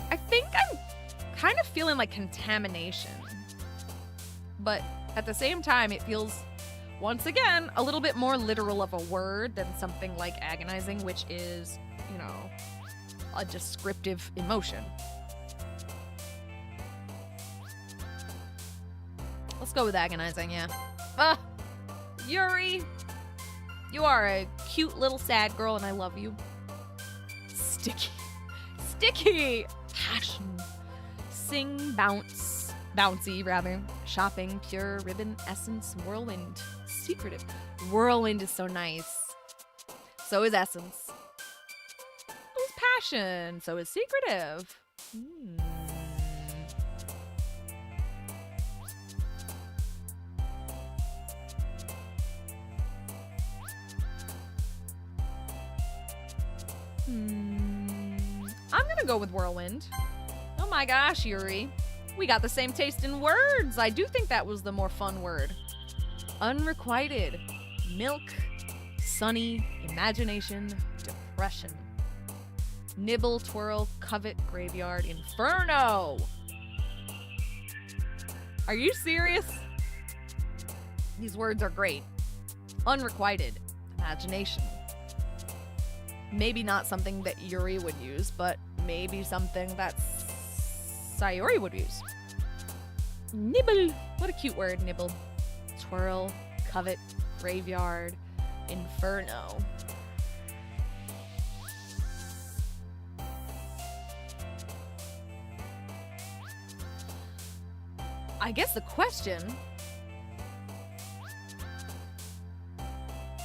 I think I'm kind of feeling like contamination. But at the same time, it feels, once again, a little bit more literal of a word than something like agonizing, which is, you know, a descriptive emotion. Let's go with agonizing, yeah. Yuri, you are a cute little sad girl and I love you. Sticky. Sticky! Passion. Sing, bounce. Bouncy, rather. Shopping, pure, ribbon, essence, whirlwind. Secretive. Whirlwind is so nice. So is essence. So is passion. So is secretive. I'm gonna go with whirlwind. Oh my gosh, Yuri. We got the same taste in words. I do think that was the more fun word. Unrequited. Milk. Sunny. Imagination. Depression. Nibble, twirl, covet, graveyard, inferno. Are you serious? These words are great. Unrequited. Imagination. Maybe not something that Yuri would use, but maybe something that Sayori would use. Nibble. What a cute word, nibble. Twirl, covet, graveyard, inferno. I guess the question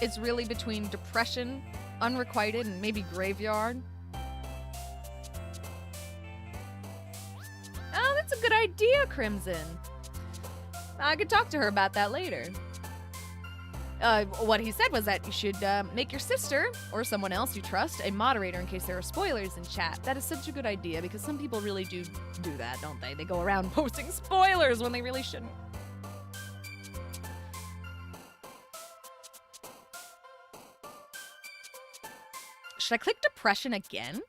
is really between depression, unrequited, and maybe graveyard. Oh, that's a good idea, Crimson. I could talk to her about that later. What he said was that you should make your sister, or someone else you trust, a moderator in case there are spoilers in chat. That is such a good idea, because some people really do that, don't they? They go around posting spoilers when they really shouldn't. Should I click depression again?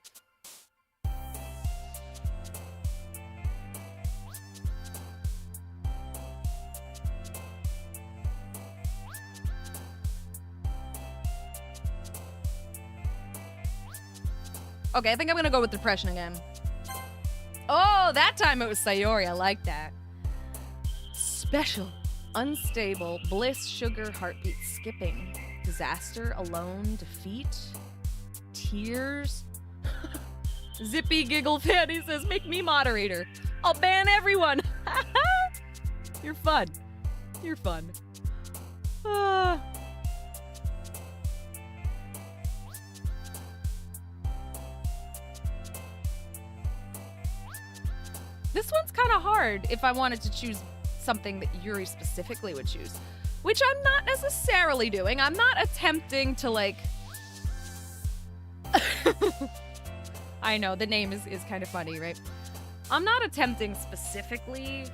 Okay, I think I'm gonna go with depression again. Oh, that time it was Sayori. I like that. Special, unstable, bliss, sugar, heartbeat, skipping, disaster, alone, defeat, tears. Zippy Giggle Fanny says, make me moderator. I'll ban everyone. You're fun. You're fun. This one's kind of hard if I wanted to choose something that Yuri specifically would choose, which I'm not necessarily doing. I'm not attempting to, like... I know, the name is kind of funny, right? I'm not attempting specifically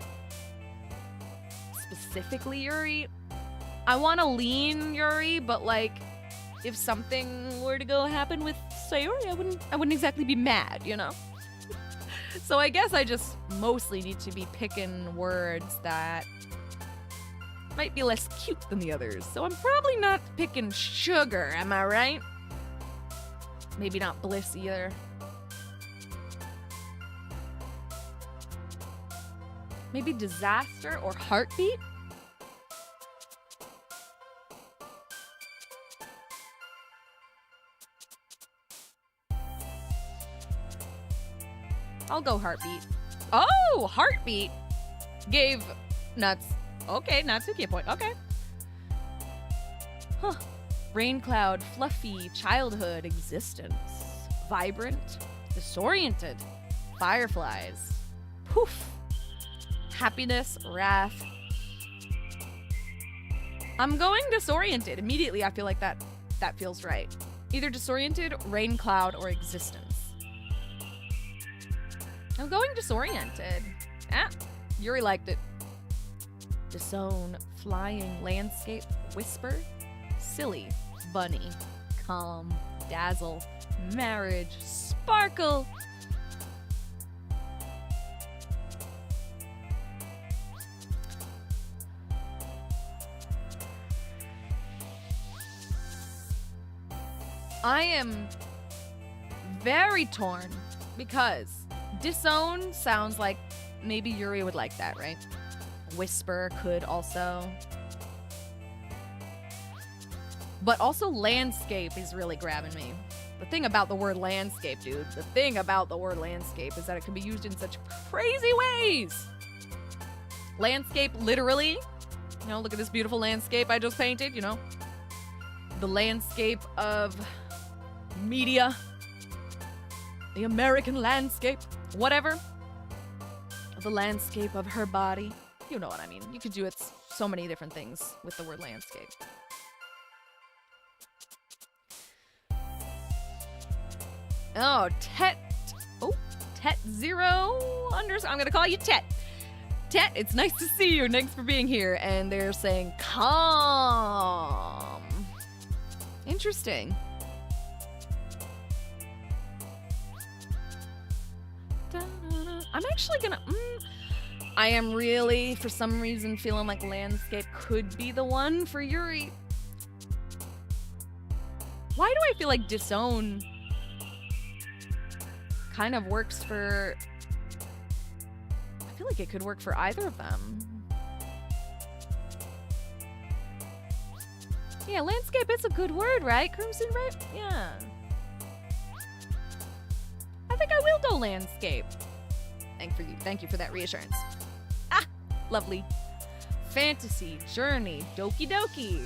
Yuri. I want to lean Yuri, but, like, if something were to go happen with Sayuri, I wouldn't exactly be mad, you know? So I guess I just mostly need to be picking words that might be less cute than the others. So I'm probably not picking sugar, am I right? Maybe not bliss either. Maybe disaster or heartbeat? I'll go heartbeat. Oh, heartbeat gave nuts. Okay, Natsuki a point. Okay. Huh. Rain cloud, fluffy, childhood, existence, vibrant, disoriented, fireflies, poof, happiness, wrath. I'm going disoriented. Immediately, I feel like that feels right. Either disoriented, rain cloud, or existence. I'm going disoriented. Ah, Yuri liked it. Disown, flying, landscape, whisper, silly, bunny, calm, dazzle, marriage, sparkle. I am very torn because disown sounds like maybe Yuri would like that, right? Whisper could also. But also landscape is really grabbing me. The thing about the word landscape, dude, the thing about the word landscape is that it can be used in such crazy ways. Landscape, literally. You know, look at this beautiful landscape I just painted, you know. The landscape of media. The American landscape. Whatever. The landscape of her body. You know what I mean. You could do it so many different things with the word landscape. Oh, Tet. Oh, Tet0 unders. I'm gonna call you Tet. Tet, it's nice to see you. Thanks for being here. And they're saying calm. Interesting. I'm actually gonna. I am really, for some reason, feeling like landscape could be the one for Yuri. Why do I feel like disown kind of works for... I feel like it could work for either of them. Yeah, landscape is a good word, right? Crimson, right? Yeah. I think I will go landscape. Thank you for that reassurance. Ah, lovely. Fantasy, journey, doki doki.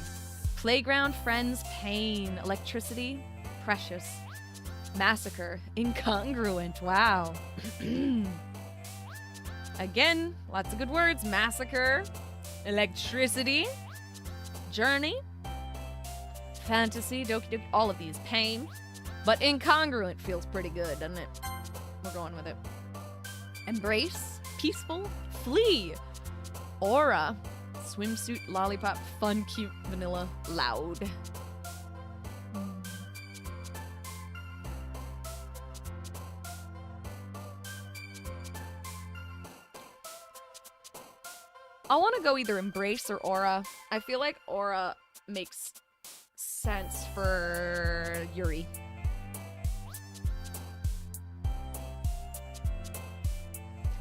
Playground, friends, pain, electricity, precious. Massacre, incongruent, wow. Again, lots of good words. Massacre, electricity, journey, fantasy, doki doki, all of these. Pain, but incongruent feels pretty good, doesn't it? We're going with it. Embrace, peaceful, flee, aura, swimsuit, lollipop, fun, cute, vanilla, loud. I want to go either embrace or aura. I feel like aura makes sense for Yuri.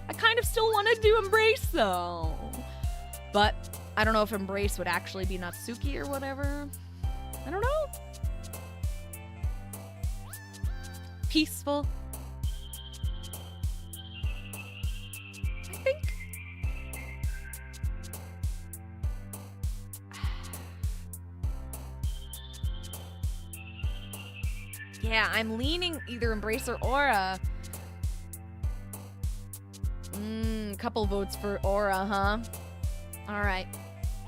I kind of still want to do embrace though. But I don't know if embrace would actually be Natsuki or whatever. I don't know. Peaceful. I think. Yeah, I'm leaning either embrace or aura. Couple votes for aura, huh? All right.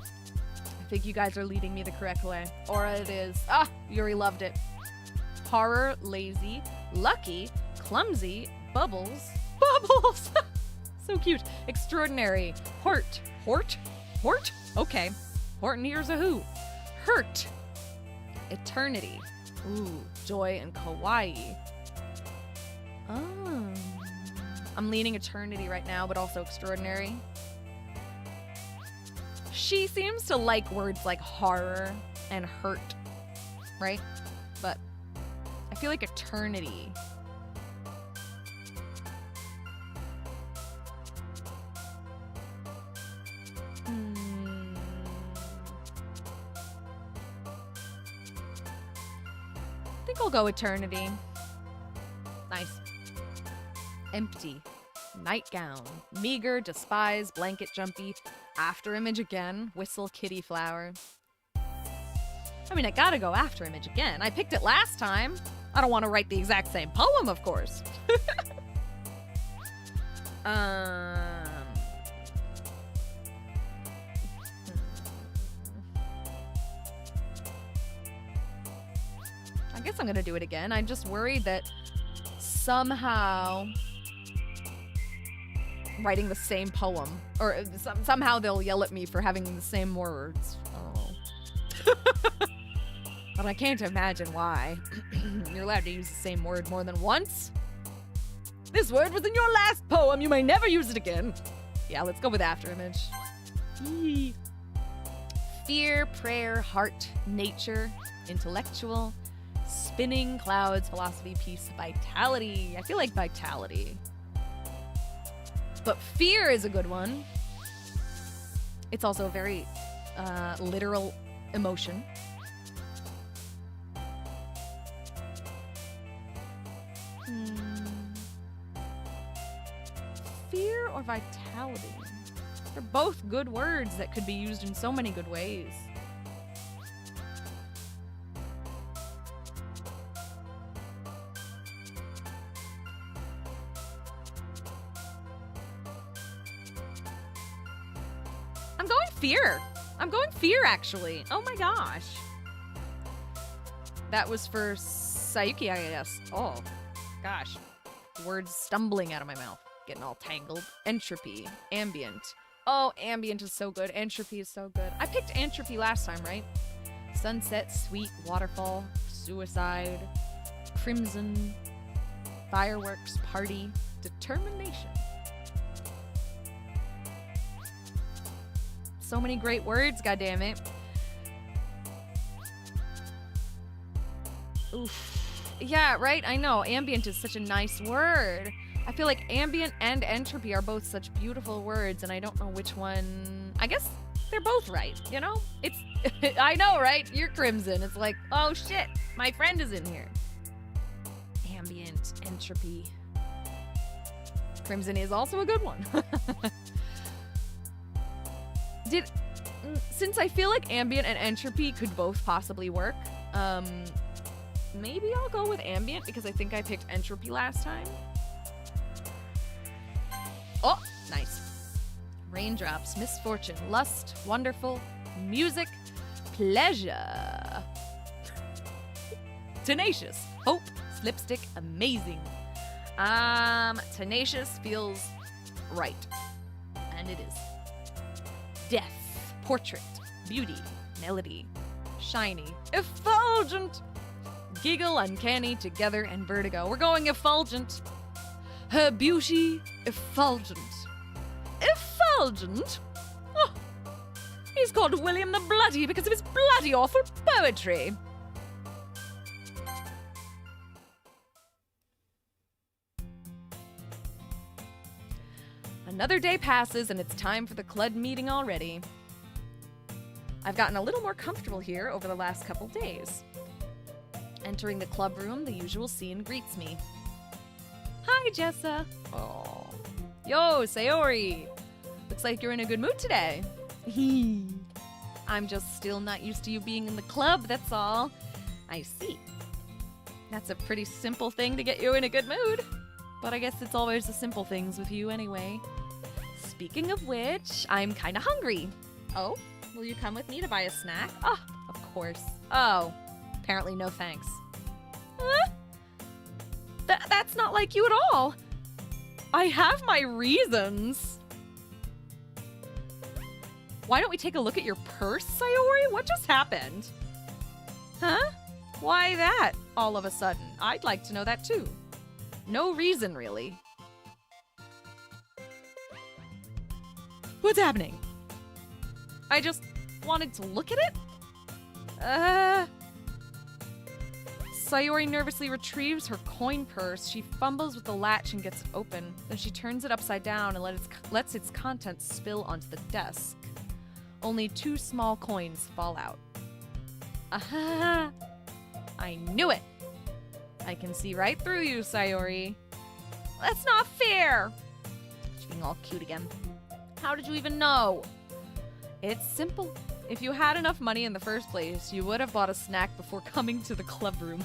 I think you guys are leading me the correct way. Aura it is. Ah, Yuri loved it. Horror, lazy, lucky, clumsy, bubbles. Bubbles! So cute. Extraordinary. Hort. Hort? Hort? Okay. Horton here's a who. Hurt. Eternity. Ooh, joy and kawaii. Oh. I'm leaning eternity right now, but also extraordinary. She seems to like words like horror and hurt, right? But I feel like eternity. I think I'll go eternity. Nice. Empty. Nightgown. Meager, despise, blanket jumpy. After image again. Whistle, kitty flower. I mean, I gotta go after image again. I picked it last time. I don't want to write the exact same poem, of course. I guess I'm gonna do it again. I'm just worried that somehow writing the same poem, or somehow they'll yell at me for having the same words. Oh. But I can't imagine why. You're allowed to use the same word more than once. This word was in your last poem. You may never use it again. Yeah, let's go with afterimage. Yee. Fear, prayer, heart, nature, intellectual, spinning, clouds, philosophy, peace, vitality. I feel like vitality. But fear is a good one. It's also a very literal emotion. Fear or vitality? They're both good words that could be used in so many good ways. Fear. I'm going fear, actually. Oh my gosh. That was for Sayuki, I guess. Oh, gosh. Words stumbling out of my mouth. Getting all tangled. Entropy. Ambient. Oh, ambient is so good. Entropy is so good. I picked entropy last time, right? Sunset, sweet, waterfall, suicide, crimson, fireworks, party, determination. So many great words, goddammit. Oof. Yeah, right? I know. Ambient is such a nice word. I feel like ambient and entropy are both such beautiful words, and I don't know which one. I guess they're both right, you know? It's I know, right? You're crimson. It's like, oh shit, my friend is in here. Ambient, entropy. Crimson is also a good one. Since I feel like ambient and entropy could both possibly work, maybe I'll go with ambient because I think I picked entropy last time. Oh, nice. Raindrops, misfortune, lust, wonderful, music, pleasure. Tenacious, hope, slipstick, amazing. Tenacious feels right. And it is. Death, portrait, beauty, melody, shiny, effulgent, giggle, uncanny, together, and vertigo. We're going effulgent. Her beauty, effulgent. Effulgent? Oh, he's called William the Bloody because of his bloody awful poetry. Another day passes and it's time for the club meeting already. I've gotten a little more comfortable here over the last couple days. Entering the club room, the usual scene greets me. Hi, Jessa. Oh. Yo, Sayori. Looks like you're in a good mood today. I'm just still not used to you being in the club, that's all. I see. That's a pretty simple thing to get you in a good mood. But I guess it's always the simple things with you anyway. Speaking of which, I'm kinda hungry. Oh, will you come with me to buy a snack? Oh, of course. Oh, apparently no thanks. Huh? That's not like you at all. I have my reasons. Why don't we take a look at your purse, Sayori? What just happened? Huh? Why that, all of a sudden? I'd like to know that too. No reason, really. What's happening? I just wanted to look at it? Sayori nervously retrieves her coin purse. She fumbles with the latch and gets it open. Then she turns it upside down and lets its contents spill onto the desk. Only 2 small coins fall out. Aha! I knew it! I can see right through you, Sayori. That's not fair! She's being all cute again. How did you even know? It's simple. If you had enough money in the first place, you would have bought a snack before coming to the club room.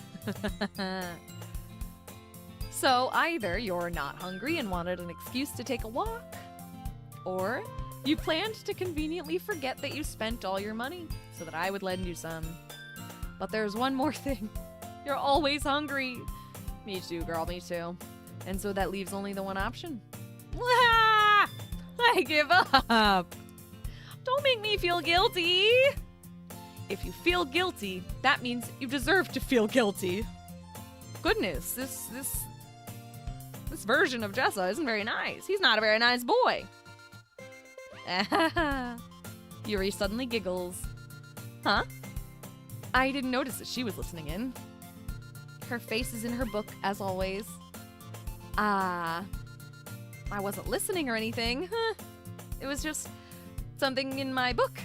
So either you're not hungry and wanted an excuse to take a walk, or you planned to conveniently forget that you spent all your money so that I would lend you some. But there's one more thing. You're always hungry. Me too, girl, me too. And so that leaves only the one option. Ah! I give up. Don't make me feel guilty. If you feel guilty, that means you deserve to feel guilty. Goodness, this version of Jessa isn't very nice. He's not a very nice boy. Yuri suddenly giggles. Huh? I didn't notice that she was listening in. Her face is in her book, as always. I wasn't listening or anything. It was just something in my book.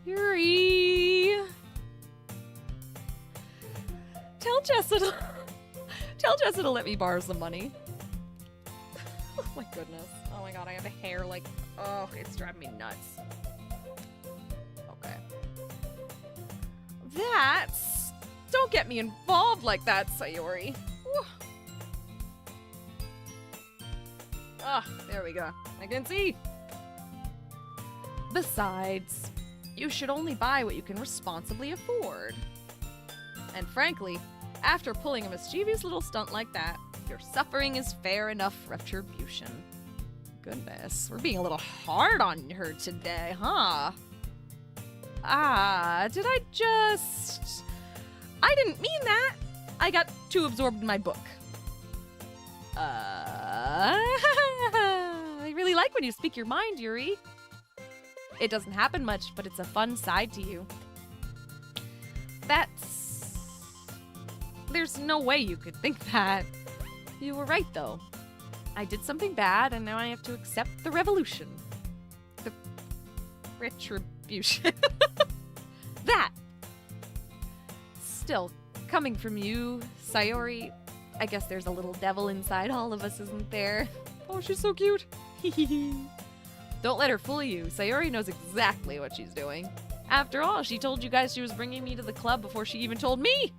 Yuri. Tell Jessa to let me borrow some money. Oh my goodness. Oh my god, I have a hair like, oh, it's driving me nuts. Okay. Don't get me involved like that, Sayori. There we go. I can see. Besides, you should only buy what you can responsibly afford. And frankly, after pulling a mischievous little stunt like that, your suffering is fair enough retribution. Goodness, we're being a little hard on her today, huh? Did I just... I didn't mean that. I got too absorbed in my book. I really like when you speak your mind, Yuri. It doesn't happen much, but it's a fun side to you. There's no way you could think that. You were right, though. I did something bad, and now I have to accept the revolution. The retribution. That! Still, coming from you, Sayori, I guess there's a little devil inside all of us, isn't there? Oh, she's so cute. Don't let her fool you. Sayori knows exactly what she's doing. After all, she told you guys she was bringing me to the club before she even told me.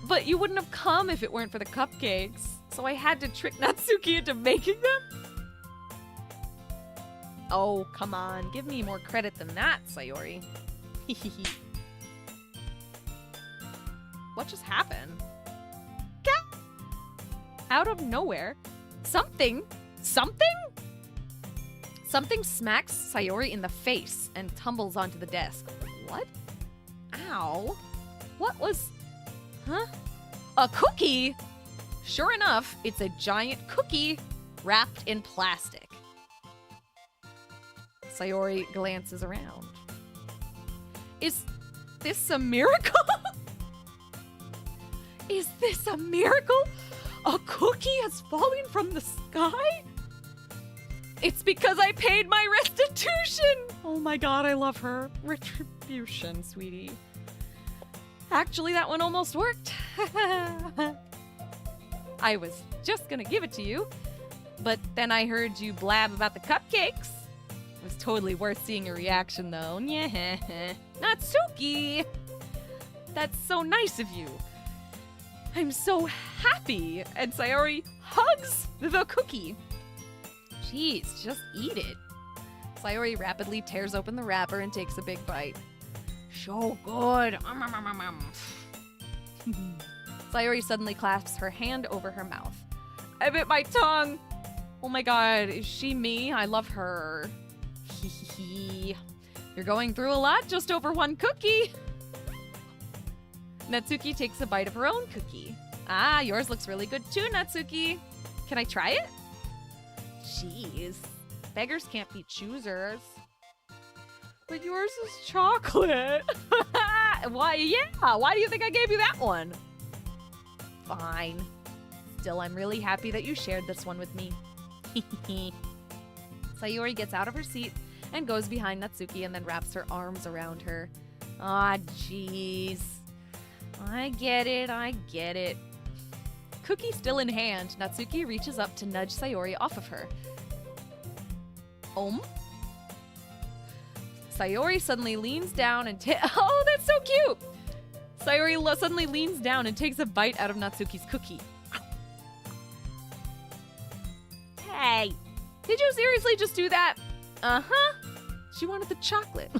But you wouldn't have come if it weren't for the cupcakes. So I had to trick Natsuki into making them? Oh, come on. Give me more credit than that, Sayori. What just happened? Out of nowhere, something smacks Sayori in the face and tumbles onto the desk. What? Ow. What was... Huh? A cookie? Sure enough, it's a giant cookie wrapped in plastic. Sayori glances around. Is this a miracle? Is this a miracle? A cookie has fallen from the sky? It's because I paid my restitution! Oh my god, I love her. Retribution, sweetie. Actually, that one almost worked. I was just gonna give it to you, but then I heard you blab about the cupcakes. It was totally worth seeing your reaction, though. Natsuki! That's so nice of you. I'm so happy. And Sayori hugs the cookie. Jeez, just eat it. Sayori rapidly tears open the wrapper and takes a big bite. So good. Sayori suddenly clasps her hand over her mouth. I bit my tongue. Oh my god, is she me? I love her. You're going through a lot just over one cookie. Natsuki takes a bite of her own cookie. Ah, yours looks really good too, Natsuki. Can I try it? Jeez, beggars can't be choosers. But yours is chocolate. Why, yeah, why do you think I gave you that one? Fine. Still, I'm really happy that you shared this one with me. Sayori gets out of her seat and goes behind Natsuki and then wraps her arms around her. Ah, jeez. I get it. Cookie still in hand, Natsuki reaches up to nudge Sayori off of her. Sayori suddenly leans down and oh, that's so cute! Sayori suddenly leans down and takes a bite out of Natsuki's cookie. Hey, did you seriously just do that? Uh-huh. She wanted the chocolate.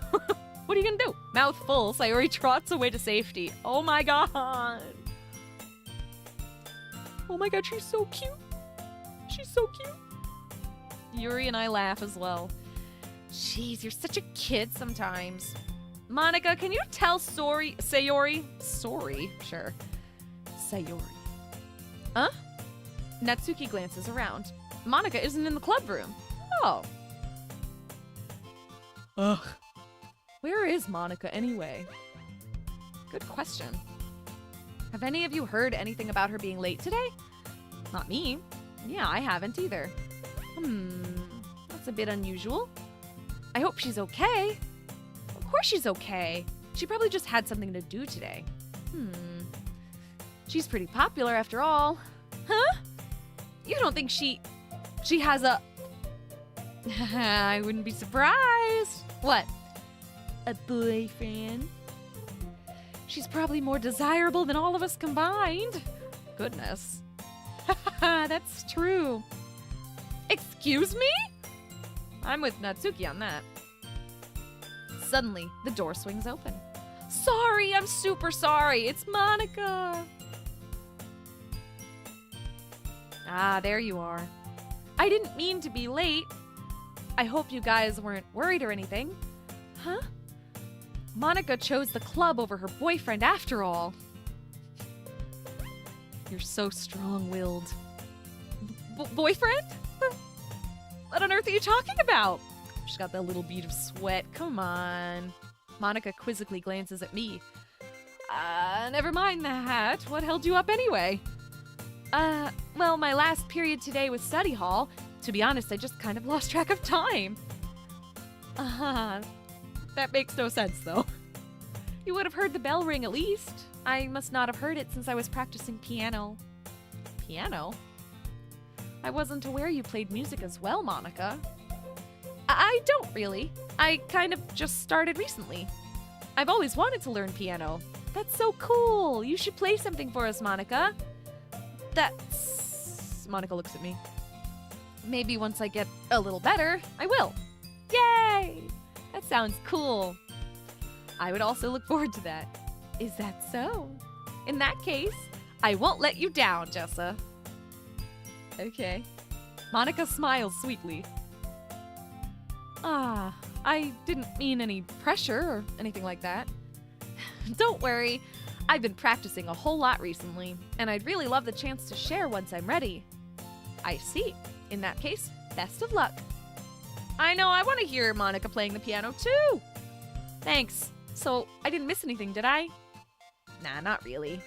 What are you gonna do? Mouth full, Sayori trots away to safety. Oh my god. Oh my god, she's so cute. She's so cute. Yuri and I laugh as well. Jeez, you're such a kid sometimes. Monica, can you tell Sayori? Sorry, sure. Sayori. Huh? Natsuki glances around. Monica isn't in the club room. Oh. Ugh. Where is Monica anyway? Good question. Have any of you heard anything about her being late today? Not me. Yeah, I haven't either. That's a bit unusual. I hope she's okay. Of course she's okay. She probably just had something to do today. She's pretty popular after all. Huh? You don't think she has a... I wouldn't be surprised. What? A boyfriend? She's probably more desirable than all of us combined. Goodness. That's true. Excuse me? I'm with Natsuki on that. Suddenly, the door swings open. Sorry, I'm super sorry. It's Monica. Ah, there you are. I didn't mean to be late. I hope you guys weren't worried or anything. Huh? Monica chose the club over her boyfriend after all. You're so strong-willed. Boyfriend? What on earth are you talking about? She's got that little bead of sweat. Come on. Monica quizzically glances at me. Never mind that. What held you up anyway? Well, my last period today was study hall. To be honest, I just kind of lost track of time. That makes no sense, though. You would have heard the bell ring at least. I must not have heard it since I was practicing piano. Piano? I wasn't aware you played music as well, Monica. I don't really. I kind of just started recently. I've always wanted to learn piano. That's so cool. You should play something for us, Monica. That's... Monica looks at me. Maybe once I get a little better, I will. Yay! That sounds cool. I would also look forward to that. Is that so? In that case, I won't let you down, Jessa. Okay. Monica smiles sweetly. I didn't mean any pressure or anything like that. Don't worry. I've been practicing a whole lot recently, and I'd really love the chance to share once I'm ready. I see. In that case, best of luck. I know, I want to hear Monica playing the piano too. Thanks. So, I didn't miss anything, did I? Nah, not really.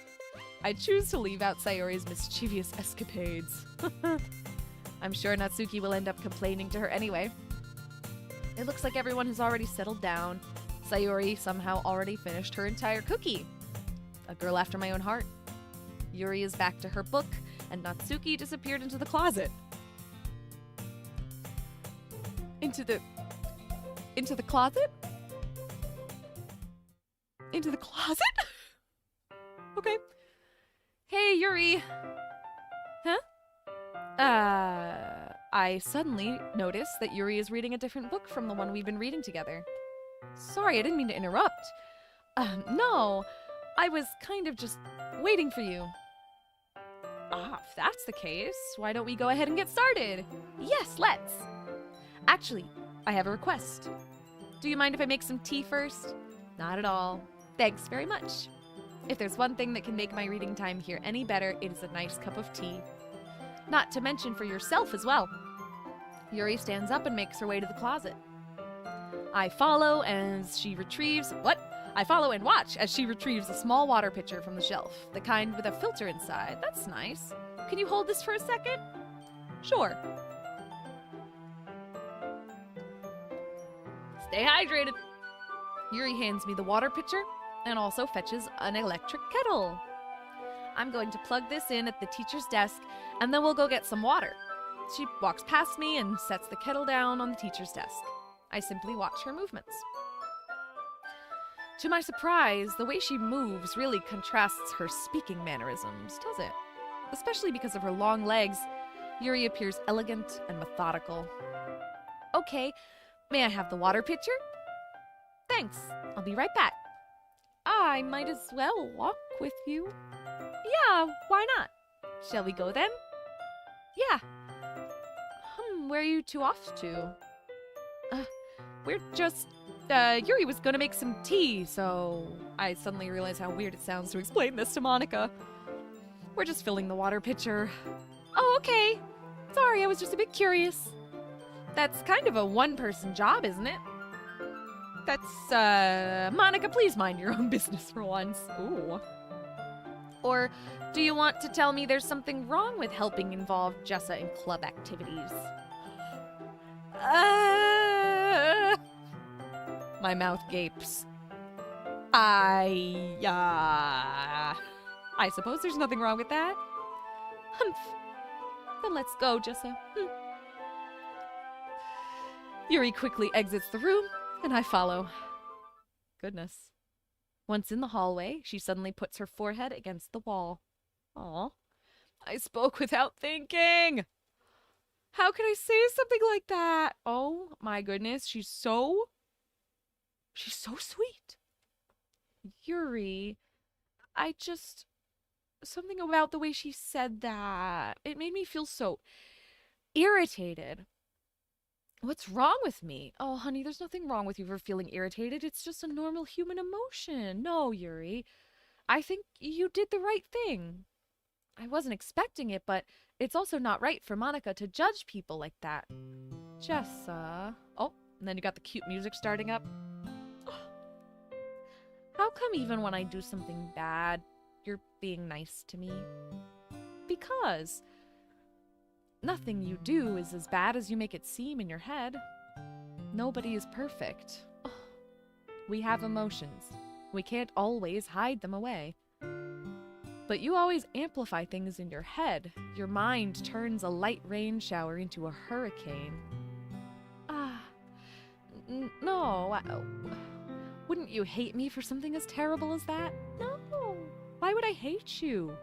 I choose to leave out Sayori's mischievous escapades. I'm sure Natsuki will end up complaining to her anyway. It looks like everyone has already settled down. Sayori somehow already finished her entire cookie. A girl after my own heart. Yuri is back to her book, and Natsuki disappeared into the closet. Into the closet? Into the closet? Okay. Hey, Yuri. Huh? I suddenly notice that Yuri is reading a different book from the one we've been reading together. Sorry, I didn't mean to interrupt. No, I was kind of just waiting for you. If that's the case, why don't we go ahead and get started? Yes, let's. Actually, I have a request. Do you mind if I make some tea first? Not at all. Thanks very much. If there's one thing that can make my reading time here any better, it is a nice cup of tea. Not to mention for yourself as well. Yuri stands up and makes her way to the closet. I follow as she retrieves... What? I follow and watch as she retrieves a small water pitcher from the shelf, the kind with a filter inside. That's nice. Can you hold this for a second? Sure. Stay hydrated. Yuri hands me the water pitcher and also fetches an electric kettle. I'm going to plug this in at the teacher's desk, and then we'll go get some water. She walks past me and sets the kettle down on the teacher's desk. I simply watch her movements. To my surprise, the way she moves really contrasts her speaking mannerisms, does it? Especially because of her long legs, Yuri appears elegant and methodical. Okay, may I have the water pitcher? Thanks, I'll be right back. I might as well walk with you. Yeah, why not? Shall we go then? Yeah. Where are you two off to? We're just... Yuri was gonna make some tea, so... I suddenly realize how weird it sounds to explain this to Monica. We're just filling the water pitcher. Oh, okay. Sorry, I was just a bit curious. That's kind of a one-person job, isn't it? That's, Monica, please mind your own business for once. Ooh. Or do you want to tell me there's something wrong with helping involve Jessa in club activities? My mouth gapes. I suppose there's nothing wrong with that. Humph. Then let's go, Jessa. Yuri quickly exits the room, and I follow. Goodness. Once in the hallway, she suddenly puts her forehead against the wall. Aw. I spoke without thinking. How could I say something like that? Oh my goodness, she's so sweet. Yuri, something about the way she said that. It made me feel so irritated. What's wrong with me? Oh, honey, there's nothing wrong with you for feeling irritated. It's just a normal human emotion. No, Yuri. I think you did the right thing. I wasn't expecting it, but it's also not right for Monica to judge people like that. Jessa. Oh, and then you got the cute music starting up. How come even when I do something bad, you're being nice to me? Because nothing you do is as bad as you make it seem in your head. Nobody is perfect. We have emotions. We can't always hide them away. But you always amplify things in your head. Your mind turns a light rain shower into a hurricane. No. Wouldn't you hate me for something as terrible as that? No. Why would I hate you?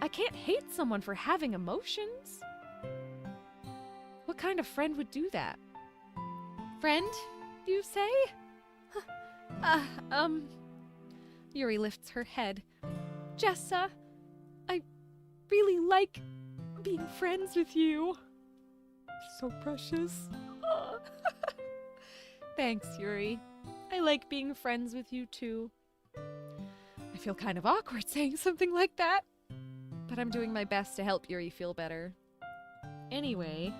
I can't hate someone for having emotions. What kind of friend would do that? Friend, you say? Yuri lifts her head. Jessa, I really like being friends with you. So precious. Thanks, Yuri. I like being friends with you too. I feel kind of awkward saying something like that, but I'm doing my best to help Yuri feel better. Anyway,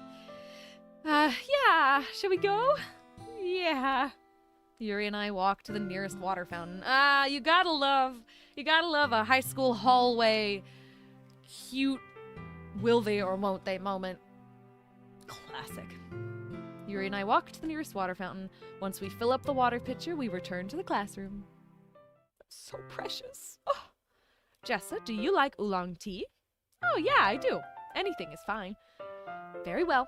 yeah, shall we go? Yeah. Yuri and I walk to the nearest water fountain. You gotta love a high school hallway cute will they or won't they moment. Classic. Yuri and I walk to the nearest water fountain. Once we fill up the water pitcher, we return to the classroom. So precious. Oh. Jessa, do you like oolong tea? Oh, yeah, I do. Anything is fine. Very well.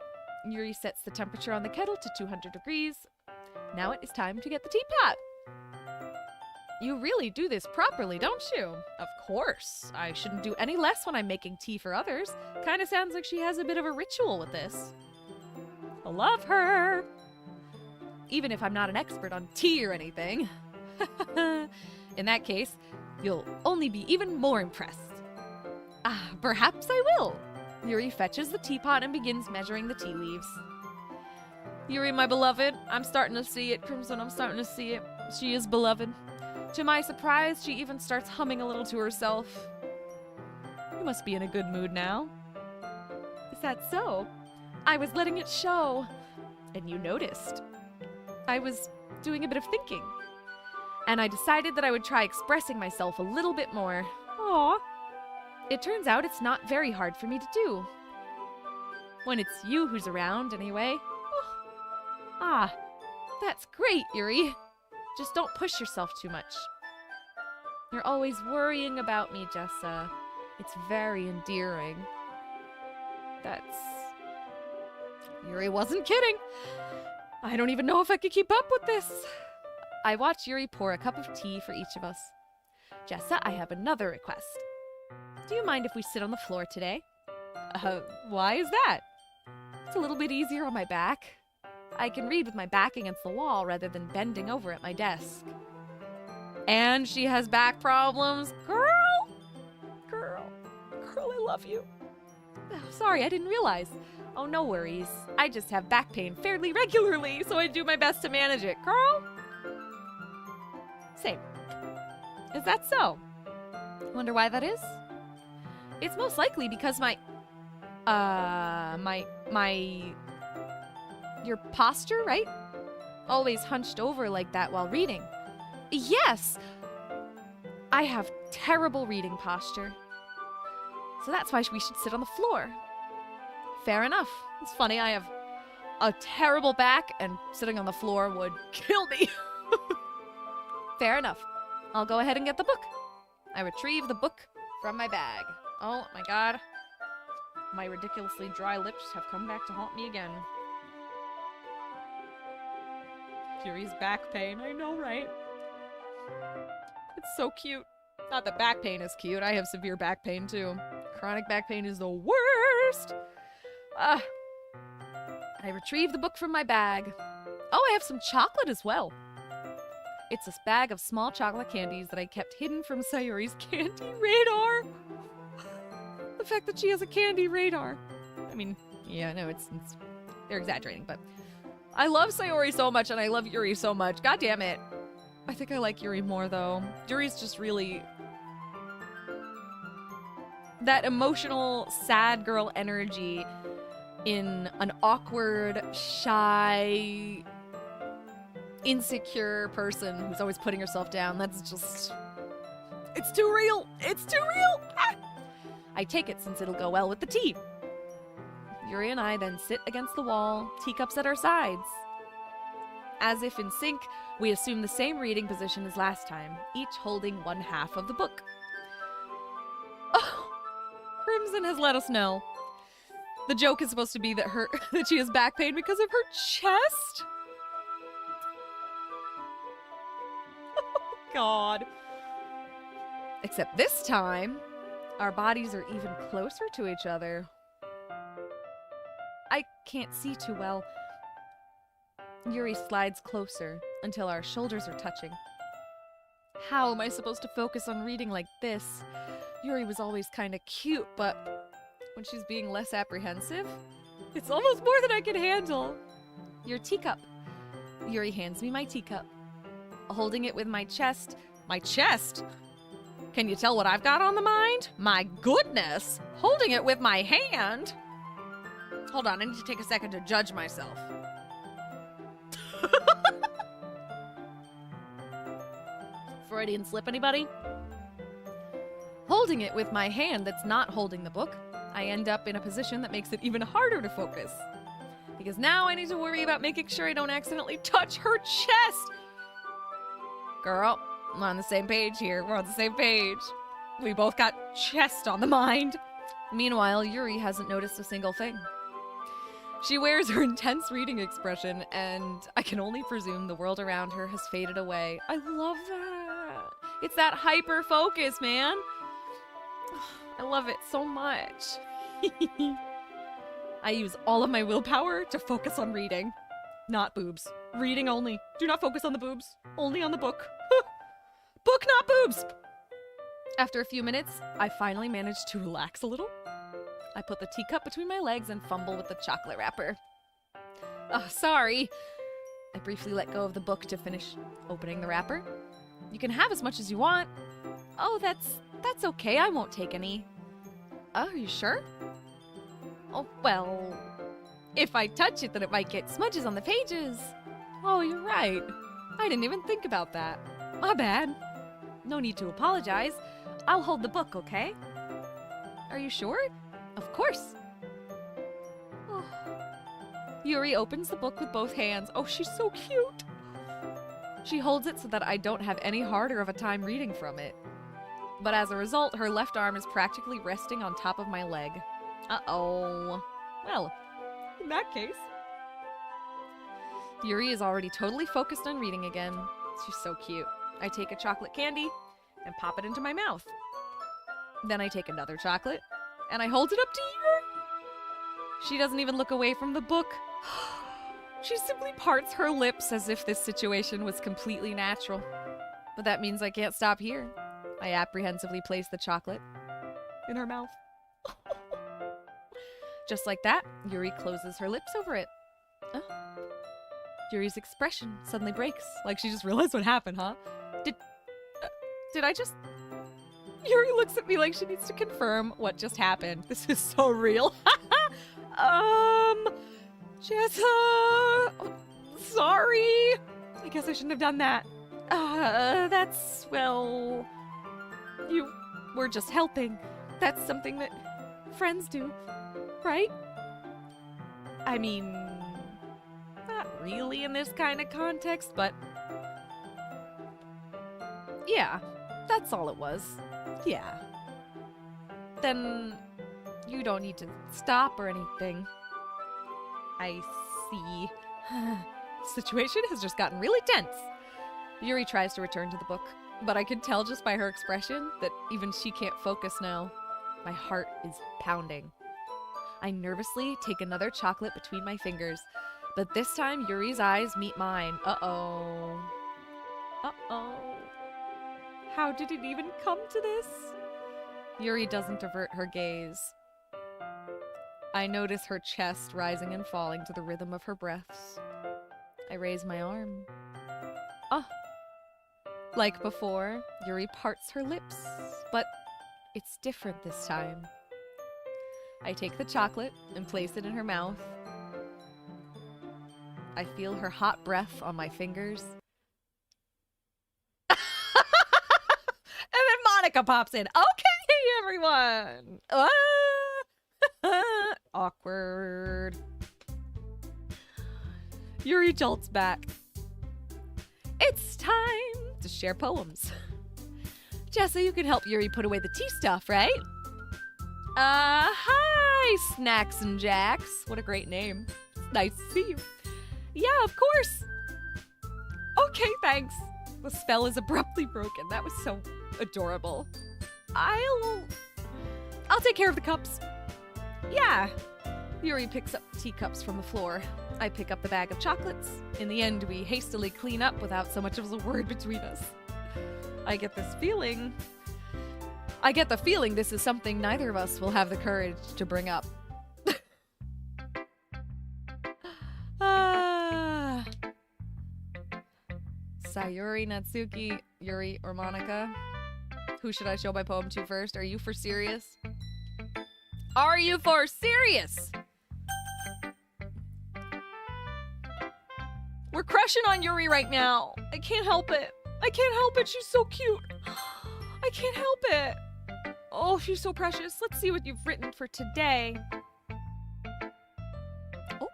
Yuri sets the temperature on the kettle to 200 degrees. Now it is time to get the teapot. You really do this properly, don't you? Of course. I shouldn't do any less when I'm making tea for others. Kinda sounds like she has a bit of a ritual with this. I love her. Even if I'm not an expert on tea or anything. In that case, you'll only be even more impressed. Perhaps I will. Yuri fetches the teapot and begins measuring the tea leaves. Yuri, my beloved, I'm starting to see it, Crimson, I'm starting to see it. She is beloved. To my surprise, she even starts humming a little to herself. You must be in a good mood now. Is that so? I was letting it show. And you noticed. I was doing a bit of thinking. And I decided that I would try expressing myself a little bit more. Aww. It turns out it's not very hard for me to do. When it's you who's around, anyway. Oh. That's great, Yuri. Just don't push yourself too much. You're always worrying about me, Jessa. It's very endearing. Yuri wasn't kidding. I don't even know if I could keep up with this. I watch Yuri pour a cup of tea for each of us. Jessa, I have another request. Do you mind if we sit on the floor today? Why is that? It's a little bit easier on my back. I can read with my back against the wall rather than bending over at my desk. And she has back problems. Girl, I love you. Oh, sorry, I didn't realize. Oh, no worries. I just have back pain fairly regularly, so I do my best to manage it. Girl? Same. Is that so? Wonder why that is? It's most likely because your posture, right? Always hunched over like that while reading. Yes! I have terrible reading posture. So that's why we should sit on the floor. Fair enough. It's funny, I have a terrible back, and sitting on the floor would kill me. Fair enough. I'll go ahead and get the book. I retrieve the book from my bag. Oh my god. My ridiculously dry lips have come back to haunt me again. Yuri's back pain, I know, right? It's so cute. Not that back pain is cute, I have severe back pain too. Chronic back pain is the worst! I retrieve the book from my bag. Oh, I have some chocolate as well. It's a bag of small chocolate candies that I kept hidden from Sayori's candy radar. The fact that she has a candy radar. I mean, yeah, no, they're exaggerating, but I love Sayori so much and I love Yuri so much. God damn it. I think I like Yuri more, though. Yuri's just really that emotional, sad girl energy in an awkward, shy, insecure person who's always putting herself down. That's just... It's too real! It's too real! Ah! I take it since it'll go well with the tea. Yuri and I then sit against the wall, teacups at our sides. As if in sync, we assume the same reading position as last time, each holding one half of the book. Oh! Crimson has let us know. The joke is supposed to be that that she has back pain because of her chest? Oh, God. Except this time, our bodies are even closer to each other. I can't see too well. Yuri slides closer until our shoulders are touching. How am I supposed to focus on reading like this? Yuri was always kind of cute, but when she's being less apprehensive, it's almost more than I can handle. Your teacup. Yuri hands me my teacup. Holding it with my chest. My chest? Can you tell what I've got on the mind? My goodness! Holding it with my hand? Hold on, I need to take a second to judge myself. Freudian slip, anybody? Holding it with my hand that's not holding the book, I end up in a position that makes it even harder to focus. because now I need to worry about making sure I don't accidentally touch her chest. Girl, I'm on the same page here. We're on the same page. We both got chest on the mind. Meanwhile, Yuri hasn't noticed a single thing. She wears her intense reading expression, and I can only presume the world around her has faded away. I love that. It's that hyper focus, man. I love it so much. I use all of my willpower to focus on reading. Not boobs. Reading only. Do not focus on the boobs. Only on the book. Book, not boobs! After a few minutes, I finally managed to relax a little. I put the teacup between my legs and fumble with the chocolate wrapper. Oh, sorry. I briefly let go of the book to finish opening the wrapper. You can have as much as you want. Oh, that's okay. I won't take any. Oh, are you sure? Oh, well, if I touch it, then it might get smudges on the pages. Oh, you're right. I didn't even think about that. My bad. No need to apologize. I'll hold the book, okay? Are you sure? Of course. Oh. Yuri opens the book with both hands. Oh, she's so cute. She holds it so that I don't have any harder of a time reading from it. But as a result, her left arm is practically resting on top of my leg. Uh-oh. Well, in that case. Yuri is already totally focused on reading again. She's so cute. I take a chocolate candy and pop it into my mouth. Then I take another chocolate and I hold it up to Yuri. She doesn't even look away from the book. She simply parts her lips as if this situation was completely natural. But that means I can't stop here. I apprehensively place the chocolate in her mouth. Just like that, Yuri closes her lips over it. Yuri's expression suddenly breaks, like she just realized what happened, huh? Did I just... Yuri looks at me like she needs to confirm what just happened. This is so real. Jessa... Sorry. I guess I shouldn't have done that. That's, well... You were just helping. That's something that friends do, right? I mean, not really in this kind of context, but... Yeah, that's all it was. Yeah. Then you don't need to stop or anything. I see. The situation has just gotten really tense. Yuri tries to return to the book, but I can tell just by her expression that even she can't focus now. My heart is pounding. I nervously take another chocolate between my fingers, but this time Yuri's eyes meet mine. Uh-oh. Uh-oh. How did it even come to this? Yuri doesn't avert her gaze. I notice her chest rising and falling to the rhythm of her breaths. I raise my arm. Ah. Like before, Yuri parts her lips, but it's different this time. I take the chocolate and place it in her mouth. I feel her hot breath on my fingers. And then Monica pops in. Okay, everyone. Awkward. Yuri jolts back. It's time to share poems. Jessa, you can help Yuri put away the tea stuff, right? Hi, Snacks and Jacks. What a great name. Nice to see you. Yeah, of course. Okay, thanks. The spell is abruptly broken. That was so adorable. I'll take care of the cups. Yeah. Yuri picks up teacups from the floor. I pick up the bag of chocolates. In the end, we hastily clean up without so much as a word between us. I get the feeling this is something neither of us will have the courage to bring up. Sayuri, Natsuki, Yuri, or Monica? Who should I show my poem to first? Are you for serious? Are you for serious? We're crushing on Yuri right now. I can't help it. I can't help it. She's so cute. I can't help it. Oh, she's so precious. Let's see what you've written for today. Oh,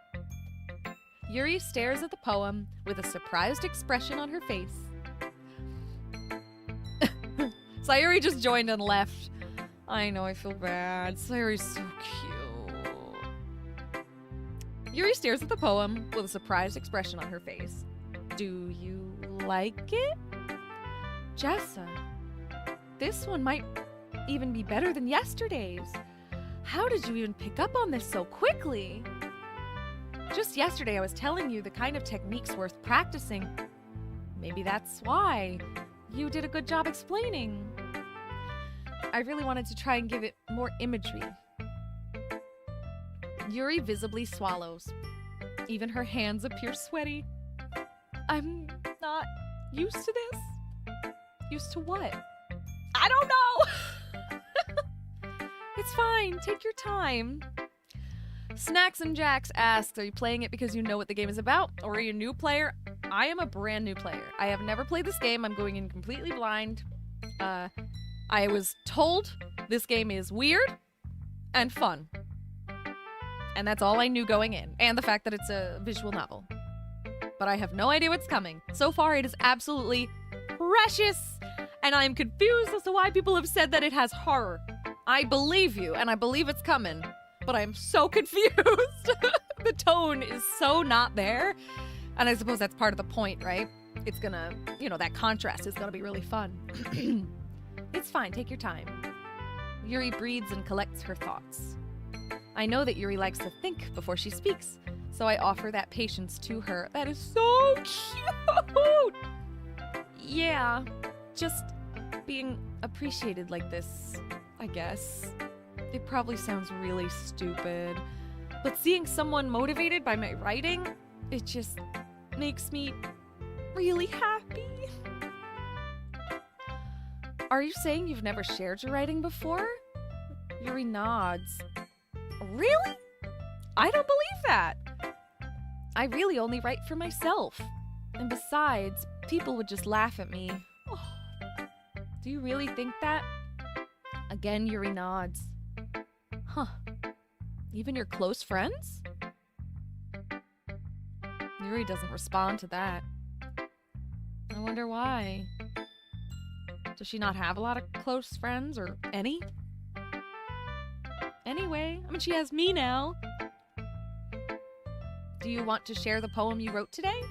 Yuri stares at the poem with a surprised expression on her face. Sayuri just joined and left. I know, I feel bad. Sayuri's so cute. Yuri stares at the poem with a surprised expression on her face. Do you like it? Jessa, this one might even be better than yesterday's. How did you even pick up on this so quickly? Just yesterday I was telling you the kind of techniques worth practicing. Maybe that's why. You did a good job explaining. I really wanted to try and give it more imagery. Yuri visibly swallows. Even her hands appear sweaty. I'm not used to this. Used to what? I don't know! It's fine. Take your time. Snacks and Jacks asks, are you playing it because you know what the game is about, or are you a new player? I am a brand new player. I have never played this game. I'm going in completely blind. I was told this game is weird and fun. And that's all I knew going in. And the fact that it's a visual novel. But I have no idea what's coming. So far, it is absolutely precious. And I am confused as to why people have said that it has horror. I believe you, and I believe it's coming. But I am so confused. The tone is so not there. And I suppose that's part of the point, right? It's gonna, that contrast is gonna be really fun. It's fine, take your time. Yuri breathes and collects her thoughts. I know that Yuri likes to think before she speaks, so I offer that patience to her. That is so cute! Yeah, just being appreciated like this, I guess. It probably sounds really stupid, but seeing someone motivated by my writing, it just makes me really happy. Are you saying you've never shared your writing before? Yuri nods. Really? I don't believe that. I really only write for myself. And besides, people would just laugh at me. Oh, do you really think that? Again, Yuri nods. Huh. Even your close friends? Yuri doesn't respond to that. I wonder why. Does she not have a lot of close friends, or any? Anyway, she has me now. Do you want to share the poem you wrote today?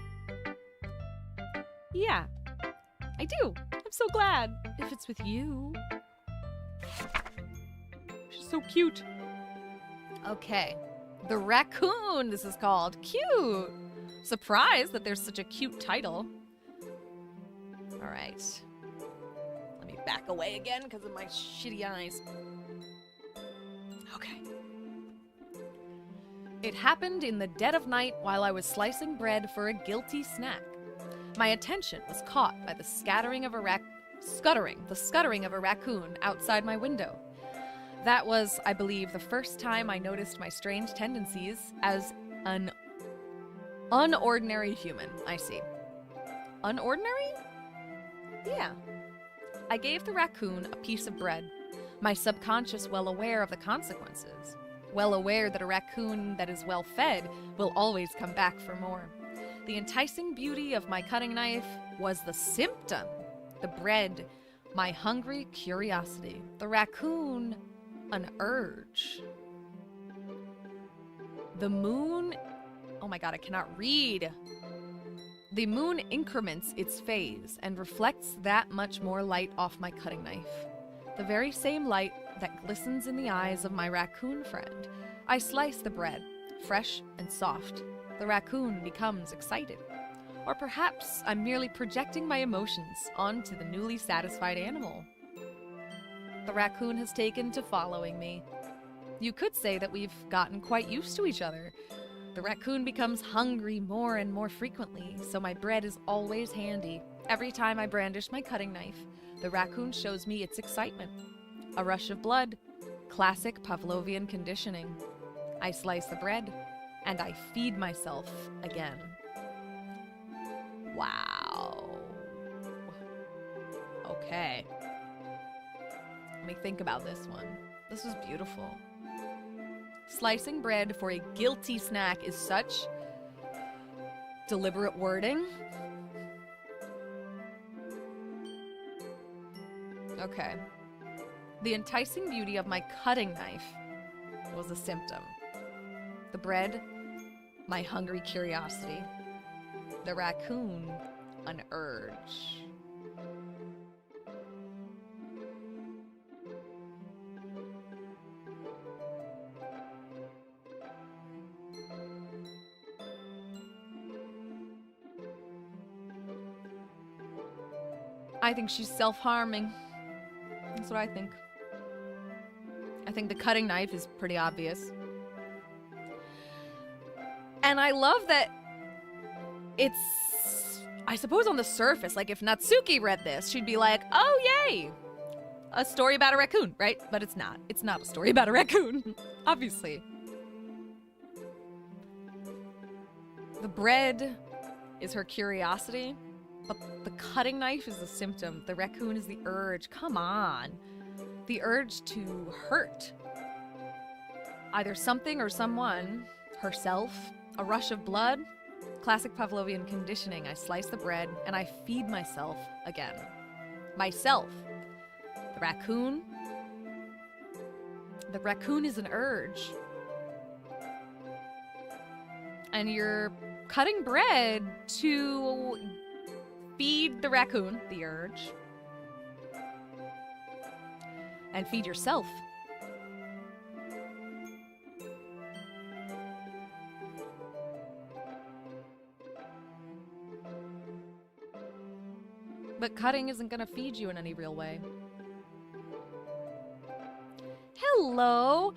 Yeah, I do. I'm so glad. If it's with you. She's so cute. Okay. The Raccoon, this is called. Cute. Surprised that there's such a cute title. All right. Let me back away again because of my shitty eyes. Okay. It happened in the dead of night while I was slicing bread for a guilty snack. My attention was caught by the scuttering of a raccoon outside my window. That was, I believe, the first time I noticed my strange tendencies as an unordinary human. I see. Unordinary? Yeah. I gave the raccoon a piece of bread, my subconscious well aware of the consequences, well aware that a raccoon that is well fed will always come back for more. The enticing beauty of my cutting knife was the symptom. The bread, my hungry curiosity. The raccoon, an urge. The moon... Oh my god, I cannot read. The moon increments its phase and reflects that much more light off my cutting knife. The very same light that glistens in the eyes of my raccoon friend. I slice the bread, fresh and soft. The raccoon becomes excited. Or perhaps I'm merely projecting my emotions onto the newly satisfied animal. The raccoon has taken to following me. You could say that we've gotten quite used to each other. The raccoon becomes hungry more and more frequently, so my bread is always handy. Every time I brandish my cutting knife, the raccoon shows me its excitement. A rush of blood. Classic Pavlovian conditioning. I slice the bread, and I feed myself again. Wow. Okay. Let me think about this one. This was beautiful. Slicing bread for a guilty snack is such deliberate wording. Okay. The enticing beauty of my cutting knife was a symptom. The bread, my hungry curiosity. The raccoon, an urge. I think she's self-harming. That's what I think. I think the cutting knife is pretty obvious. And I love that it's, I suppose on the surface, like if Natsuki read this, she'd be like, oh yay, a story about a raccoon, right? But it's not. It's not a story about a raccoon, obviously. The bread is her curiosity, but the cutting knife is the symptom. The raccoon is the urge. Come on. The urge to hurt. Either something or someone. Herself. A rush of blood. Classic Pavlovian conditioning. I slice the bread and I feed myself again. Myself. The raccoon. The raccoon is an urge. And you're cutting bread to feed the raccoon, the urge, and feed yourself. But cutting isn't gonna feed you in any real way. Hello!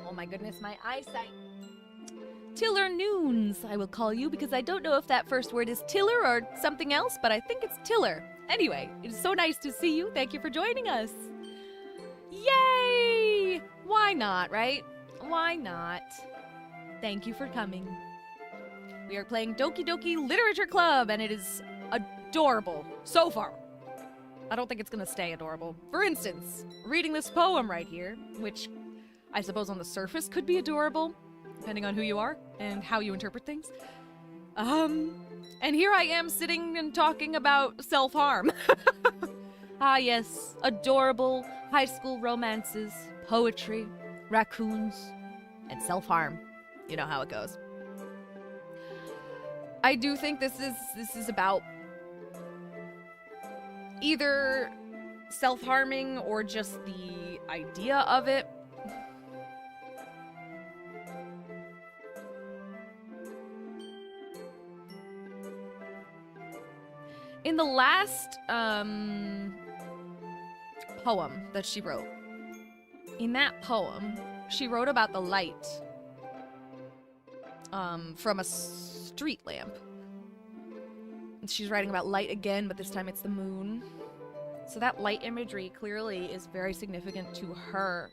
Oh my goodness, my eyesight. Tiller Noons, I will call you, because I don't know if that first word is tiller or something else, but I think it's tiller. Anyway, it is so nice to see you. Thank you for joining us. Yay! Why not, right? Why not? Thank you for coming. We are playing Doki Doki Literature Club, and it is adorable so far. I don't think it's gonna stay adorable. For instance, reading this poem right here, which I suppose on the surface could be adorable, depending on who you are and how you interpret things. And here I am sitting and talking about self-harm. Ah yes, adorable high school romances, poetry, raccoons, and self-harm. You know how it goes. I do think this is about either self-harming or just the idea of it. In the last poem that she wrote, in that poem, she wrote about the light from a street lamp. She's writing about light again, but this time it's the moon. So that light imagery clearly is very significant to her.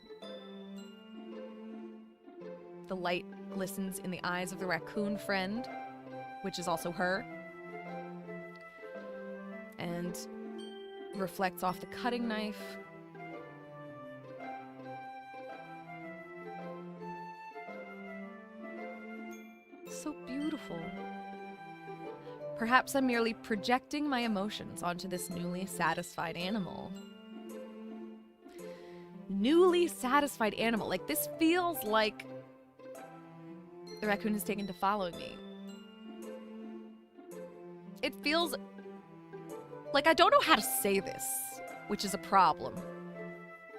The light glistens in the eyes of the raccoon friend, which is also her, and reflects off the cutting knife. So beautiful. Perhaps I'm merely projecting my emotions onto this newly satisfied animal. Newly satisfied animal. Like, this feels like the raccoon has taken to following me. It feels like, I don't know how to say this, which is a problem,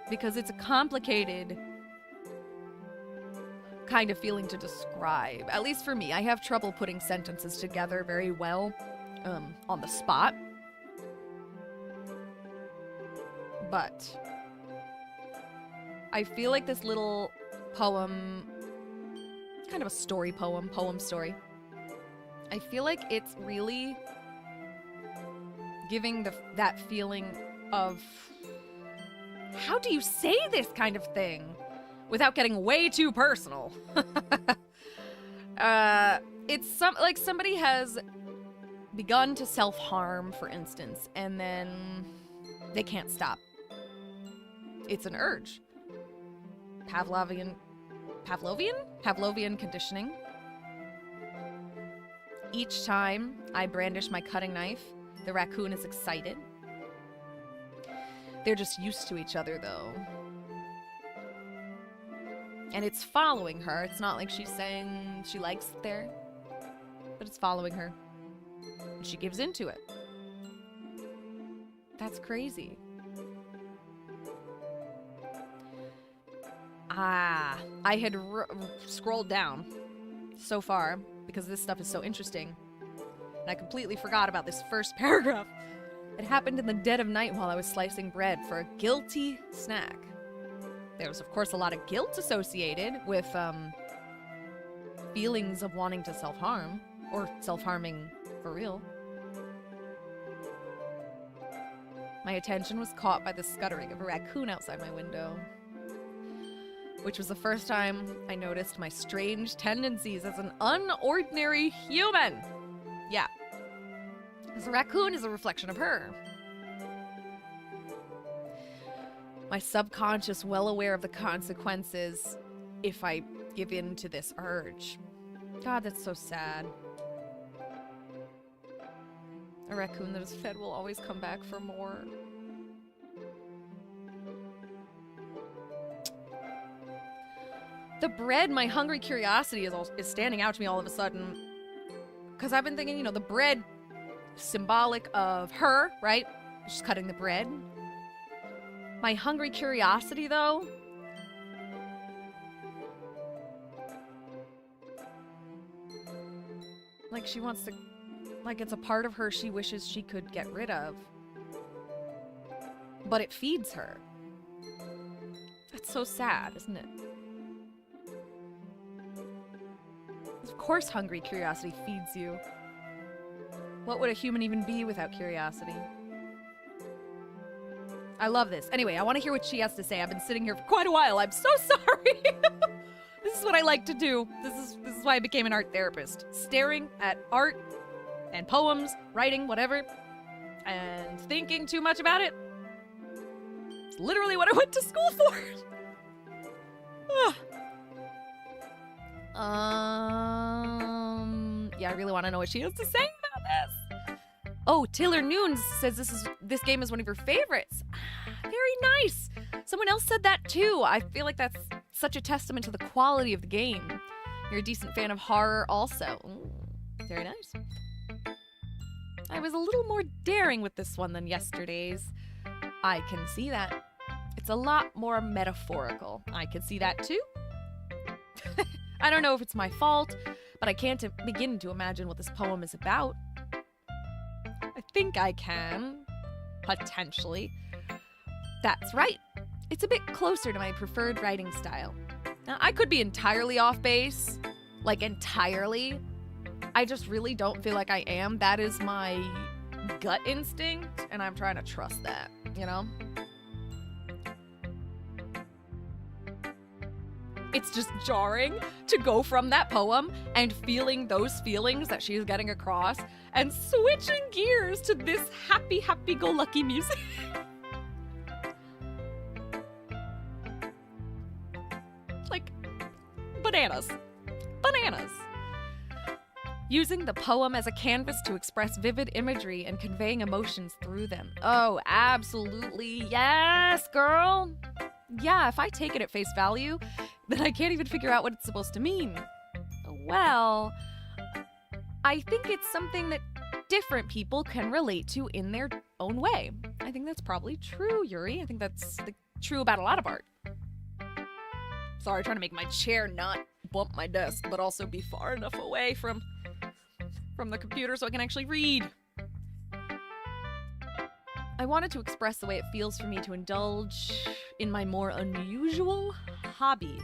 because it's a complicated kind of feeling to describe. At least for me, I have trouble putting sentences together very well on the spot. But I feel like this little poem, kind of a story poem story, I feel like it's really giving that feeling of, how do you say this kind of thing without getting way too personal? It's like somebody has begun to self-harm, for instance, and then they can't stop. It's an urge. Pavlovian conditioning. each time I brandish my cutting knife, the raccoon is excited. They're just used to each other, though. And it's following her. It's not like she's saying she likes it there, but it's following her. And she gives into it. That's crazy. I had scrolled down so far because this stuff is so interesting. And I completely forgot about this first paragraph. It happened in the dead of night while I was slicing bread for a guilty snack. There was, of course, a lot of guilt associated with feelings of wanting to self-harm, or self-harming for real. My attention was caught by the scuttering of a raccoon outside my window, which was the first time I noticed my strange tendencies as an unordinary human. Yeah. Because a raccoon is a reflection of her. My subconscious, well aware of the consequences if I give in to this urge. God, that's so sad. A raccoon that is fed will always come back for more. The bread, my hungry curiosity is standing out to me all of a sudden. Because I've been thinking, the bread, symbolic of her, right? She's cutting the bread. My hungry curiosity, though, like she wants to, like it's a part of her she wishes she could get rid of. But it feeds her. That's so sad, isn't it? Of course hungry curiosity feeds you. What would a human even be without curiosity? I love this. Anyway, I want to hear what she has to say. I've been sitting here for quite a while. I'm so sorry. This is what I like to do. This is why I became an art therapist. Staring at art and poems, writing, whatever, and thinking too much about it. It's literally what I went to school for. Yeah, I really want to know what she has to say about this. Oh, Taylor Noons says this game is one of your favorites. Very nice. Someone else said that too. I feel like that's such a testament to the quality of the game. You're a decent fan of horror also. Ooh, very nice. I was a little more daring with this one than yesterday's. I can see that. It's a lot more metaphorical. I can see that too. I don't know if it's my fault, but I can't begin to imagine what this poem is about. I think I can. Potentially. That's right. It's a bit closer to my preferred writing style. Now, I could be entirely off base. Like, entirely. I just really don't feel like I am. That is my gut instinct, and I'm trying to trust that, It's just jarring to go from that poem and feeling those feelings that she's getting across and switching gears to this happy-go-lucky music. Like, bananas. Bananas. Using the poem as a canvas to express vivid imagery and conveying emotions through them. Oh, absolutely. Yes, girl. Yeah, if I take it at face value, then I can't even figure out what it's supposed to mean. Well, I think it's something that different people can relate to in their own way. I think that's probably true, Yuri. I think that's true about a lot of art. Sorry, trying to make my chair not bump my desk, but also be far enough away from the computer so I can actually read. I wanted to express the way it feels for me to indulge in my more unusual hobbies.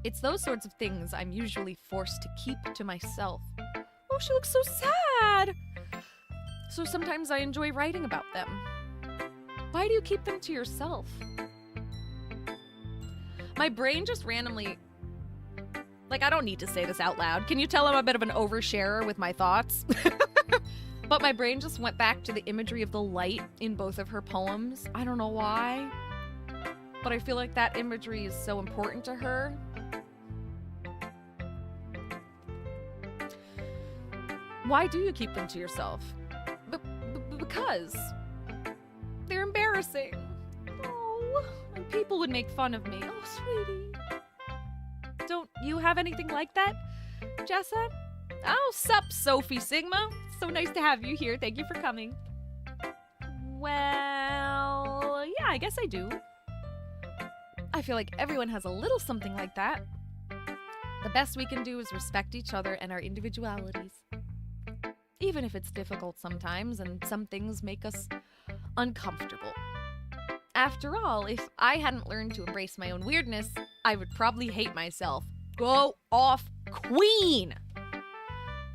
It's those sorts of things I'm usually forced to keep to myself. Oh, she looks so sad! So sometimes I enjoy writing about them. Why do you keep them to yourself? My brain just randomly... Like, I don't need to say this out loud. Can you tell I'm a bit of an oversharer with my thoughts? But my brain just went back to the imagery of the light in both of her poems. I don't know why. But I feel like that imagery is so important to her. Why do you keep them to yourself? Because they're embarrassing. Oh, and people would make fun of me. Oh, sweetie. Don't you have anything like that, Jessa? Oh, sup, Sophie Sigma. So nice to have you here. Thank you for coming. Well, yeah, I guess I do. I feel like everyone has a little something like that. The best we can do is respect each other and our individualities. Even if it's difficult sometimes and some things make us uncomfortable. After all, if I hadn't learned to embrace my own weirdness, I would probably hate myself. Go off, queen!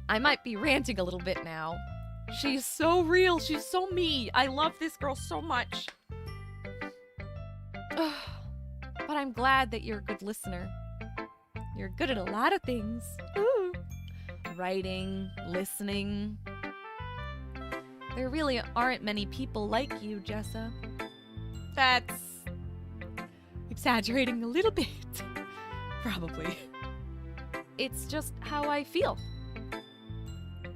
I might be ranting a little bit now. She's so real. She's so me. I love this girl so much. But I'm glad that you're a good listener. You're good at a lot of things. Ooh. Writing, listening. There really aren't many people like you, Jessa. That's exaggerating a little bit. Probably. It's just how I feel.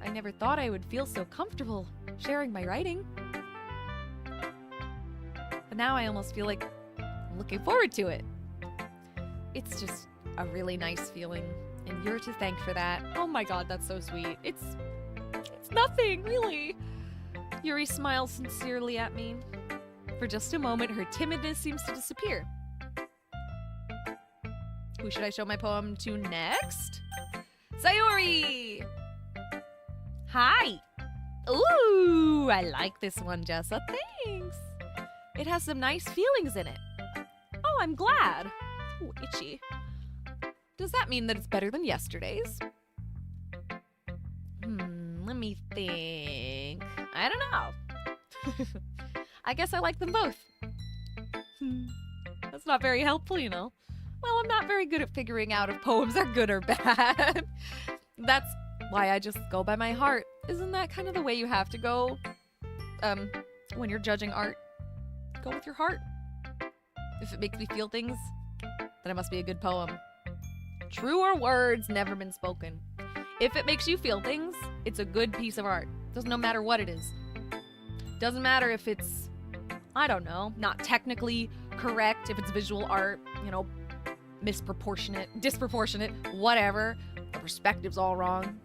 I never thought I would feel so comfortable sharing my writing. But now I almost feel like I'm looking forward to it. It's just a really nice feeling, and you're to thank for that. Oh my god, that's so sweet. It's nothing, really. Yuri smiles sincerely at me. For just a moment, her timidness seems to disappear. Who should I show my poem to next? Sayori! Hi! Ooh, I like this one, Jessa. Thanks! It has some nice feelings in it. Oh, I'm glad. Ooh, itchy. Does that mean that it's better than yesterday's? Let me think. I don't know. I guess I like them both. That's not very helpful, you know. Well, I'm not very good at figuring out if poems are good or bad. That's why I just go by my heart. Isn't that kind of the way you have to go when you're judging art? Go with your heart. If it makes me feel things, then it must be a good poem. Truer words never been spoken. If it makes you feel things, it's a good piece of art. Doesn't no matter what it is. Doesn't matter if it's, I don't know, not technically correct, if it's visual art, you know, disproportionate, whatever. The perspective's all wrong.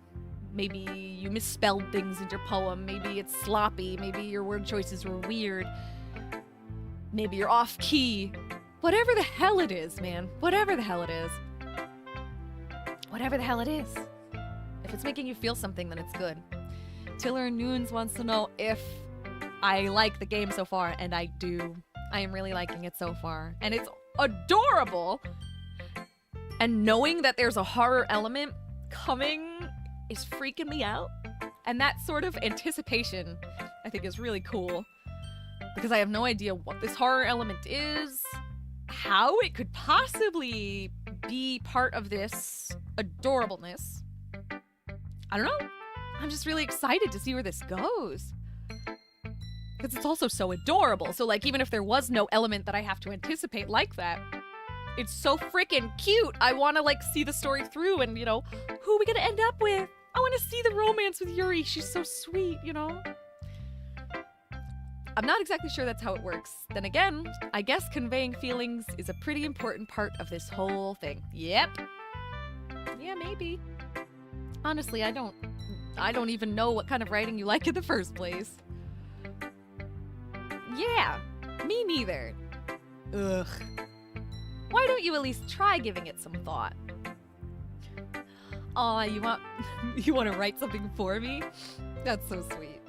Maybe you misspelled things in your poem. Maybe it's sloppy. Maybe your word choices were weird. Maybe you're off key. Whatever the hell it is, man. Whatever the hell it is. Whatever the hell it is. If it's making you feel something, then it's good. Tiller Noons wants to know if I like the game so far, and I do. I am really liking it so far. And it's adorable! And knowing that there's a horror element coming is freaking me out. And that sort of anticipation, I think, is really cool. Because I have no idea what this horror element is, how it could possibly be part of this adorableness. I don't know. I'm just really excited to see where this goes. Because it's also so adorable. So, like, even if there was no element that I have to anticipate like that, it's so freaking cute. I want to, like, see the story through and, you know, who are we going to end up with? I want to see the romance with Yuri. She's so sweet, you know? I'm not exactly sure that's how it works. Then again, I guess conveying feelings is a pretty important part of this whole thing. Yep. Yeah, maybe. Honestly, I don't even know what kind of writing you like in the first place. Yeah, me neither. Ugh. Why don't you at least try giving it some thought? Aw, you want to write something for me? That's so sweet.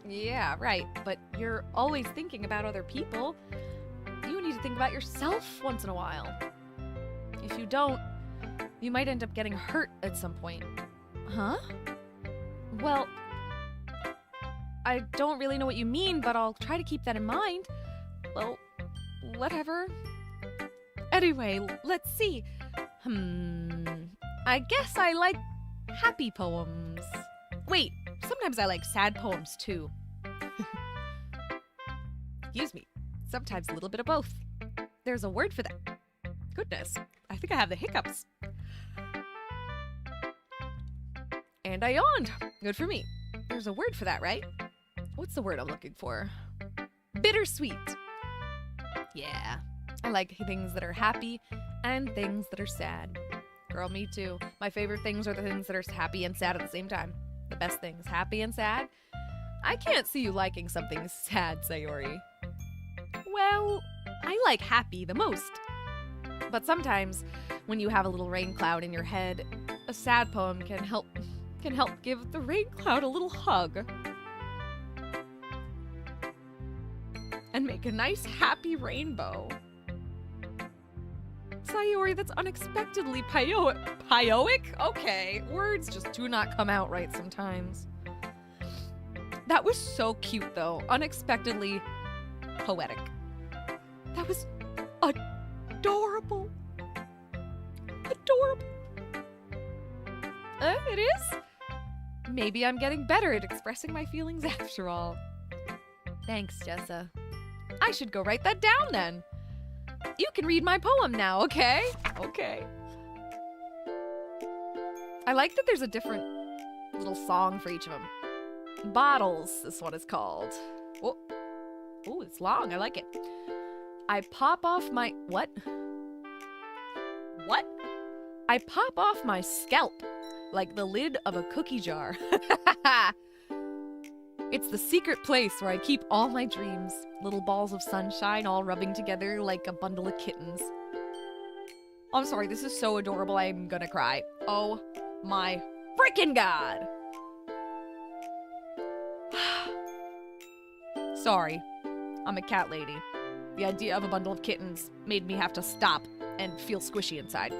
Yeah, right, but you're always thinking about other people. You need to think about yourself once in a while. If you don't, you might end up getting hurt at some point. Huh? Well, I don't really know what you mean, but I'll try to keep that in mind. Well, whatever. Anyway, let's see. I guess I like happy poems. Wait, sometimes I like sad poems too. Excuse me. Sometimes a little bit of both. There's a word for that. Goodness, I think I have the hiccups. And I yawned. Good for me. There's a word for that, right? What's the word I'm looking for? Bittersweet. Yeah. I like things that are happy and things that are sad. Girl, me too. My favorite things are the things that are happy and sad at the same time. The best things, happy and sad. I can't see you liking something sad, Sayori. Well, I like happy the most. But sometimes, when you have a little rain cloud in your head, a sad poem can help give the rain cloud a little hug. And make a nice happy rainbow. Sayori, that's unexpectedly pioic? Okay, words just do not come out right sometimes. That was so cute though, unexpectedly poetic. That was adorable. Adorable. It is? Maybe I'm getting better at expressing my feelings after all. Thanks, Jessa. I should go write that down then. You can read my poem now, okay? Okay. I like that there's a different little song for each of them. Bottles, this one is called. Oh, it's long. I like it. I pop off my... What? What? I pop off my scalp like the lid of a cookie jar. It's the secret place where I keep all my dreams. Little balls of sunshine all rubbing together like a bundle of kittens. I'm sorry, this is so adorable, I'm gonna cry. Oh my freaking god! Sorry, I'm a cat lady. The idea of a bundle of kittens made me have to stop and feel squishy inside.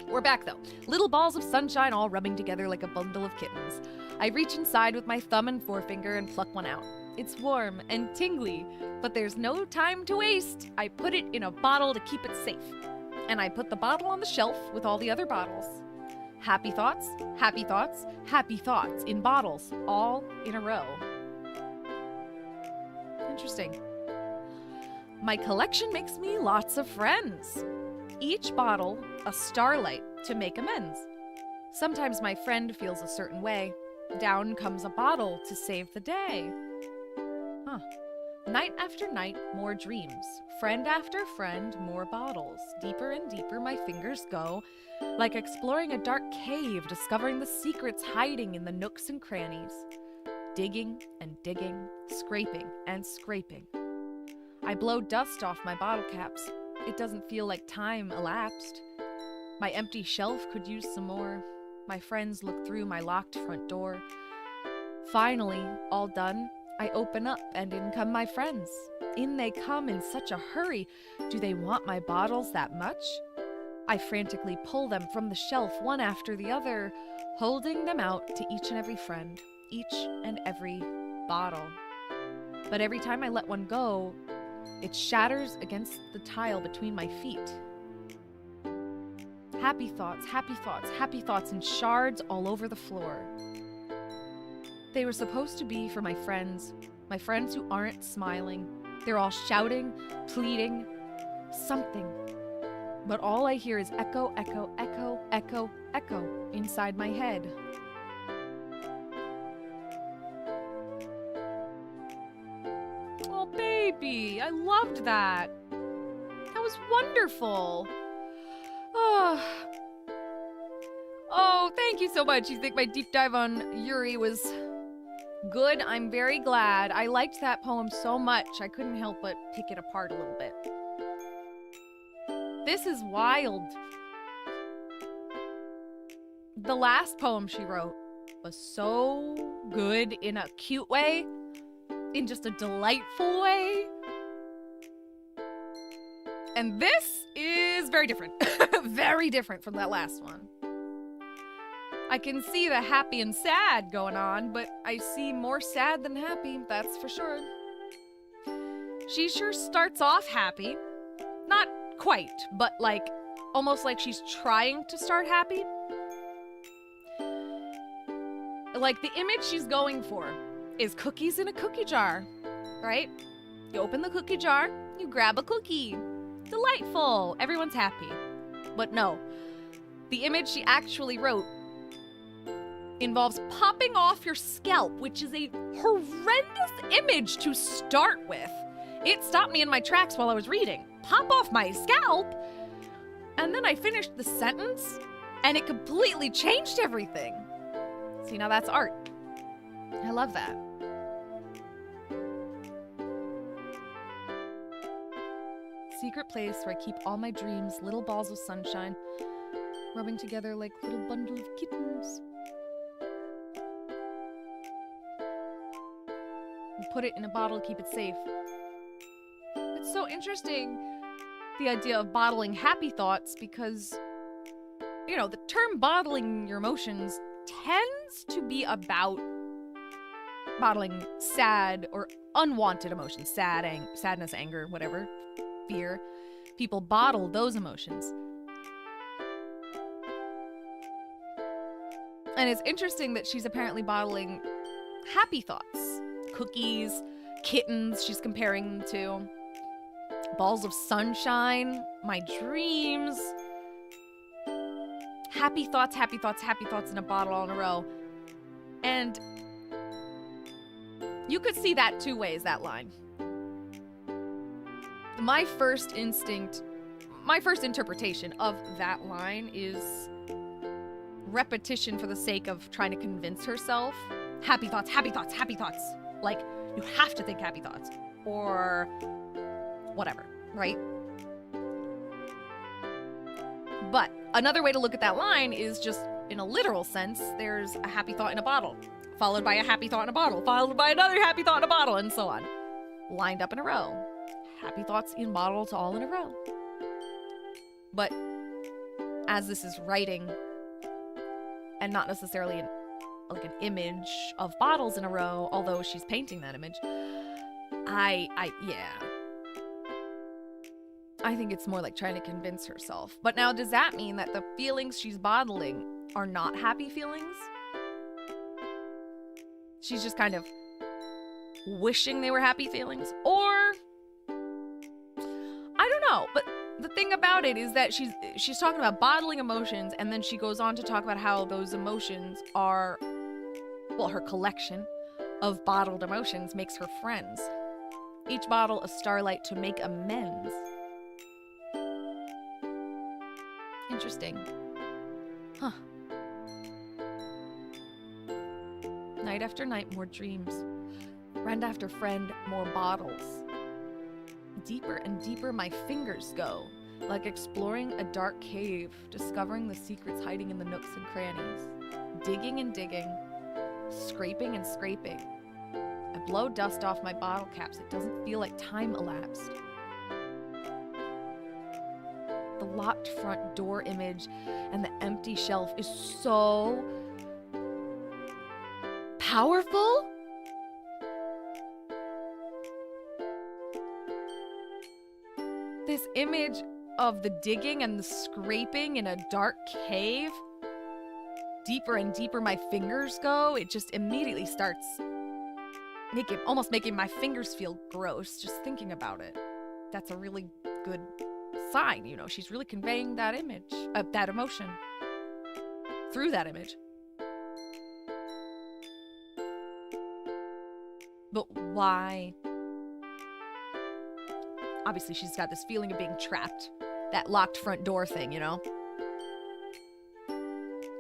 We're back though. Little balls of sunshine all rubbing together like a bundle of kittens. I reach inside with my thumb and forefinger and pluck one out. It's warm and tingly, but there's no time to waste. I put it in a bottle to keep it safe. And I put the bottle on the shelf with all the other bottles. Happy thoughts, happy thoughts, happy thoughts in bottles, all in a row. Interesting. My collection makes me lots of friends. Each bottle a starlight to make amends. Sometimes my friend feels a certain way. Down comes a bottle to save the day. Huh. Night after night, more dreams. Friend after friend, more bottles. Deeper and deeper my fingers go, like exploring a dark cave, discovering the secrets hiding in the nooks and crannies. Digging and digging, scraping and scraping. I blow dust off my bottle caps. It doesn't feel like time elapsed. My empty shelf could use some more. My friends look through my locked front door. Finally, all done, I open up and in come my friends. In they come in such a hurry. Do they want my bottles that much? I frantically pull them from the shelf one after the other, holding them out to each and every friend, each and every bottle. But every time I let one go, it shatters against the tile between my feet. Happy thoughts, happy thoughts, happy thoughts in shards all over the floor. They were supposed to be for my friends who aren't smiling. They're all shouting, pleading, something. But all I hear is echo, echo, echo, echo, echo inside my head. Oh, baby, I loved that. That was wonderful. Oh, thank you so much. You think my deep dive on Yuri was good? I'm very glad. I liked that poem so much, I couldn't help but pick it apart a little bit. This is wild. The last poem she wrote was so good in a cute way, in just a delightful way. And this is very different. Very different from that last one. I can see the happy and sad going on, but I see more sad than happy, that's for sure. She sure starts off happy. Not quite, but like, almost like she's trying to start happy. Like, the image she's going for is cookies in a cookie jar, right? You open the cookie jar, you grab a cookie. Delightful, everyone's happy. But no, the image she actually wrote involves popping off your scalp, which is a horrendous image to start with. It stopped me in my tracks while I was reading. Pop off my scalp? And then I finished the sentence, and it completely changed everything. See, now that's art. I love that. Secret place where I keep all my dreams, little balls of sunshine, rubbing together like little bundle of kittens. And put it in a bottle to keep it safe. It's so interesting, the idea of bottling happy thoughts, because, you know, the term bottling your emotions tends to be about bottling sad or unwanted emotions, sadness, anger, whatever, fear. People bottle those emotions. And it's interesting that she's apparently bottling happy thoughts. Cookies, kittens, she's comparing them to. Balls of sunshine, my dreams. Happy thoughts, happy thoughts, happy thoughts in a bottle all in a row. And you could see that two ways, that line. My first interpretation of that line is repetition for the sake of trying to convince herself. Happy thoughts, happy thoughts, happy thoughts. Like, you have to think happy thoughts. Or whatever, right? But another way to look at that line is just in a literal sense. There's a happy thought in a bottle, followed by a happy thought in a bottle, followed by another happy thought in a bottle, and so on. Lined up in a row. Happy thoughts in bottles all in a row. But as this is writing, and not necessarily like an image of bottles in a row, although she's painting that image, I think it's more like trying to convince herself. But now, does that mean that the feelings she's bottling are not happy feelings? She's just kind of wishing they were happy feelings? Or, I don't know, but the thing about it is that she's talking about bottling emotions, and then she goes on to talk about how those emotions are, well, her collection of bottled emotions makes her friends. Each bottle a starlight to make amends. Interesting. Huh. Night after night, more dreams. Friend after friend, more bottles. Deeper and deeper my fingers go, like exploring a dark cave, discovering the secrets hiding in the nooks and crannies. Digging and digging, scraping and scraping. I blow dust off my bottle caps. It doesn't feel like time elapsed. The locked front door image and the empty shelf is so powerful. This image of the digging and the scraping in a dark cave, deeper and deeper my fingers go, it just immediately starts almost making my fingers feel gross just thinking about it. That's a really good sign, you know. She's really conveying that image, that emotion through that image. But why? Obviously, she's got this feeling of being trapped. That locked front door thing, you know?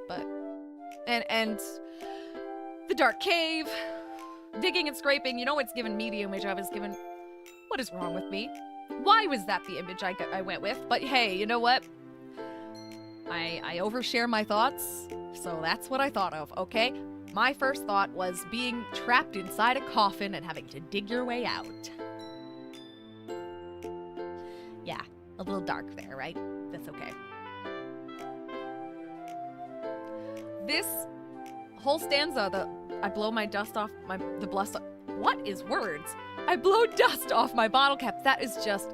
But, and the dark cave, digging and scraping, you know what's given me the image I was given? What is wrong with me? Why was that the image I went with? But hey, you know what? I overshare my thoughts, so that's what I thought of, okay? My first thought was being trapped inside a coffin and having to dig your way out. Yeah, a little dark there, right? That's okay. This whole stanza, I blow my dust off what is words? I blow dust off my bottle caps. That is just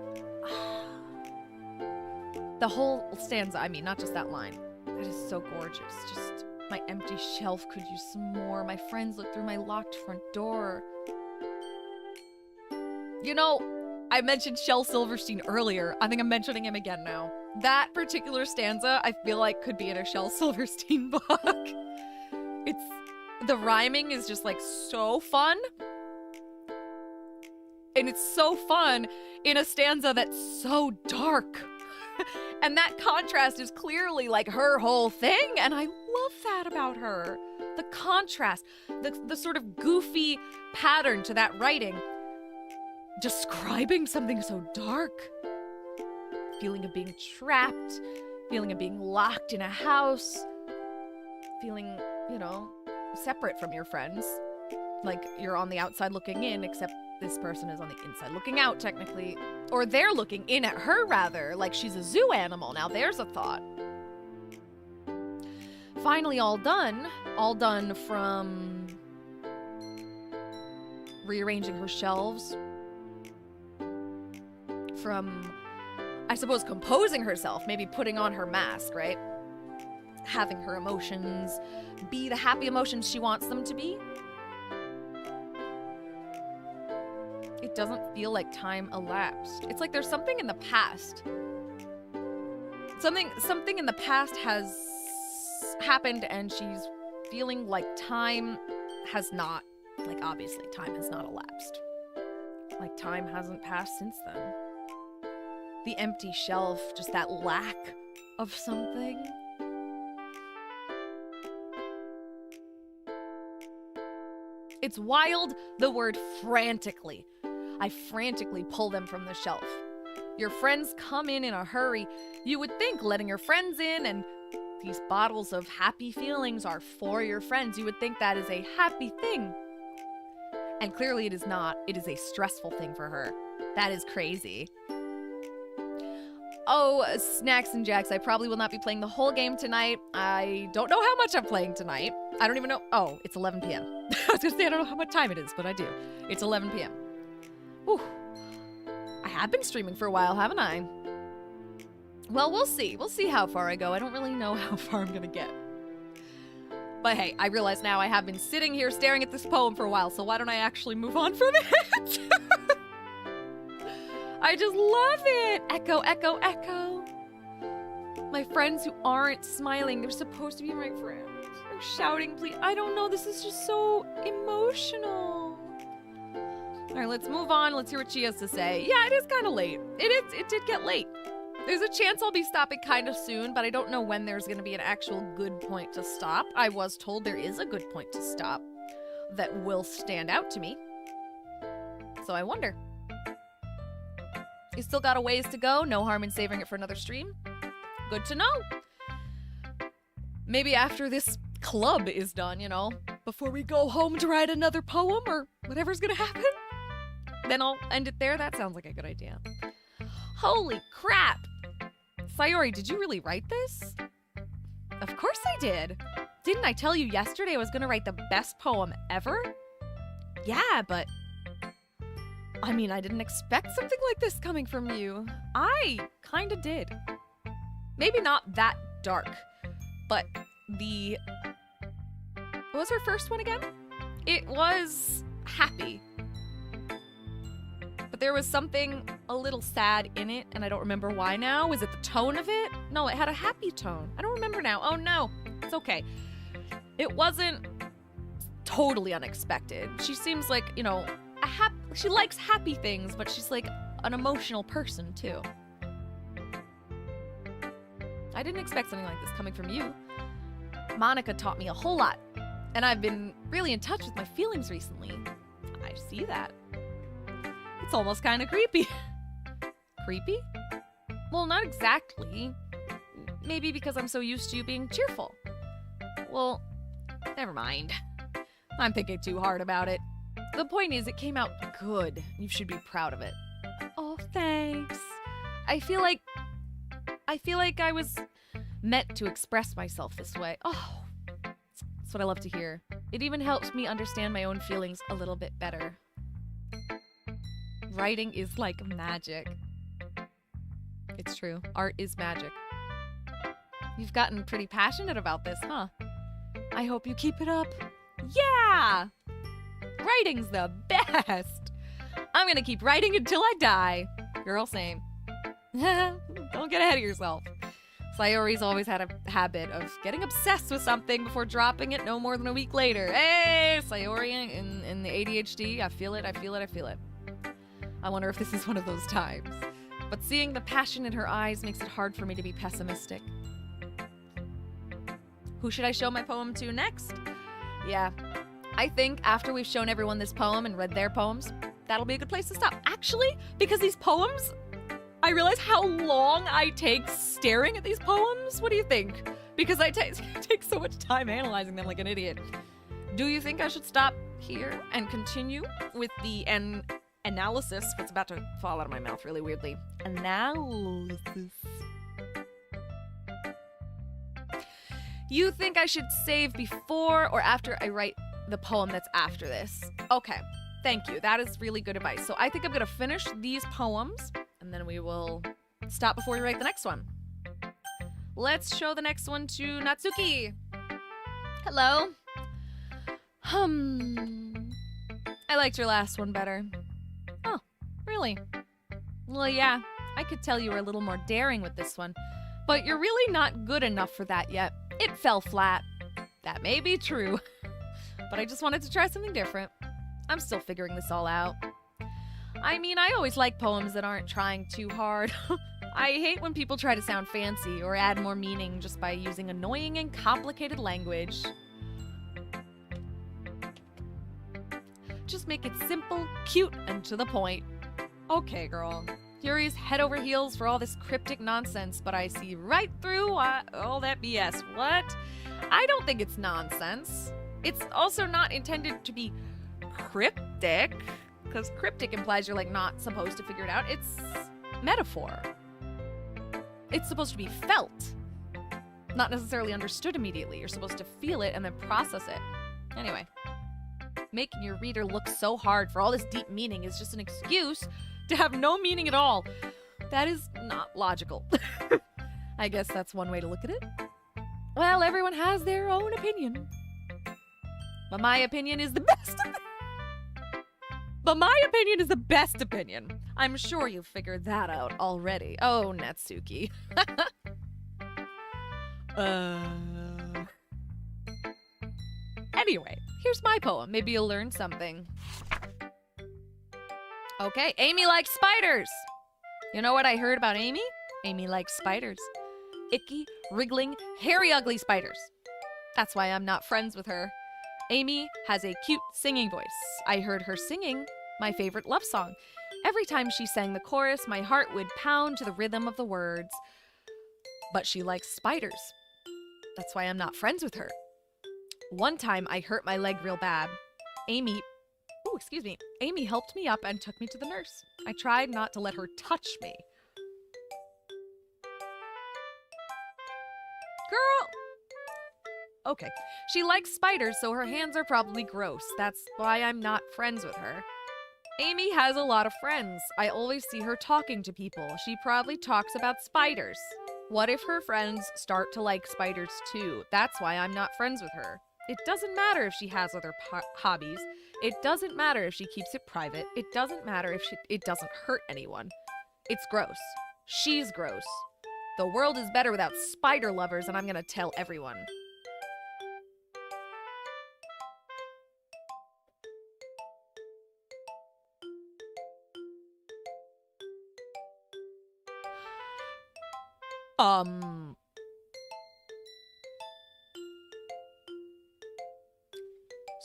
the whole stanza. I mean, not just that line. That is so gorgeous. Just my empty shelf could use some more. My friends look through my locked front door. You know, I mentioned Shel Silverstein earlier. I think I'm mentioning him again now. That particular stanza, I feel like could be in a Shel Silverstein book. The rhyming is just like so fun. And it's so fun in a stanza that's so dark. And that contrast is clearly like her whole thing. And I love that about her. The contrast, the sort of goofy pattern to that writing. Describing something so dark. Feeling of being trapped. Feeling of being locked in a house. Feeling, separate from your friends. Like you're on the outside looking in, except this person is on the inside looking out, technically. Or they're looking in at her, rather, like she's a zoo animal. Now there's a thought. Finally all done from rearranging her shelves, from, I suppose, composing herself, maybe putting on her mask, right? Having her emotions be the happy emotions she wants them to be. It doesn't feel like time elapsed. It's like there's something in the past. Something in the past has happened and she's feeling like time has not, like obviously time has not elapsed. Like time hasn't passed since then. The empty shelf, just that lack of something. It's wild, the word frantically. I frantically pull them from the shelf. Your friends come in a hurry. You would think letting your friends in and these bottles of happy feelings are for your friends. You would think that is a happy thing. And clearly it is not. It is a stressful thing for her. That is crazy. Oh, Snacks and Jacks, I probably will not be playing the whole game tonight. I don't know how much I'm playing tonight. I don't even know. Oh, it's 11 p.m. I was going to say I don't know how much time it is, but I do. It's 11 p.m. Whew. I have been streaming for a while, haven't I? Well, we'll see. We'll see how far I go. I don't really know how far I'm going to get. But hey, I realize now I have been sitting here staring at this poem for a while, so why don't I actually move on from it? I just love it! Echo, echo, echo. My friends who aren't smiling, they're supposed to be my friends. They're shouting, please. I don't know, this is just so emotional. All right, let's move on. Let's hear what she has to say. Yeah, it is kind of late. It did get late. There's a chance I'll be stopping kind of soon, but I don't know when there's going to be an actual good point to stop. I was told there is a good point to stop that will stand out to me. So I wonder. You still got a ways to go. No harm in saving it for another stream. Good to know. Maybe after this club is done, before we go home to write another poem or whatever's going to happen. Then I'll end it there. That sounds like a good idea. Holy crap! Sayori, did you really write this? Of course I did. Didn't I tell you yesterday I was going to write the best poem ever? Yeah, but I mean, I didn't expect something like this coming from you. I kind of did. Maybe not that dark, but what was her first one again? It was happy. But there was something a little sad in it, and I don't remember why now. Was it the tone of it? No, it had a happy tone. I don't remember now. Oh no, it's okay. It wasn't totally unexpected. She seems like, she likes happy things, but she's like an emotional person too. I didn't expect something like this coming from you. Monica taught me a whole lot, and I've been really in touch with my feelings recently. I see that. It's almost kind of creepy. Creepy? Well, not exactly. Maybe because I'm so used to you being cheerful. Well, never mind. I'm thinking too hard about it. The point is, it came out good. You should be proud of it. Oh, thanks. I feel like I was meant to express myself this way. Oh, that's what I love to hear. It even helps me understand my own feelings a little bit better. Writing is like magic. It's true. Art is magic. You've gotten pretty passionate about this, huh? I hope you keep it up. Yeah! Writing's the best! I'm gonna keep writing until I die. Girl, same. Don't get ahead of yourself. Sayori's always had a habit of getting obsessed with something before dropping it no more than a week later. Hey, Sayori in the ADHD, I feel it. I wonder if this is one of those times. But seeing the passion in her eyes makes it hard for me to be pessimistic. Who should I show my poem to next? Yeah, I think after we've shown everyone this poem and read their poems, that'll be a good place to stop. Actually, because these poems, I realize how long I take staring at these poems. What do you think? Because I take so much time analyzing them like an idiot. Do you think I should stop here and continue with the analysis? What's about to fall out of my mouth really weirdly. Analysis. You think I should save before or after I write the poem that's after this? Okay, thank you. That is really good advice. So I think I'm going to finish these poems, and then we will stop before we write the next one. Let's show the next one to Natsuki. Hello. I liked your last one better. Oh, really? Well, yeah, I could tell you were a little more daring with this one, but you're really not good enough for that yet. It fell flat. That may be true, but I just wanted to try something different. I'm still figuring this all out. I mean, I always like poems that aren't trying too hard. I hate when people try to sound fancy or add more meaning just by using annoying and complicated language. Just make it simple, cute, and to the point. Okay, girl. Yuri's head over heels for all this cryptic nonsense, but I see right through all that BS. What? I don't think it's nonsense. It's also not intended to be cryptic, because cryptic implies you're like not supposed to figure it out. It's metaphor. It's supposed to be felt, not necessarily understood immediately. You're supposed to feel it and then process it. Anyway, making your reader look so hard for all this deep meaning is just an excuse to have no meaning at all. That is not logical. I guess that's one way to look at it. Well, everyone has their own opinion. But my opinion is the best opinion. I'm sure you've figured that out already. Oh, Natsuki. Anyway, here's my poem. Maybe you'll learn something. Okay, Amy likes spiders. You know what I heard about Amy? Amy likes spiders. Icky, wriggling, hairy, ugly spiders. That's why I'm not friends with her. Amy has a cute singing voice. I heard her singing my favorite love song. Every time she sang the chorus, my heart would pound to the rhythm of the words. But she likes spiders. That's why I'm not friends with her. One time I hurt my leg real bad. Amy helped me up and took me to the nurse. I tried not to let her touch me. Girl! Okay, she likes spiders, so her hands are probably gross. That's why I'm not friends with her. Amy has a lot of friends. I always see her talking to people. She probably talks about spiders. What if her friends start to like spiders too? That's why I'm not friends with her. It doesn't matter if she has other hobbies. It doesn't matter if she keeps it private. It doesn't matter if it doesn't hurt anyone. It's gross. She's gross. The world is better without spider lovers, and I'm gonna tell everyone.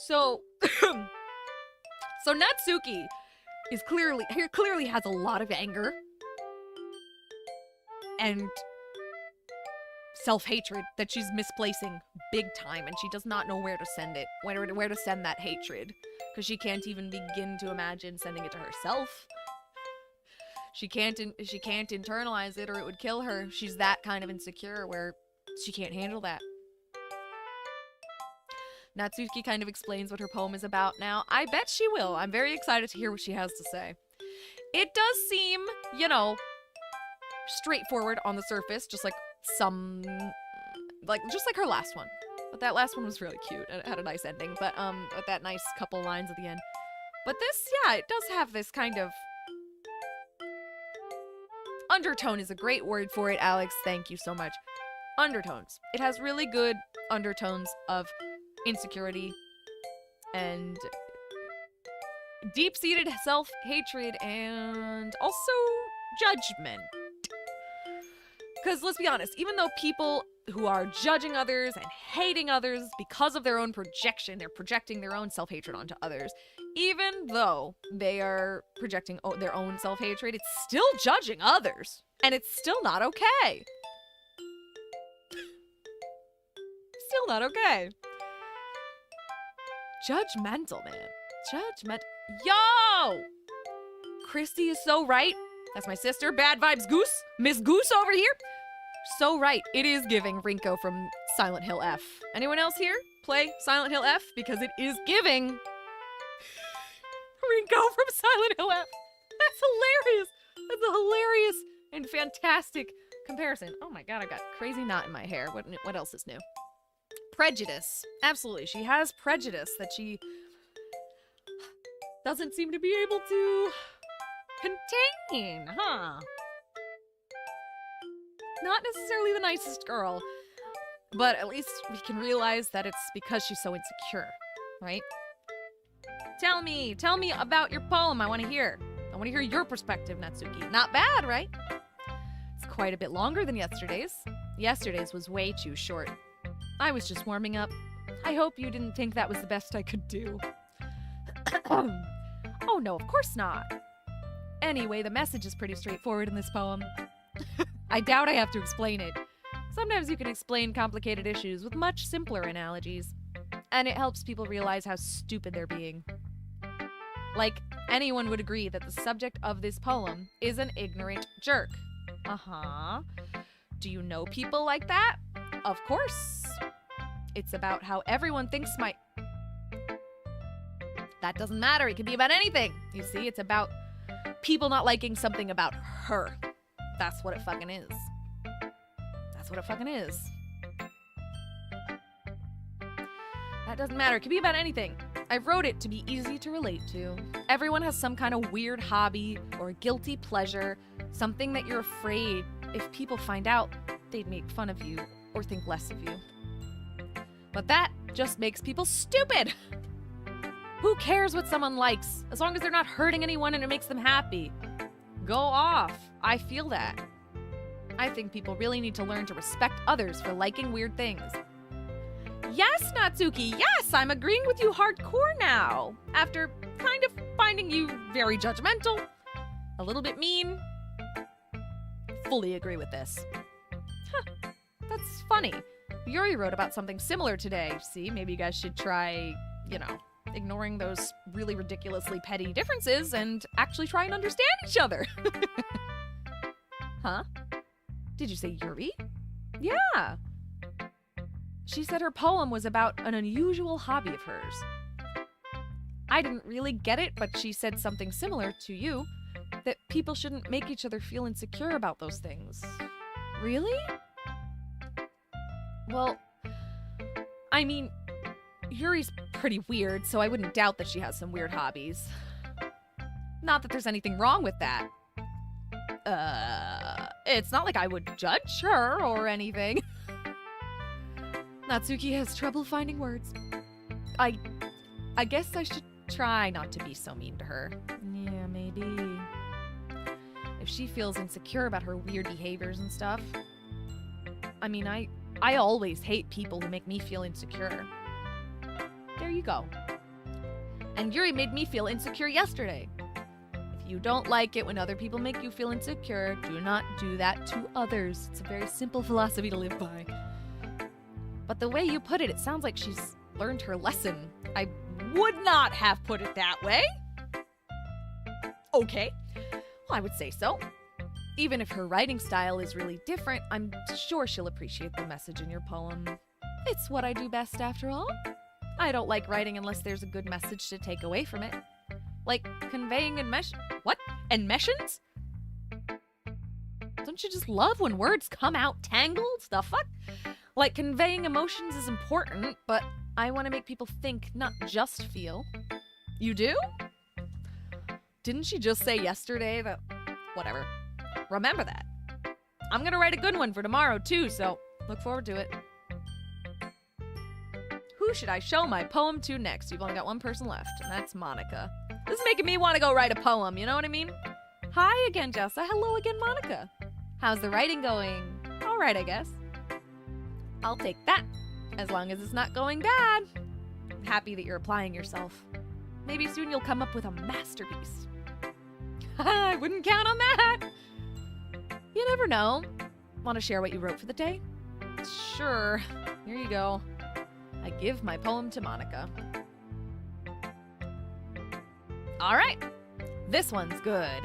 So Natsuki is clearly has a lot of anger and self-hatred that she's misplacing big time, and she does not know where to send it, where to send that hatred, because she can't even begin to imagine sending it to herself. She can't internalize it, or it would kill her. She's that kind of insecure where she can't handle that. Natsuki kind of explains what her poem is about now. I bet she will. I'm very excited to hear what she has to say. It does seem, straightforward on the surface, just like her last one. But that last one was really cute, and it had a nice ending, but with that nice couple lines at the end. But this, yeah, it does have this kind of undertone is a great word for it, Alex. Thank you so much. undertones. It has really good undertones of insecurity and deep-seated self-hatred and also judgment. Because let's be honest, even though people who are judging others and hating others because of their own projection, they're projecting their own self-hatred onto others, even though they are projecting their own self-hatred, it's still judging others. And it's still not okay. Still not okay. Judgmental, man. Yo! Christy is so right. That's my sister, Bad Vibes Goose. Miss Goose over here. So right. It is giving Rinko from Silent Hill F. Anyone else here play Silent Hill F? Because it is giving Rinko from Silent Hill F. That's hilarious. That's a hilarious and fantastic comparison. Oh my god, I've got a crazy knot in my hair. What else is new? Prejudice. Absolutely. She has prejudice that she doesn't seem to be able to contain, huh? Not necessarily the nicest girl, but at least we can realize that it's because she's so insecure, right? Tell me about your poem. I want to hear your perspective, Natsuki. Not bad, right? It's quite a bit longer than yesterday's. Yesterday's was way too short. I was just warming up. I hope you didn't think that was the best I could do. Oh no, of course not. Anyway, the message is pretty straightforward in this poem. I doubt I have to explain it. Sometimes you can explain complicated issues with much simpler analogies, and it helps people realize how stupid they're being. Like, anyone would agree that the subject of this poem is an ignorant jerk. Uh-huh. Do you know people like that? Of course. It's about how everyone thinks That doesn't matter. It can be about anything. You see, it's about people not liking something about her. That's what it fucking is. That's what it fucking is. That doesn't matter. It can be about anything. I wrote it to be easy to relate to. Everyone has some kind of weird hobby or guilty pleasure, something that you're afraid if people find out, they'd make fun of you or think less of you. But that just makes people stupid. Who cares what someone likes, as long as they're not hurting anyone and it makes them happy? Go off. I feel that. I think people really need to learn to respect others for liking weird things. Yes, Natsuki, yes, I'm agreeing with you hardcore now. After kind of finding you very judgmental, a little bit mean. Fully agree with this. Huh, that's funny. Yuri wrote about something similar today. See, maybe you guys should try, ignoring those really ridiculously petty differences and actually try and understand each other. Huh? Did you say Yuri? Yeah. She said her poem was about an unusual hobby of hers. I didn't really get it, but she said something similar to you, that people shouldn't make each other feel insecure about those things. Really? Well, I mean, Yuri's pretty weird, so I wouldn't doubt that she has some weird hobbies. Not that there's anything wrong with that. It's not like I would judge her or anything. Natsuki has trouble finding words. I guess I should try not to be so mean to her. Yeah, maybe. If she feels insecure about her weird behaviors and stuff. I mean, I always hate people who make me feel insecure. There you go. And Yuri made me feel insecure yesterday. If you don't like it when other people make you feel insecure, do not do that to others. It's a very simple philosophy to live by. But the way you put it, it sounds like she's learned her lesson. I would not have put it that way. Okay, well, I would say so. Even if her writing style is really different, I'm sure she'll appreciate the message in your poem. It's what I do best, after all. I don't like writing unless there's a good message to take away from it. Like conveying enmeshments? Don't you just love when words come out tangled? The fuck? Like, conveying emotions is important, but I want to make people think, not just feel. You do? Didn't she just say yesterday that... Whatever. Remember that. I'm gonna write a good one for tomorrow, too, so Look forward to it. Who should I show my poem to next? You've only got one person left, and that's Monica. This is making me want to go write a poem, you know what I mean? Hi again, Jessa. Hello again, Monica. How's the writing going? All right, I guess. I'll take that, as long as it's not going bad. Happy that you're applying yourself. Maybe soon you'll come up with a masterpiece. I wouldn't count on that. You never know. Want to share what you wrote for the day? Sure. Here you go. I give my poem to Monica. All right. This one's good.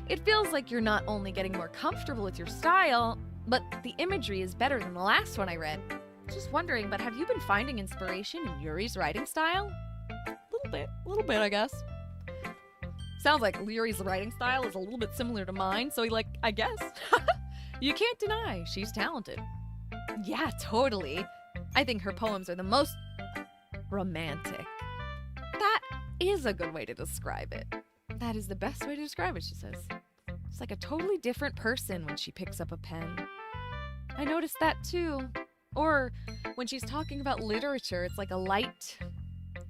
It feels like you're not only getting more comfortable with your style, but the imagery is better than the last one I read. Just wondering, but have you been finding inspiration in Yuri's writing style? A little bit, I guess. Sounds like Yuri's writing style is a little bit similar to mine, so I guess. You can't deny she's talented. Yeah, totally. I think her poems are the most romantic. That is a good way to describe it. That is the best way to describe it, she says. It's like a totally different person when she picks up a pen. I noticed that too. Or when she's talking about literature, it's like a light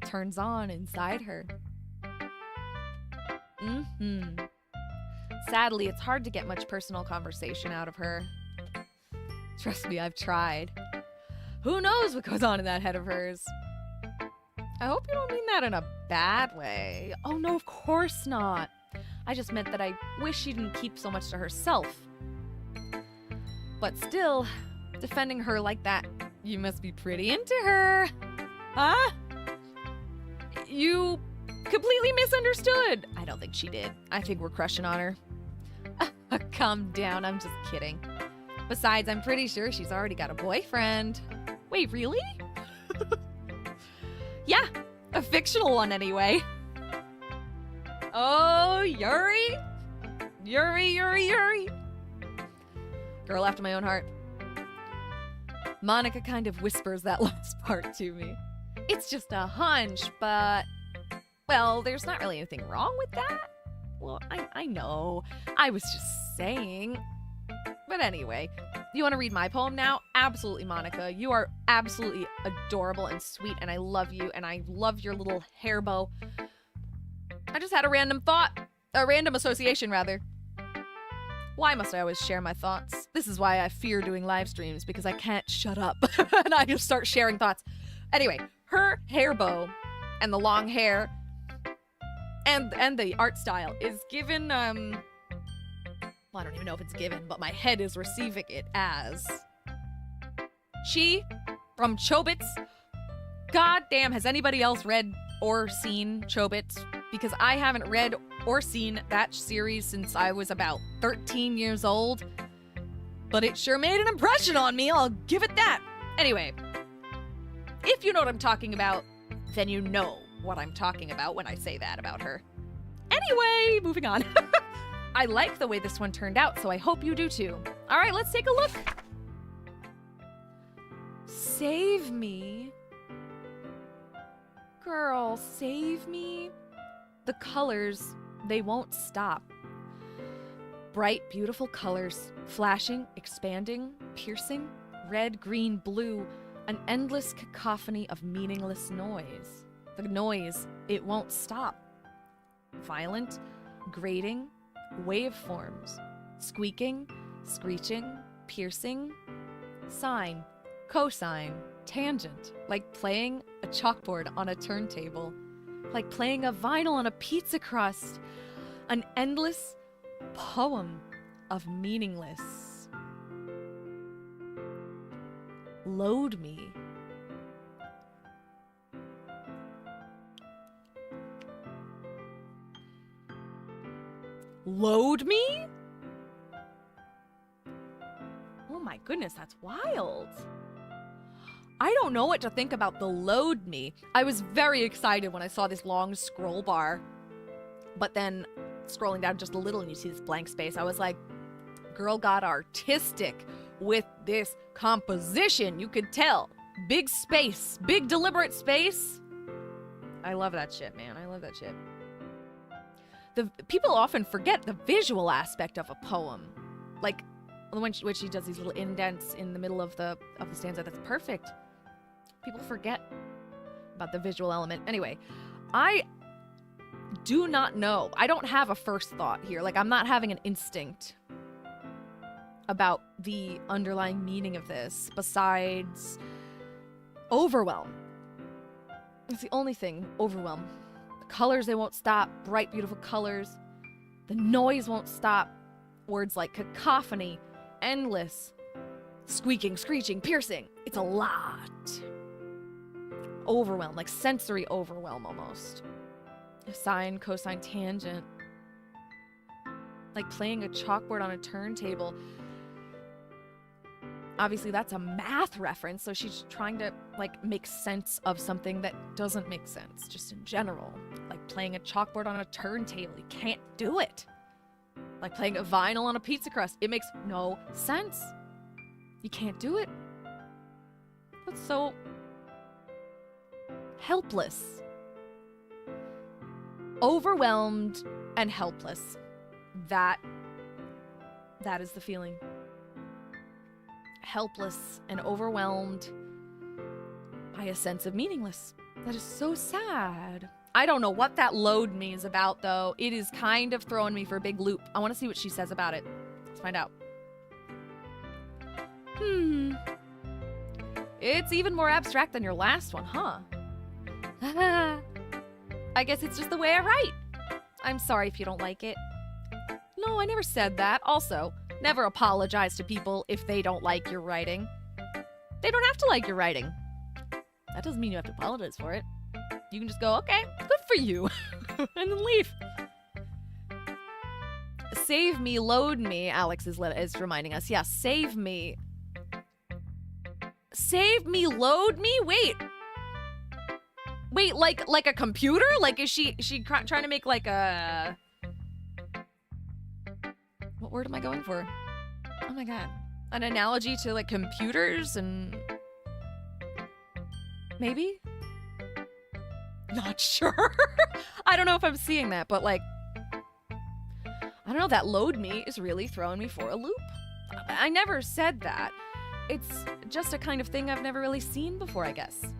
turns on inside her. Sadly, it's hard to get much personal conversation out of her. Trust me, I've tried. Who knows what goes on in that head of hers? I hope you don't mean that in a bad way. Oh no, of course not. I just meant that I wish she didn't keep so much to herself. But still, defending her like that, you must be pretty into her. Huh? You completely misunderstood. I don't think she did. I think we're crushing on her. Calm down, I'm just kidding. Besides, I'm pretty sure she's already got a boyfriend. Wait, really? Yeah, a fictional one anyway. Oh, Yuri? Yuri. Girl after my own heart. Monica kind of whispers that last part to me. It's just a hunch, but... Well, there's not really anything wrong with that. Well, I know. I was just saying. But anyway, you want to read my poem now? Absolutely, Monica. You are absolutely adorable and sweet, and I love you, and I love your little hair bow. I just had a random association, rather. Why must I always share my thoughts? This is why I fear doing live streams, because I can't shut up, and I just start sharing thoughts. Anyway, her hair bow and the long hair and the art style is given, well, I don't even know if it's given, but my head is receiving it as she from Chobits. God damn, has anybody else read or seen Chobits? Because I haven't read or seen that series since I was about 13 years old. But it sure made an impression on me, I'll give it that. Anyway, if you know what I'm talking about, then you know what I'm talking about when I say that about her. Anyway, moving on. I like the way this one turned out, so I hope you do too. All right, let's take a look. Save me. Girl, save me. The colors, they won't stop. Bright, beautiful colors, flashing, expanding, piercing, red, green, blue, an endless cacophony of meaningless noise. The noise, it won't stop. Violent, grating, waveforms, squeaking, screeching, piercing, sine, cosine, tangent, like playing a chalkboard on a turntable, like playing a vinyl on a pizza crust, an endless poem of meaningless. Load me. Load me? Oh my goodness, that's wild. I don't know what to think about the load me. I was very excited when I saw this long scroll bar, but then scrolling down just a little and you see this blank space, I was like, girl got artistic with this composition. You could tell. Big space, big deliberate space. I love that shit, man. I love that shit. The people often forget the visual aspect of a poem. Like, when she does these little indents in the middle of the stanza. That's perfect. People forget about the visual element. Anyway, I do not know. I don't have a first thought here. Like, I'm not having an instinct about the underlying meaning of this besides overwhelm. It's the only thing. Overwhelm. The colors, they won't stop. Bright, beautiful colors. The noise won't stop. Words like cacophony, endless, squeaking, screeching, piercing. It's a lot. Overwhelm, like sensory overwhelm almost. Sine, cosine, tangent. Like playing a chalkboard on a turntable. Obviously that's a math reference, so she's trying to like make sense of something that doesn't make sense, just in general. Like playing a chalkboard on a turntable, you can't do it. Like playing a vinyl on a pizza crust, it makes no sense. You can't do it. That's so helpless. Overwhelmed and helpless. That is the feeling. Helpless and overwhelmed by a sense of meaningless. That is so sad. I don't know what that load me is about, though. It is kind of throwing me for a big loop. I want to see what she says about it. Let's find out. It's even more abstract than your last one, huh? I guess it's just the way I write. I'm sorry if you don't like it. No, I never said that. Also, never apologize to people if they don't like your writing. They don't have to like your writing. That doesn't mean you have to apologize for it. You can just go, okay, good for you, and then leave. Save me, load me, Alex is reminding us. Yeah, save me. Save me, load me? Wait, like a computer? Like, is she trying to make like a... What word am I going for? Oh my god. An analogy to like computers and... Maybe? Not sure. I don't know if I'm seeing that, but like, I don't know, that load me is really throwing me for a loop. I never said that. It's just a kind of thing I've never really seen before, I guess.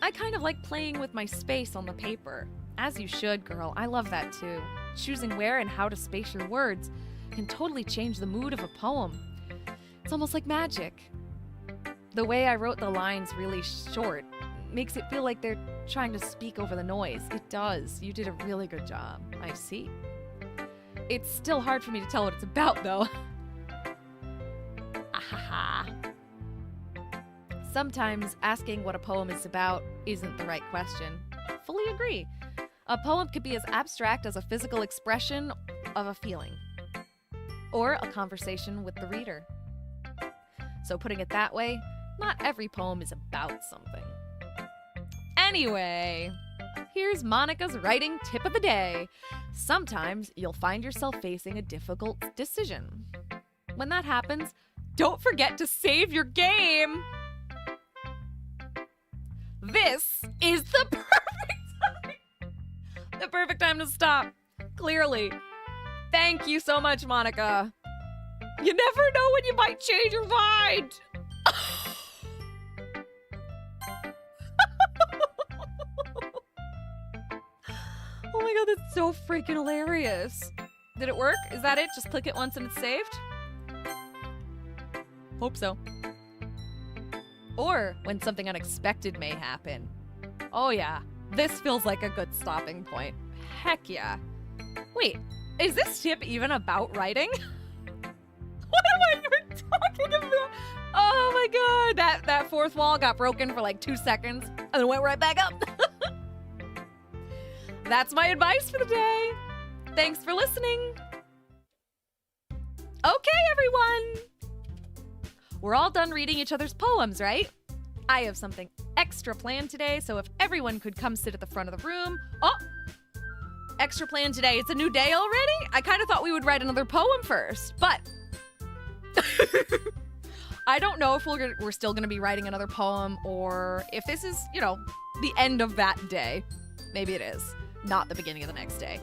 I kind of like playing with my space on the paper. As you should, girl. I love that too. Choosing where and how to space your words can totally change the mood of a poem. It's almost like magic. The way I wrote the lines really short makes it feel like they're trying to speak over the noise. It does. You did a really good job. I see. It's still hard for me to tell what it's about, though. Ahaha. Sometimes asking what a poem is about isn't the right question. Fully agree. A poem could be as abstract as a physical expression of a feeling, or a conversation with the reader. So putting it that way, not every poem is about something. Anyway, here's Monica's writing tip of the day. Sometimes you'll find yourself facing a difficult decision. When that happens, don't forget to save your game. This is the perfect time. The perfect time to stop. Clearly. Thank you so much, Monica. You never know when you might change your mind. Oh my god, that's so freaking hilarious. Did it work? Is that it? Just click it once and it's saved? Hope so. Or when something unexpected may happen. Oh yeah, this feels like a good stopping point. Heck yeah. Wait, is this tip even about writing? What am I even talking about? Oh my god, that fourth wall got broken for like 2 seconds and then went right back up. That's my advice for the day. Thanks for listening. Okay, everyone. We're all done reading each other's poems, right? I have something extra planned today, so if everyone could come sit at the front of the room. Oh, extra planned today. It's a new day already? I kind of thought we would write another poem first, but I don't know if we're still going to be writing another poem or if this is, the end of that day. Maybe it is. Not the beginning of the next day.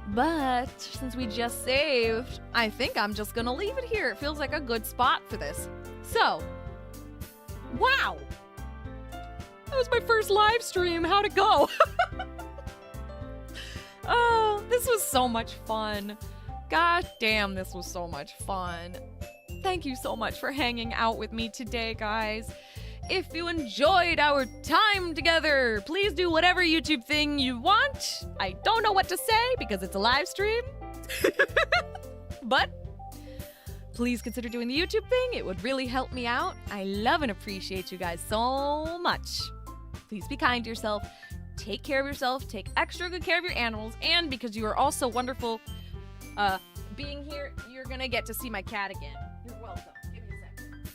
But since we just saved, I think I'm just gonna leave it here. It feels like a good spot for this. So, wow! That was my first live stream. How'd it go? Oh, this was so much fun. God damn, this was so much fun. Thank you so much for hanging out with me today, guys. If you enjoyed our time together, please do whatever YouTube thing you want. I don't know what to say because it's a live stream. But please consider doing the YouTube thing. It would really help me out. I love and appreciate you guys so much. Please be kind to yourself. Take care of yourself. Take extra good care of your animals. And because you are all so wonderful being here, you're going to get to see my cat again. You're welcome. Give me a second.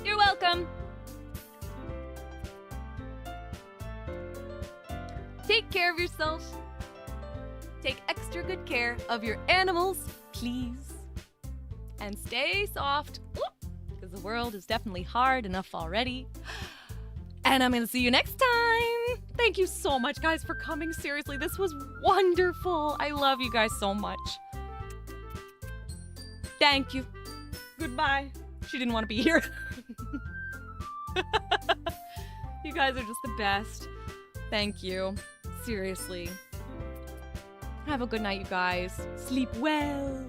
You're welcome. Take care of yourself. Take extra good care of your animals, please. And stay soft, because the world is definitely hard enough already. And I'm going to see you next time. Thank you so much, guys, for coming. Seriously, this was wonderful. I love you guys so much. Thank you. Goodbye. She didn't want to be here. You guys are just the best. Thank you. Seriously. Have a good night, you guys. Sleep well.